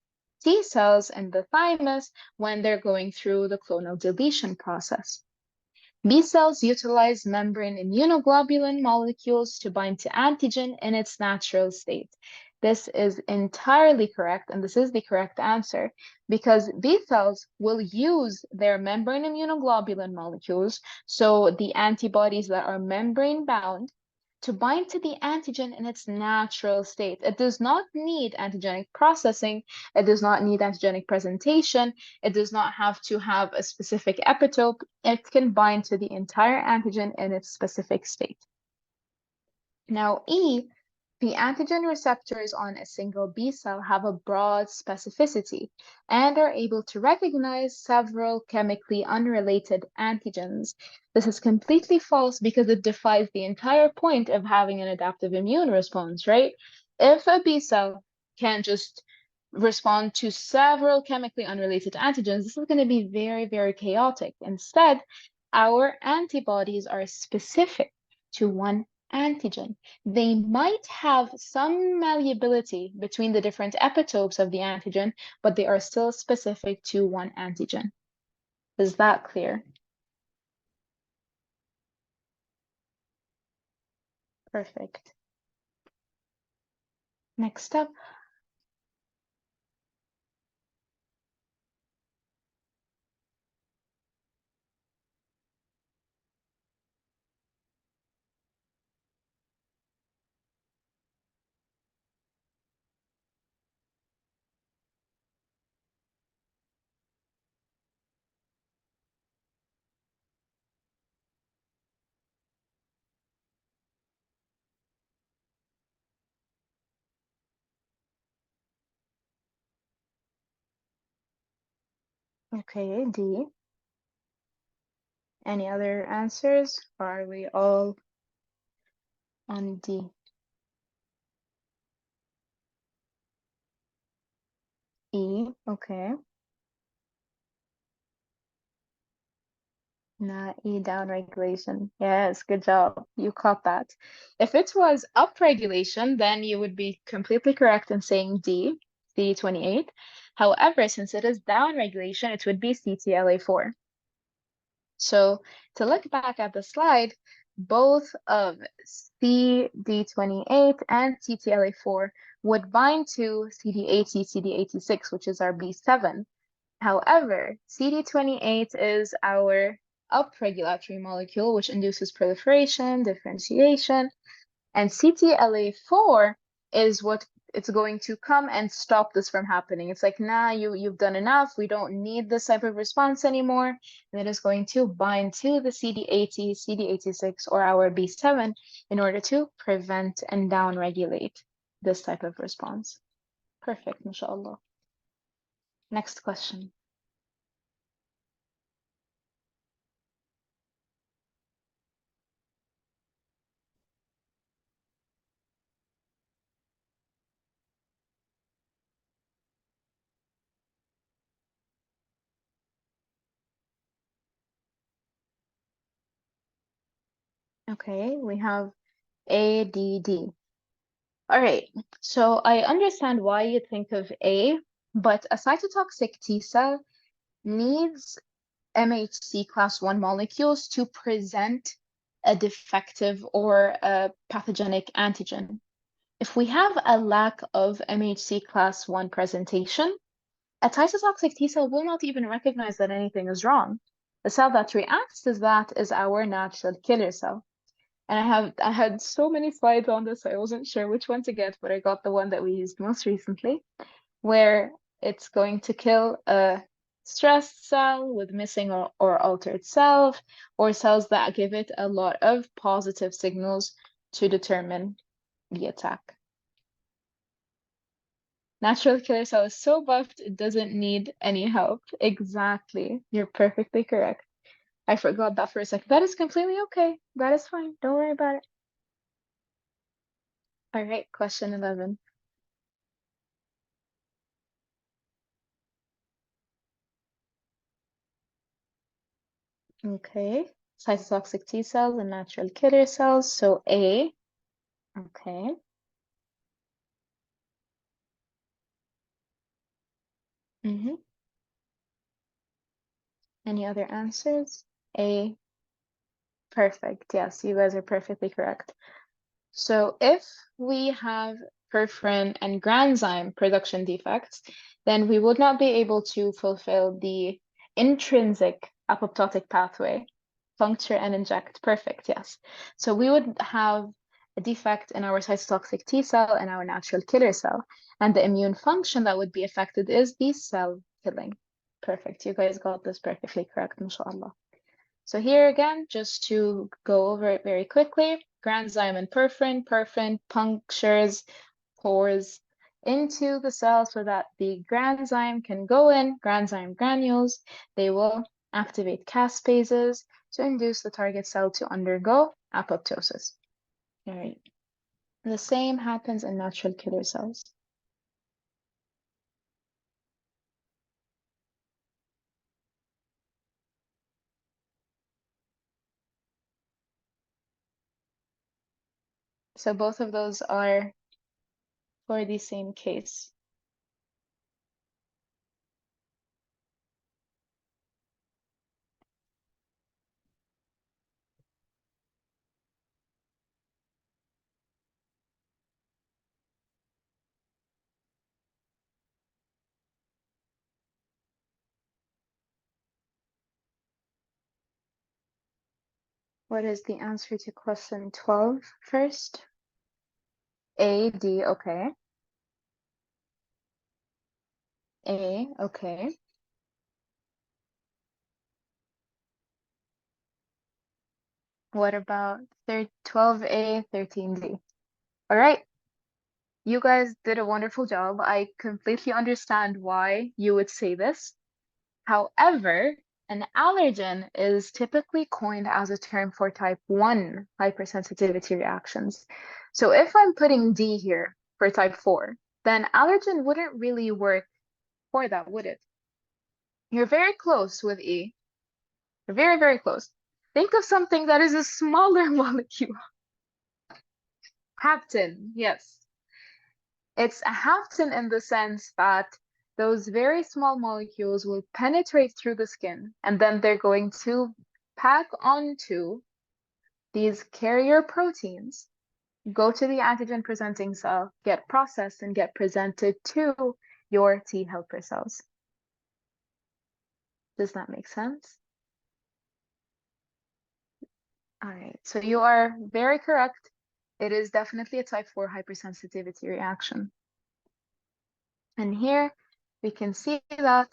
T cells in the thymus when they're going through the clonal deletion process. B cells utilize membrane immunoglobulin molecules to bind to antigen in its natural state. This is entirely correct, and this is the correct answer, because B cells will use their membrane immunoglobulin molecules, so the antibodies that are membrane bound, to bind to the antigen in its natural state. It does not need antigenic processing, it does not need antigenic presentation, it does not have to have a specific epitope. It can bind to the entire antigen in its specific state. Now, E, the antigen receptors on a single B cell have a broad specificity and are able to recognize several chemically unrelated antigens. This is completely false because it defies the entire point of having an adaptive immune response, right? If a B cell can just respond to several chemically unrelated antigens, this is going to be very, very chaotic. Instead, our antibodies are specific to one antigen. They might have some malleability between the different epitopes of the antigen, but they are still specific to one antigen. Is that clear? Perfect. Next up. Okay, D. Any other answers? Or are we all on D? E, okay. Not E down regulation. Yes, good job. You caught that. If it was up regulation, then you would be completely correct in saying D, CD28. However, since it is down regulation, it would be CTLA4. So to look back at the slide, both of CD28 and CTLA4 would bind to CD80, CD86, which is our B7. However, CD28 is our upregulatory molecule, which induces proliferation, differentiation, and CTLA4 is what it's going to come and stop this from happening. It's like, nah, you've done enough. We don't need this type of response anymore. And it is going to bind to the CD80, CD86, or our B7 in order to prevent and downregulate this type of response. Perfect, mashallah. Next question. Okay, we have ADD. All right, so I understand why you think of A, but a cytotoxic T cell needs MHC class 1 molecules to present a defective or a pathogenic antigen. If we have a lack of MHC class 1 presentation, a cytotoxic T cell will not even recognize that anything is wrong. The cell that reacts to that is our natural killer cell. And I had so many slides on this, I wasn't sure which one to get, but I got the one that we used most recently, where it's going to kill a stressed cell with missing or altered self, or cells that give it a lot of positive signals to determine the attack. Natural killer cell is so buffed, it doesn't need any help. Exactly. You're perfectly correct. I forgot that for a second. That is completely okay. That is fine. Don't worry about it. All right, question 11. Okay, cytotoxic T cells and natural killer cells. So A, Okay. Mm-hmm. Any other answers? A. Perfect. Yes, you guys are perfectly correct. So if we have perforin and granzyme production defects, then we would not be able to fulfill the intrinsic apoptotic pathway, puncture and inject. Perfect, yes. So we would have a defect in our cytotoxic T cell and our natural killer cell. And the immune function that would be affected is the cell killing. Perfect. You guys got this perfectly correct, mashallah. So here again, just to go over it very quickly, granzyme and perforin. Perforin punctures pores into the cell so that the granzyme can go in, granzyme granules. They will activate caspases to induce the target cell to undergo apoptosis. All right. The same happens in natural killer cells. So both of those are for the same case. What is the answer to question 12 first? A, D, okay. A, okay. What about 12A, 13D? All right, you guys did a wonderful job. I completely understand why you would say this. However, an allergen is typically coined as a term for type 1 hypersensitivity reactions. So if I'm putting D here for type 4, then allergen wouldn't really work for that, would it? You're very close with E. You're very, very close. Think of something that is a smaller molecule. Hapten, yes. It's a hapten in the sense that those very small molecules will penetrate through the skin and then they're going to pack onto these carrier proteins, go to the antigen presenting cell, get processed, and get presented to your T helper cells. Does that make sense? All right, so you are very correct. It is definitely a type 4 hypersensitivity reaction. And here we can see that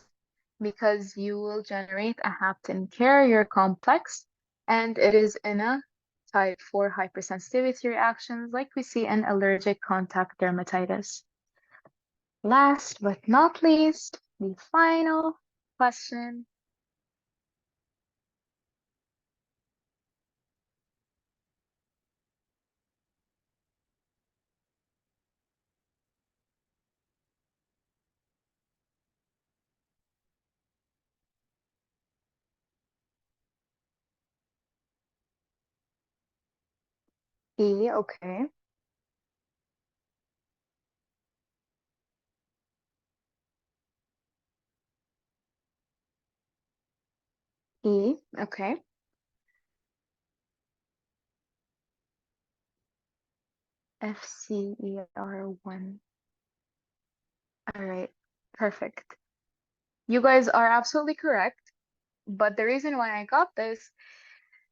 because you will generate a hapten carrier complex, and it is in a type 4 hypersensitivity reactions like we see in allergic contact dermatitis. Last but not least, the final question. E, okay. E, okay. FCER1. All right, perfect. You guys are absolutely correct, but the reason why I got this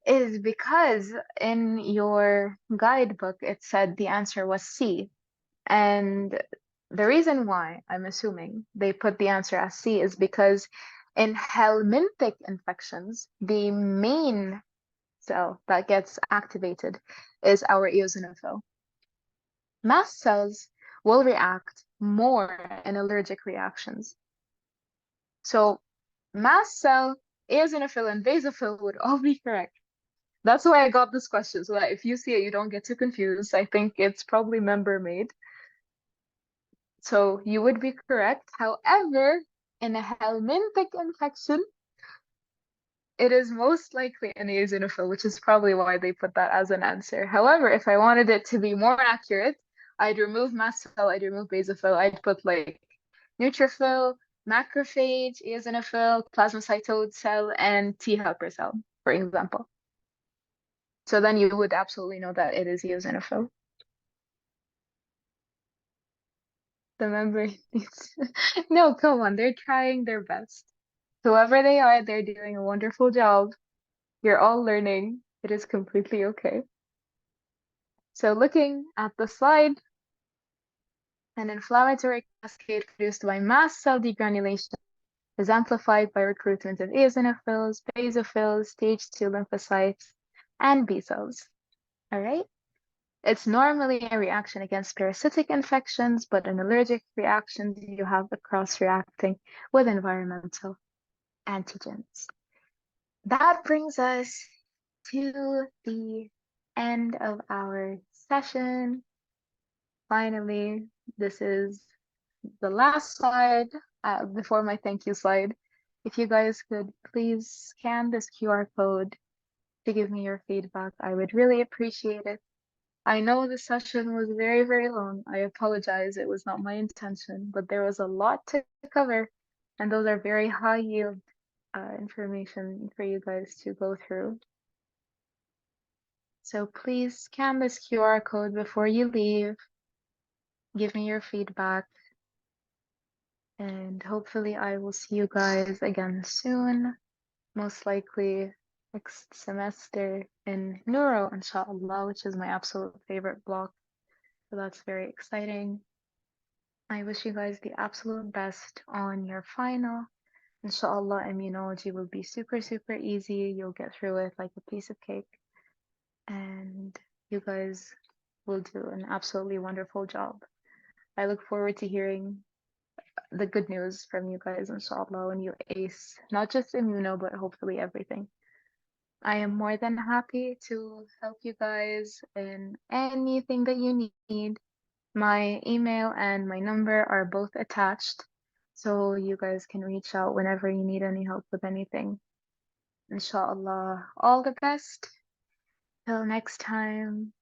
is because in your guidebook it said the answer was C. And the reason why I'm assuming they put the answer as C is because in helminthic infections, the main cell that gets activated is our eosinophil. Mast cells will react more in allergic reactions. So mast cell, eosinophil, and basophil would all be correct. That's why I got this question, so that if you see it, you don't get too confused. I think it's probably member made. So you would be correct. However, in a helminthic infection, It is most likely an eosinophil, which is probably why they put that as an answer. However, if I wanted it to be more accurate, I'd remove mast cell, I'd remove basophil, I'd put like neutrophil, macrophage, eosinophil, plasmacytoid cell, and T helper cell, for example. So then you would absolutely know that it is eosinophil. The membrane needs... No, come on, they're trying their best. Whoever they are, they're doing a wonderful job. You're all learning. It is completely okay. So looking at the slide, an inflammatory cascade produced by mast cell degranulation is amplified by recruitment of eosinophils, basophils, stage 2 lymphocytes, and B cells. All right? It's normally a reaction against parasitic infections, but in allergic reactions, you have the cross-reacting with environmental antigens. That brings us to the end of our session. Finally, this is the last slide before my thank you slide. If you guys could please scan this QR code to give me your feedback, I would really appreciate it. I know the session was very, very long. I apologize. It was not my intention, but there was a lot to cover, and those are very high yield information for you guys to go through. So please scan this QR code before you leave. Give me your feedback, and hopefully I will see you guys again soon. Most likely next semester in Neuro, inshallah, which is my absolute favorite block. So that's very exciting. I wish you guys the absolute best on your final. Inshallah, immunology will be super, super easy. You'll get through it like a piece of cake. And you guys will do an absolutely wonderful job. I look forward to hearing the good news from you guys, inshallah, when you ace not just immuno, but hopefully everything. I am more than happy to help you guys in anything that you need. My email and my number are both attached, so you guys can reach out whenever you need any help with anything. Inshallah, all the best. Till next time.